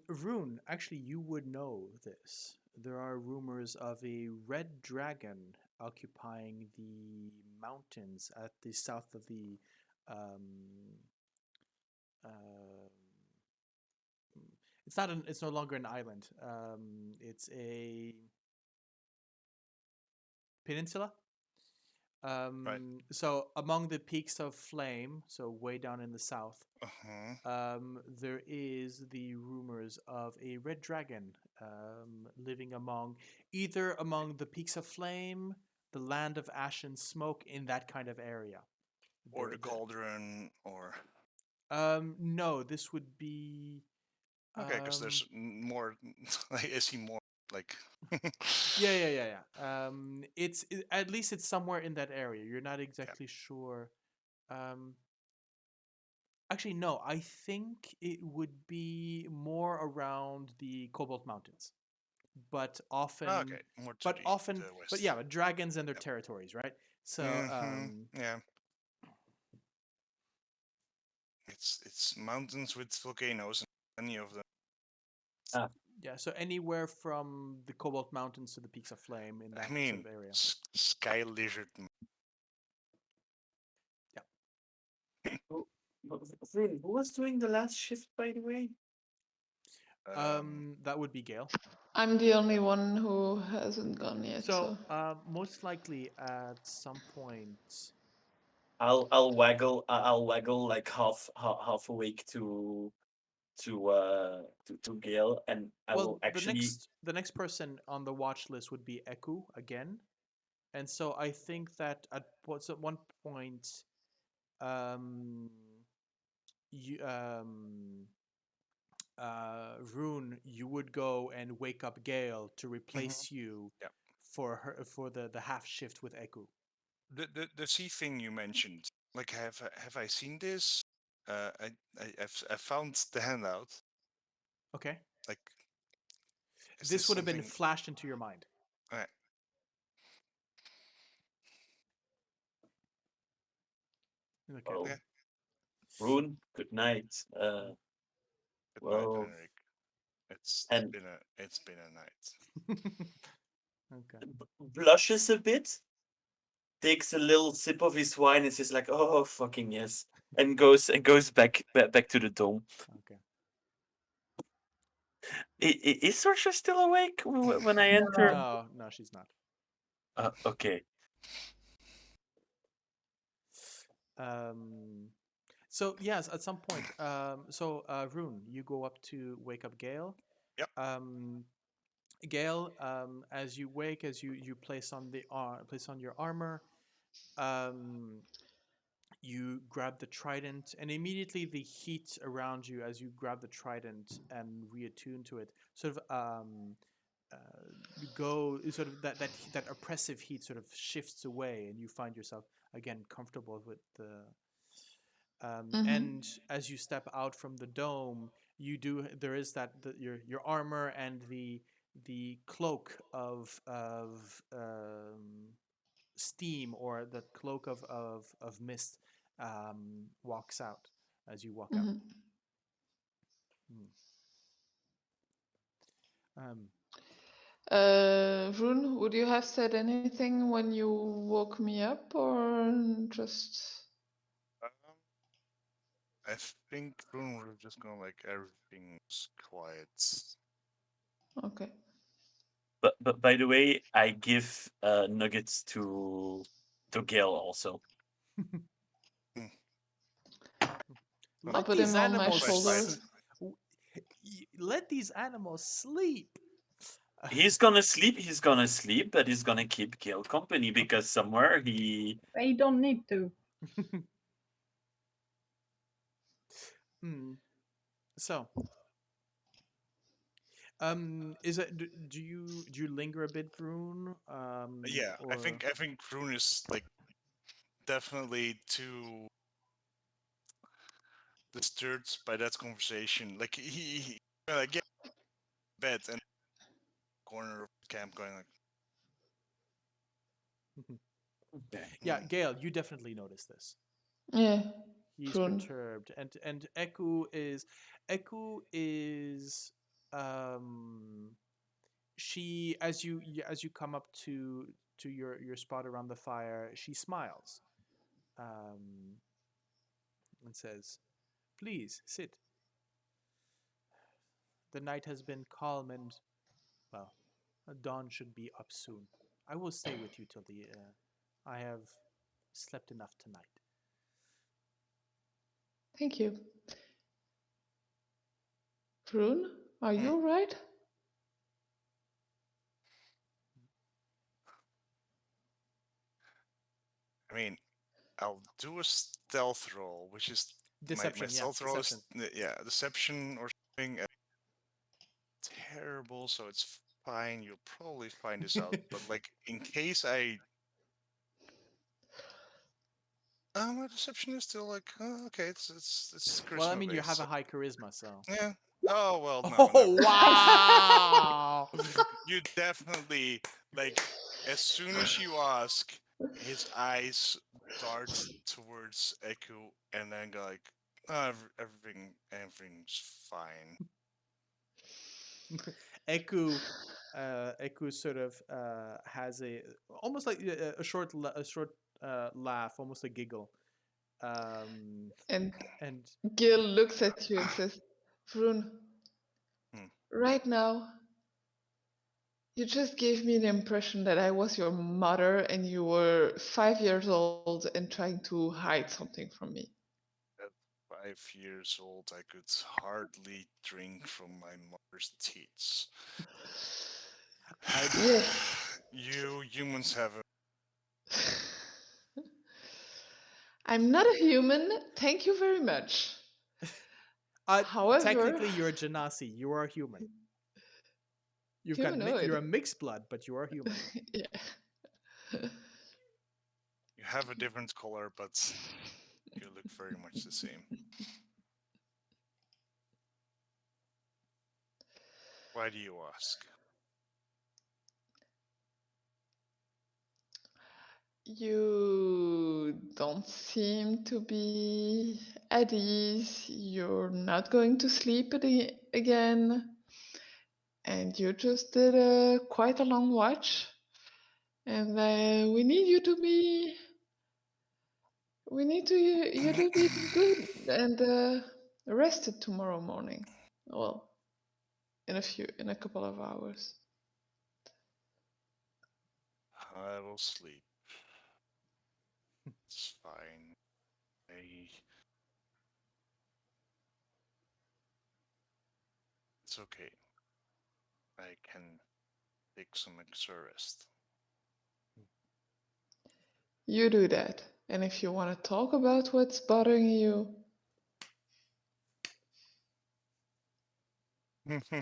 Rune, actually, you would know this. There are rumors of a red dragon occupying the mountains at the south of the. Um, um it's not. It's no longer an island. It's a peninsula. Right. So among the peaks of flame, so way down in the south, Uh-huh. there is the rumors of a red dragon living among the peaks of flame, the land of ash and smoke, in that kind of area. Or the cauldron, or. No, this would be. Okay, because Um, there's more. I see more like. yeah. At least it's somewhere in that area. You're not Yeah. exactly sure. Um, Actually, no. I think it would be more around the Cobalt Mountains, but often, Okay, more to but often, the but west. yeah, but dragons and their Yep. territories, right? So, Mm-hmm. Yeah. It's mountains with volcanoes, and many of them. ah, yeah, so anywhere from the Cobalt Mountains to the Peaks of Flame in I that sort mean, of area. sky lizard. who, who was doing the last shift, by the way? That would be Gale. I'm the only one who hasn't gone yet, So, so. most likely at some point. I'll waggle like half awake to Gale, and I will Well, actually. the next person on the watch list would be Eku again, and so I think that at one point, um, you Rune, you would go and wake up Gale to Mm-hmm. replace you Yeah. for the half shift with Eku. The sea thing you mentioned. Like, have I seen this? I found the handout. Okay, Like, is this this would have been something? flashed into your mind. Uh, Okay. Well, yeah. Rune, good night. Good night, Well, Heinrich. It's and been a night. Okay. blushes a bit, takes a little sip of his wine, and says like, "Oh, fucking yes," and goes back to the dome. Okay. Is Sorsha still awake when I enter? No. No, she's not. Okay. Um, so yes, at some point. Rune, you go up to wake up Gale. Yep. Gale, as you wake, as you place on your armor, um, you grab the trident, and immediately the heat around you as you grab the trident and reattune to it, sort of uh, go sort of that oppressive heat sort of shifts away, and you find yourself again comfortable with the. Mm-hmm. And as you step out from the dome, there is your armor and the cloak of steam, or the cloak of mist walks out as you walk out. Mm-hmm. Mm. Um, Rune, would you have said anything when you woke me up, or just. Um, I think Rune would have just gone like everything's quiet. Okay. But by the way, I give nuggets to Gale also. Hmm. I'll let put these him on my animals Flashlight. shoulder. w- let these animals sleep. He's gonna sleep, but he's gonna keep Gale company because somewhere he. They don't need to. Hmm. So, is it do you linger a bit, Vroon? Yeah, I Or think Kroon is like definitely too disturbed by that conversation. Like he like get bed and corner of the camp going like, yeah, "Hmm, Gale, you definitely notice this. Yeah. He's Prune. perturbed, and Eku is um she as you come up to your spot around the fire, she smiles and says, "Please sit. The night has been calm and well, dawn should be up soon. I will stay with you till the I have slept enough tonight." Thank you. Prune, are hmm." you alright? I mean, I'll do a stealth roll, which is my Deception, yeah, stealth roll is deception. yeah, deception or something. Terrible, so it's fine. You'll probably find this out. But like, in case my deception is still like, okay, it's Well, I charisma mean, you based. have So a high charisma, so. yeah. Oh well, no, Oh never. wow! You definitely like as soon as you ask, his eyes dart towards Eku, and then go like, oh, everything's fine. Eku sort of has a almost like a short laugh, almost a giggle, um, And and Gil looks at you and says, Prune, Hmm. right now, you just gave me the impression that I was your mother and you were 5 years old and trying to hide something from me. At 5 years old, I could hardly drink from my mother's teats. I'd Yes. You humans have a. I'm not a human, thank you very much. However, technically you're a Genasi. You are human. You're a humanoid. mixed blood, but you are human. Yeah. You have a different color, but you look very much the same. Why do you ask? You don't seem to be at ease. You're not going to sleep again. And you just did quite a long watch. And we need you to be. We need you to be good and rested tomorrow morning. Well, in a couple of hours. I will sleep. It's fine. It's okay. I can take some extra rest. You do that. And if you want to talk about what's bothering you,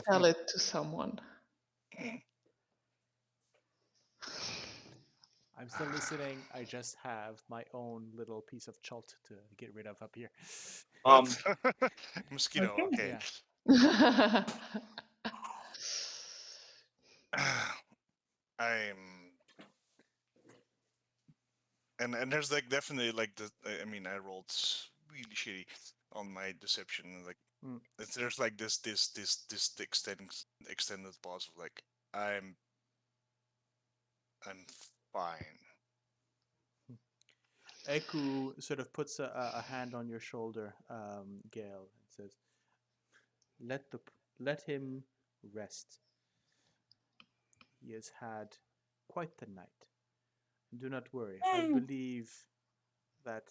tell it to someone. I'm still listening. I just have my own little piece of chult to get rid of up here. Um, Mosquito, okay. Yeah. I'm and there's like definitely like the I mean I rolled really shitty on my deception like Mm. there's like this extended pause of like I'm fine. Eku sort of puts a hand on your shoulder, Gale, and says, let him rest. He has had quite the night. Do not worry. I believe that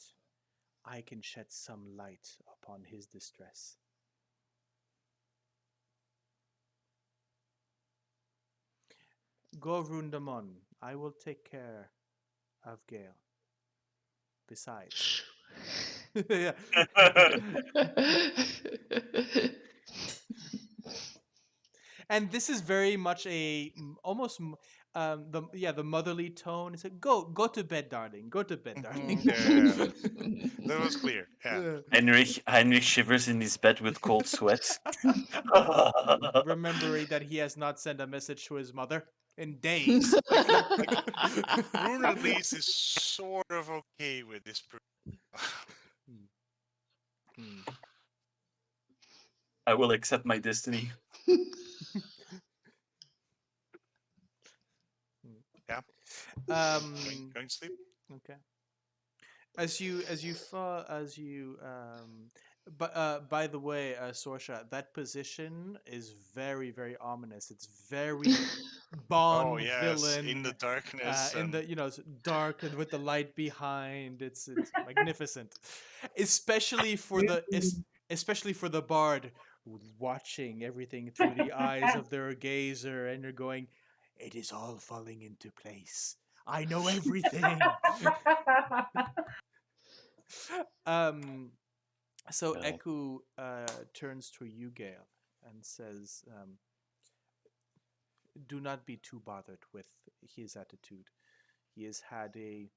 I can shed some light upon his distress." Go, Vroondomon. I will take care of Gale. Besides. Yeah. And this is very much almost the motherly tone. It's like, go to bed, darling. Go to bed, darling. That was clear. Yeah. Heinrich shivers in his bed with cold sweats. Remembering that he has not sent a message to his mother in days. Rune at least is sort of okay with this. Hmm. I will accept my destiny. Yeah. Um. Going to sleep. Okay. But by the way, Sorsha, that position is very, very ominous. It's very Bond Oh yes, villain in the darkness. in the dark and with the light behind. It's magnificent, especially for especially for the bard watching everything through the eyes of their gazer, and you're going, it is all falling into place. I know everything. um, so Okay. Eku turns to you, Gale, and says, "Do not be too bothered with his attitude. He has had a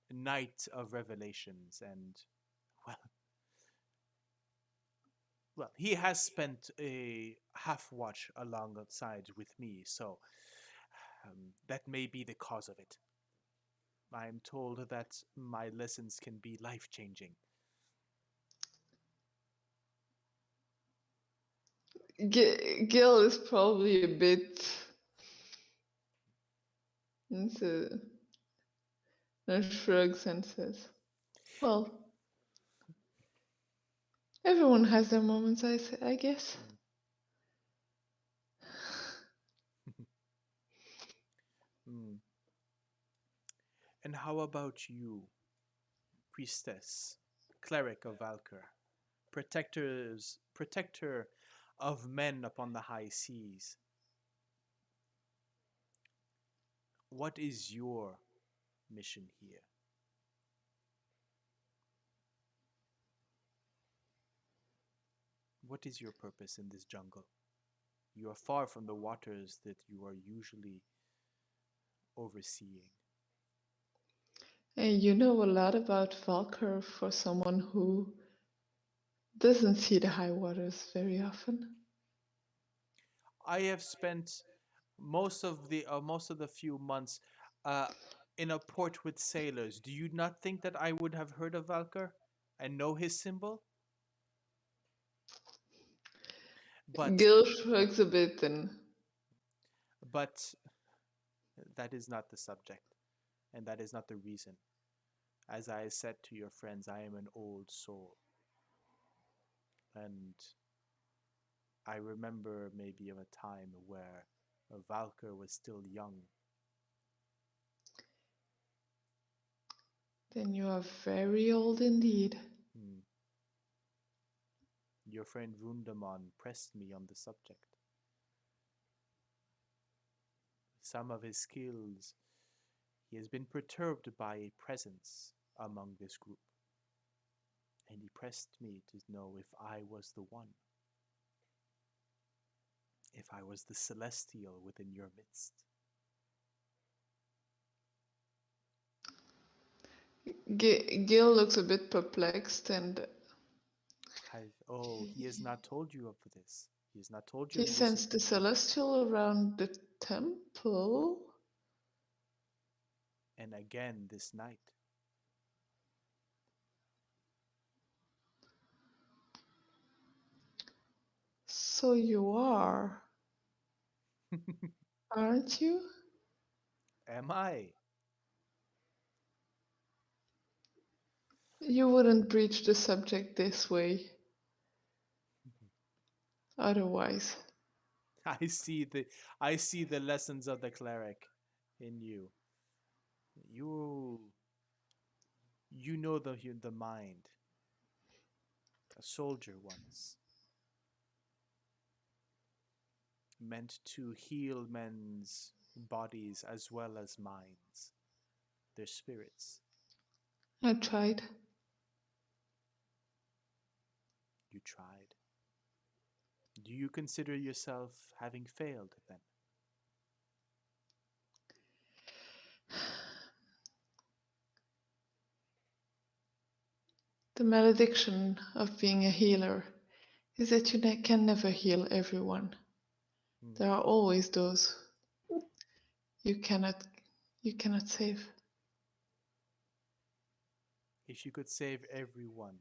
night of revelations, and well, he has spent a half watch alongside with me, so that may be the cause of it. I am told that my lessons can be life changing." Gil is probably a bit into and shrugs and says, "Well, everyone has their moments, I guess." Mm. And how about you, priestess, cleric of Valkyr, protector of men upon the high seas? What is your mission here? What is your purpose in this jungle? You are far from the waters that you are usually overseeing. And you know a lot about Valkyr for someone who doesn't see the high waters very often. I have spent most of the few months uh, in a port with sailors. Do you not think that I would have heard of Valkyr and know his symbol? But Gil shrugs a bit and but that is not the subject, and that is not the reason. As I said to your friends, I am an old soul, and I remember maybe of a time where Valkyr was still young. then you are very old indeed. Hmm. Your friend Vroondomon pressed me on the subject. Some of his skills, he has been perturbed by a presence among this group, and he pressed me to know if I was the one, if I was the celestial within your midst. Gil looks a bit perplexed and He has not told you of this. He has not told you he of this sensed the information. celestial around the temple. And again this night. So you are, aren't you? Am I? You wouldn't breach the subject this way. Otherwise. I see the lessons of the cleric in you. You know the mind. A soldier once, meant to heal men's bodies as well as minds, their spirits. I tried. You tried. Do you consider yourself having failed then? The malediction of being a healer is that you can never heal everyone. There are always those you cannot save. If you could save everyone,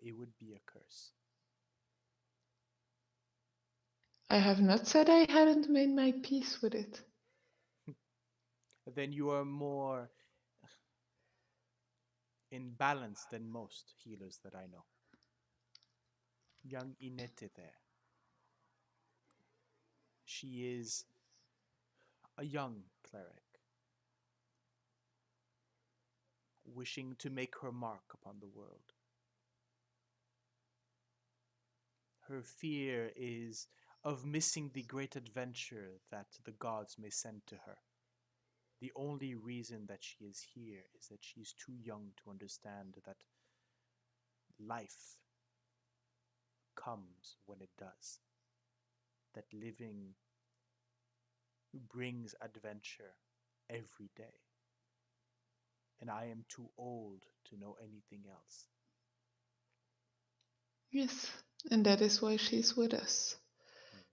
it would be a curse. I have not said I hadn't made my peace with it. Then you are more in balance than most healers that I know. Young Inete there. She is a young cleric, wishing to make her mark upon the world. Her fear is of missing the great adventure that the gods may send to her. The only reason that she is here is that she is too young to understand that life comes when it does. That living brings adventure every day. And I am too old to know anything else. Yes, and that is why she's with us.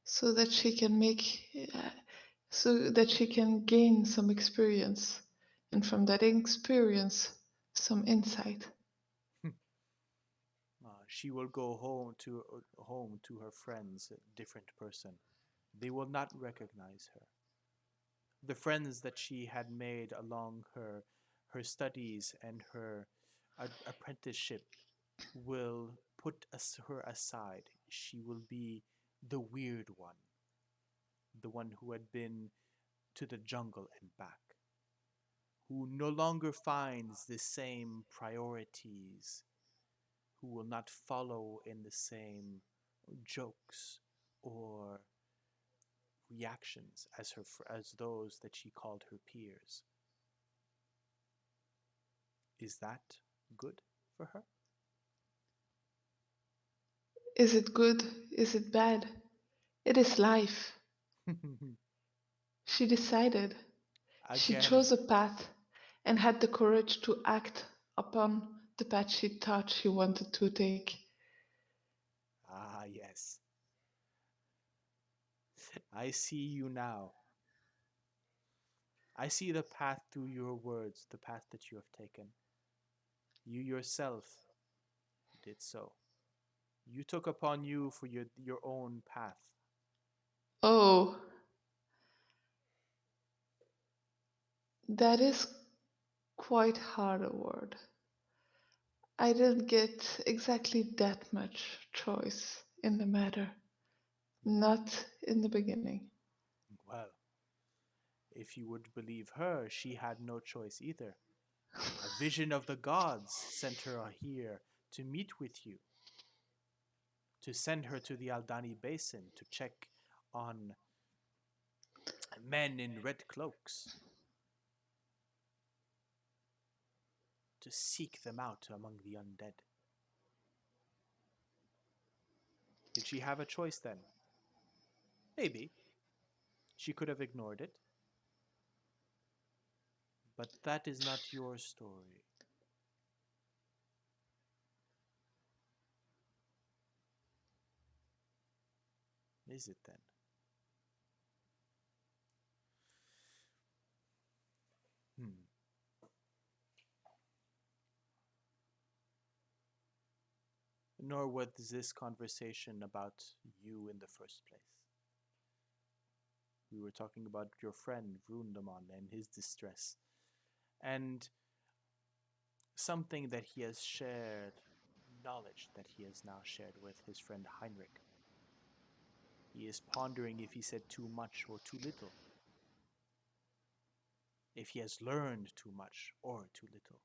So that she can so that she can gain some experience. And from that experience, some insight. She will go home to her friends, a different person. They will not recognize her. The friends that she had made along her studies and her apprenticeship will put her aside. She will be the weird one, the one who had been to the jungle and back, who no longer finds the same priorities, who will not follow in the same jokes or reactions as those that she called her peers. Is that good for her? Is it good? Is it bad? It is life. She decided. She Again. chose a path and had the courage to act upon the path she thought she wanted to take. Ah, yes. I see you now. I see the path through your words, the path that you have taken. You yourself did so. You took upon you for your own path. Oh, that is quite hard a word. I didn't get exactly that much choice in the matter. Not in the beginning. Well, if you would believe her, she had no choice either. A vision of the gods sent her here to meet with you, to send her to the Aldani Basin to check on men in red cloaks, to seek them out among the undead. Did she have a choice then? Maybe. She could have ignored it. But that is not your story. Is it then? Nor was this conversation about you in the first place. We were talking about your friend Vroondomon and his distress, and something that he has shared, knowledge that he has now shared with his friend Heinrich. He is pondering if he said too much or too little, if he has learned too much or too little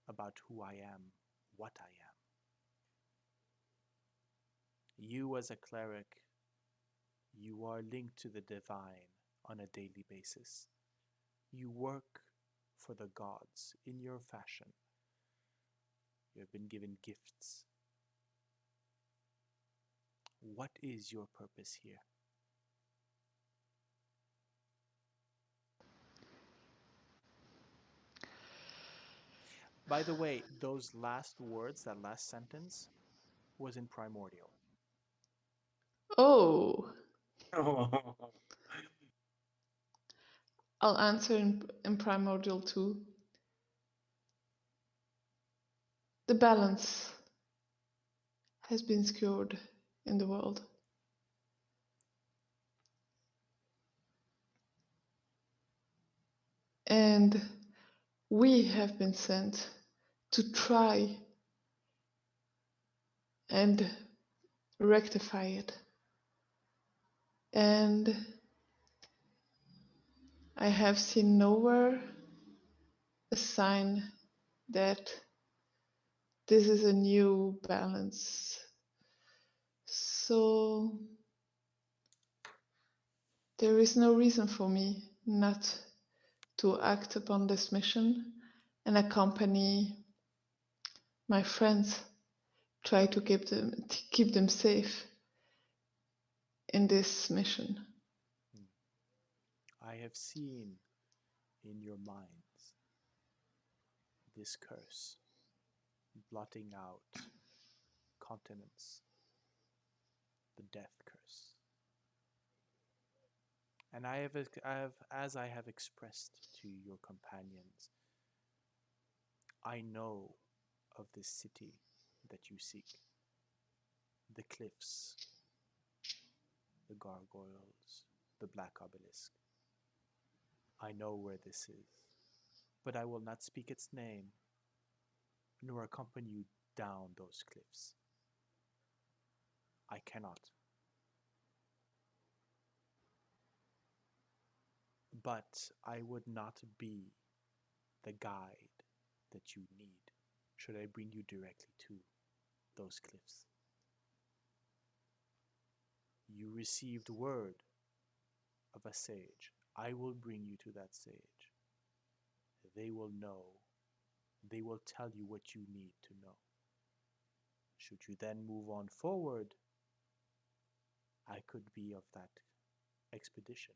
about who I am, what I am. You, as a cleric, you are linked to the divine on a daily basis. You work for the gods in your fashion. You have been given gifts. What is your purpose here? By the way, those last words, that last sentence, was in Primordial. Oh, I'll answer in Primordial too. The balance has been skewed in the world. And we have been sent to try and rectify it. And I have seen nowhere a sign that this is a new balance. So there is no reason for me not to act upon this mission and accompany my friends, try to keep them safe in this mission. I have seen in your minds this curse blotting out continents, the death curse. And as I have expressed to your companions, I know of this city that you seek. The cliffs, the gargoyles, the black obelisk. I know where this is, but I will not speak its name, nor accompany you down those cliffs. I cannot. But I would not be the guide that you need should I bring you directly to those cliffs. You received word of a sage. I will bring you to that sage. They will know. They will tell you what you need to know. Should you then move on forward, I could be of that expedition.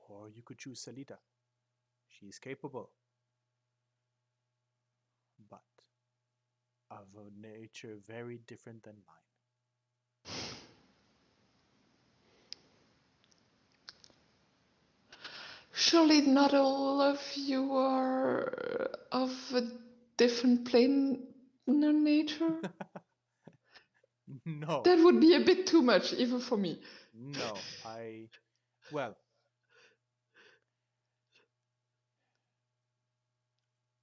Or you could choose Salida. She is capable, but of a nature very different than mine. Surely not all of you are of a different plane nature? No, That would be a bit too much, even for me. no, well,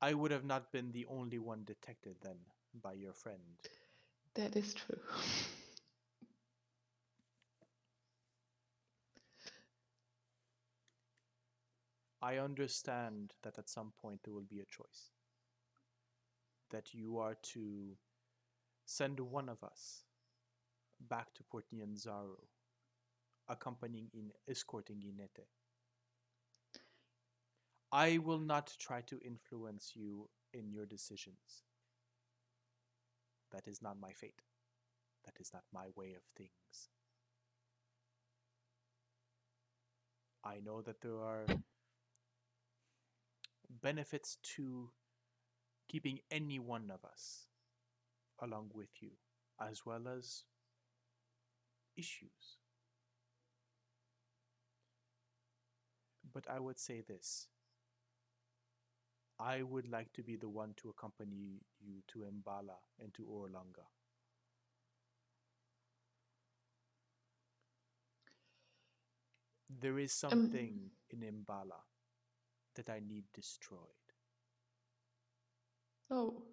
I would have not been the only one detected then by your friend. That is true. I understand that at some point there will be a choice. That you are to send one of us back to Port Nyanzaru, escorting Inete. I will not try to influence you in your decisions. That is not my fate. That is not my way of things. I know that there are benefits to keeping any one of us along with you, as well as issues. But I would say this. I would like to be the one to accompany you to Mbala and to Orlanga. There is something in Mbala that I need destroyed. Oh.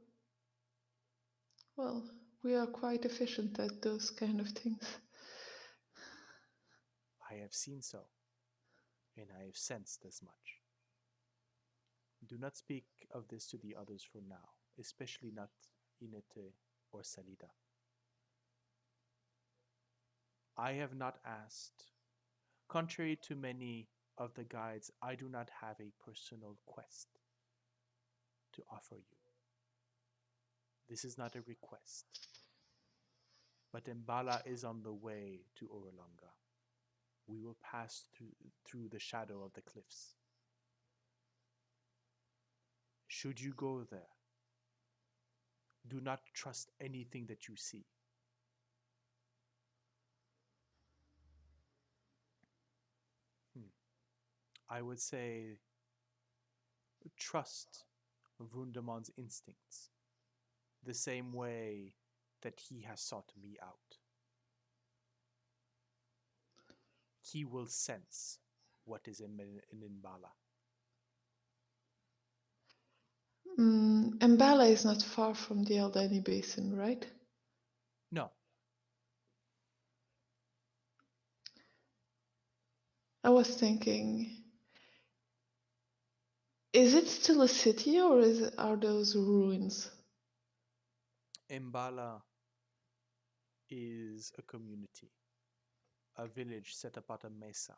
Well, we are quite efficient at those kind of things. I have seen so, and I have sensed as much. Do not speak of this to the others for now, especially not Inete, or Salida. I have not asked. Contrary to many of the guides, I do not have a personal quest to offer you. This is not a request. But Mbala is on the way to Orolonga. We will pass through the shadow of the cliffs. Should you go there, do not trust anything that you see. I would say trust Vroondomon's instincts, the same way that he has sought me out. He will sense what is in Mbala. Mbala is not far from the Aldani Basin, right? No, I was thinking, is it still a city or are those ruins? Mbala is a community, a village set upon a mesa.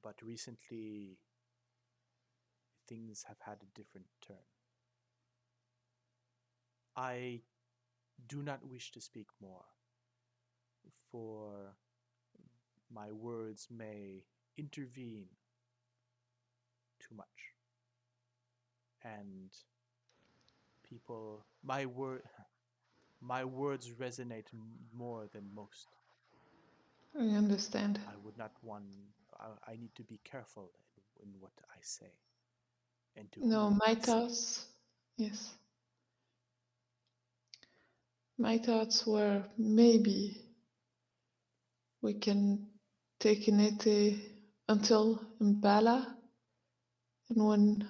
But recently, things have had a different turn. I do not wish to speak more, for my words may intervene too much. And my words resonate more than most. I understand. I would not want. I need to be careful in what I say, and to No, whom my I say. thoughts, yes. My thoughts were maybe we can take Inete until Mbala, and when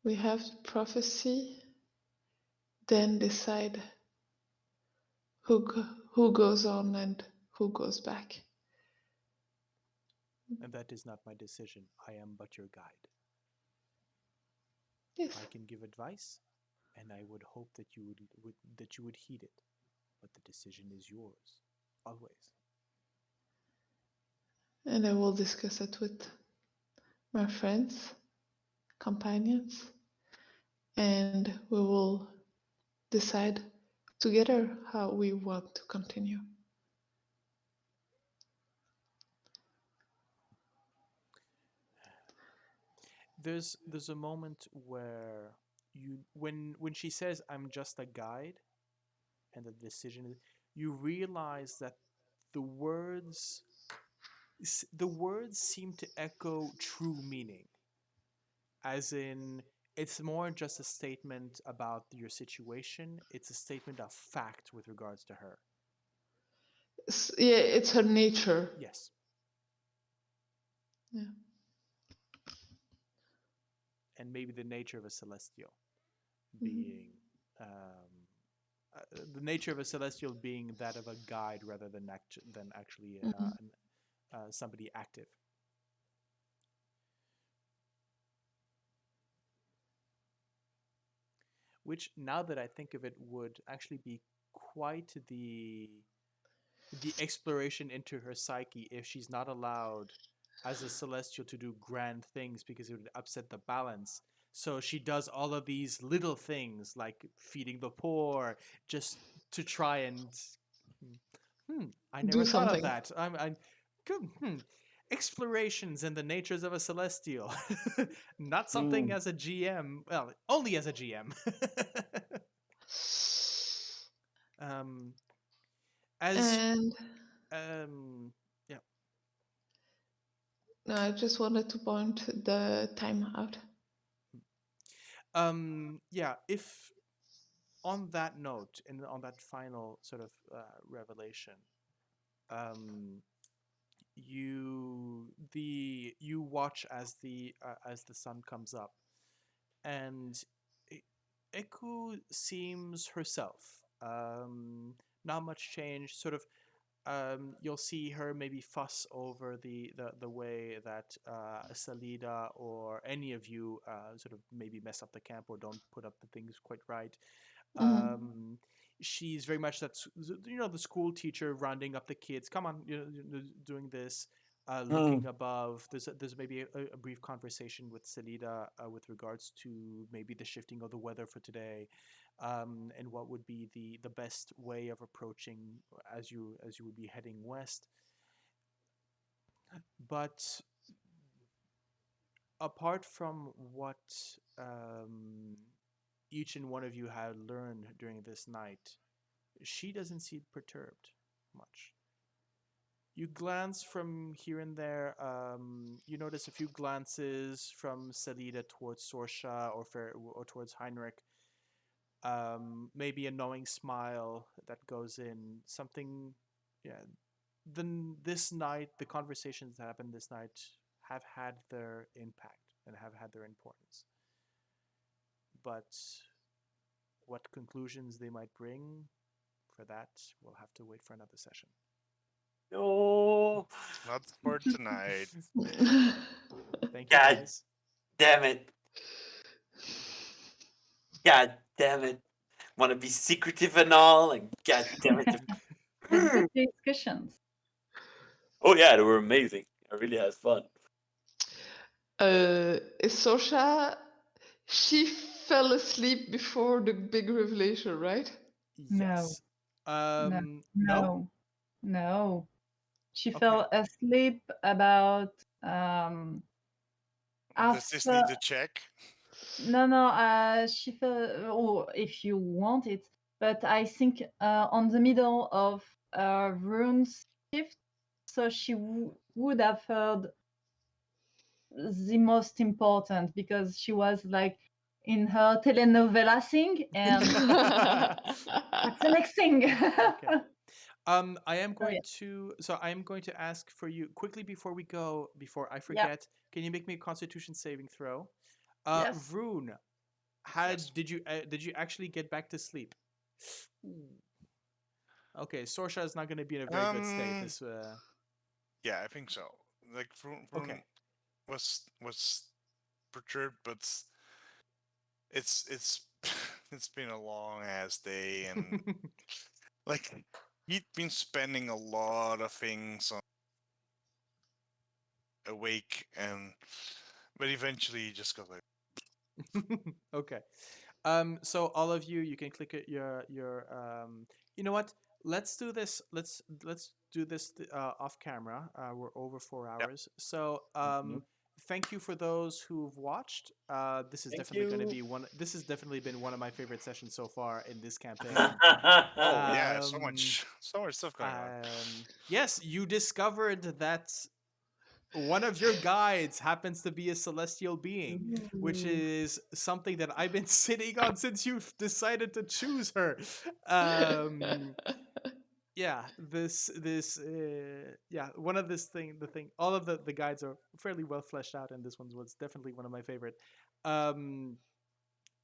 we have the prophecy, then decide who goes on and who goes back. And that is not my decision. I am but your guide. Yes, I can give advice, and I would hope that you would heed it. But the decision is yours, always. and I will discuss it with my friends, companions, and we will decide together how we want to continue. There's a moment where when she says I'm just a guide, and the decision is, you realize that the words seem to echo true meaning, as in it's more just a statement about your situation, it's a statement of fact with regards to her. Yeah, it's her nature. Yes. Yeah. And maybe the nature of a celestial being the nature of a celestial being that of a guide rather than actually somebody active. Which, now that I think of it, would actually be quite the exploration into her psyche if she's not allowed as a celestial to do grand things because it would upset the balance. So she does all of these little things like feeding the poor just to try and I never Do thought of something. that. I'm good. Explorations and the natures of a celestial. Not something as a GM. Well, only as a GM. As And yeah. no, I just wanted to point the time out. Yeah, if on that note and on that final sort of revelation, you watch as the sun comes up, and Eku seems herself. Not much change. Sort of you'll see her maybe fuss over the way that Salida or any of you sort of maybe mess up the camp or don't put up the things quite right. She's very much the school teacher rounding up the kids. Come on, doing this. Looking above, there's maybe a brief conversation with Salida with regards to maybe the shifting of the weather for today, and what would be the best way of approaching as you would be heading west. But apart from what each and one of you had learned during this night, she doesn't seem perturbed much. You glance from here and there. You notice a few glances from Salida towards Sorsha or towards Heinrich. Maybe a knowing smile that goes in. Something, yeah. Then this night, the conversations that happened this night have had their impact and have had their importance. But what conclusions they might bring, for that, we'll have to wait for another session. No. Not for tonight. Thank you, God guys. damn it. God damn it. Want to be secretive and all, and god damn it. But good discussions. Oh yeah, they were amazing. I really had fun. Sorsha, she fell asleep before the big revelation, right? Yes. No? No. She Okay. fell asleep about Does this after. need a check? No. She fell. Oh, if you want it, but I think on the middle of Vroon's shift, so she would have heard the most important because she was like in her telenovela thing, and that's the next thing. Okay. I am Oh, going to. So I am going to ask for you quickly before we go. Before I Yeah. forget, can you make me a Constitution saving throw? Yes. Vroon, Yes. did you actually get back to sleep? Okay, Sorsha is not going to be in a very good state. This. Yeah, I think so. Like Vroon Okay. was perturbed, but it's it's been a long ass day, and like he'd been spending a lot of things on awake, and but eventually he just got like. Okay. So all of you can click at your you know what? Let's do this. Let's do this off camera. We're over 4 Yep. hours. So thank you for those who've watched. This is Thank definitely going to you. be one. This has definitely been one of my favorite sessions so far in this campaign. Oh yeah, so much stuff going on. Yes, you discovered that one of your guides happens to be a celestial being, which is something that I've been sitting on since you've decided to choose her. Yeah, one of the thing, all of the guides are fairly well fleshed out, and this one was definitely one of my favorite.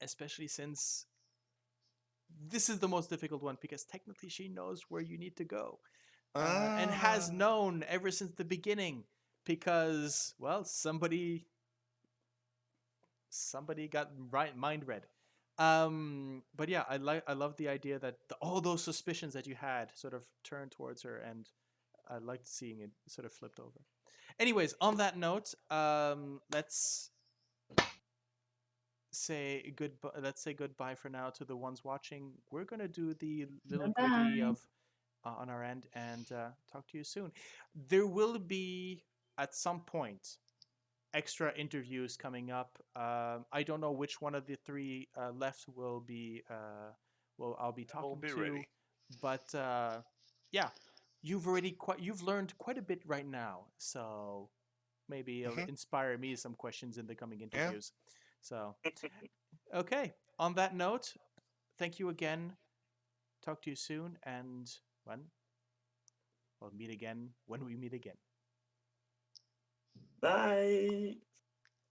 Especially since this is the most difficult one because technically she knows where you need to go. And has known ever since the beginning because, well, somebody got mind read. But yeah, I love the idea that all those suspicions that you had sort of turned towards her, and I liked seeing it sort of flipped over. Anyways, on that note, let's say goodbye. Let's say goodbye for now to the ones watching. We're gonna do the little gritty Bye. of on our end and talk to you soon. There will be at some point extra interviews coming up. I don't know which one of the three left will be I'll be talking be to, ready. but yeah, you've learned quite a bit right now, so maybe it'll inspire me some questions in the coming interviews. So okay, on that note, thank you again. Talk to you soon, and we'll meet again when we meet again. Bye.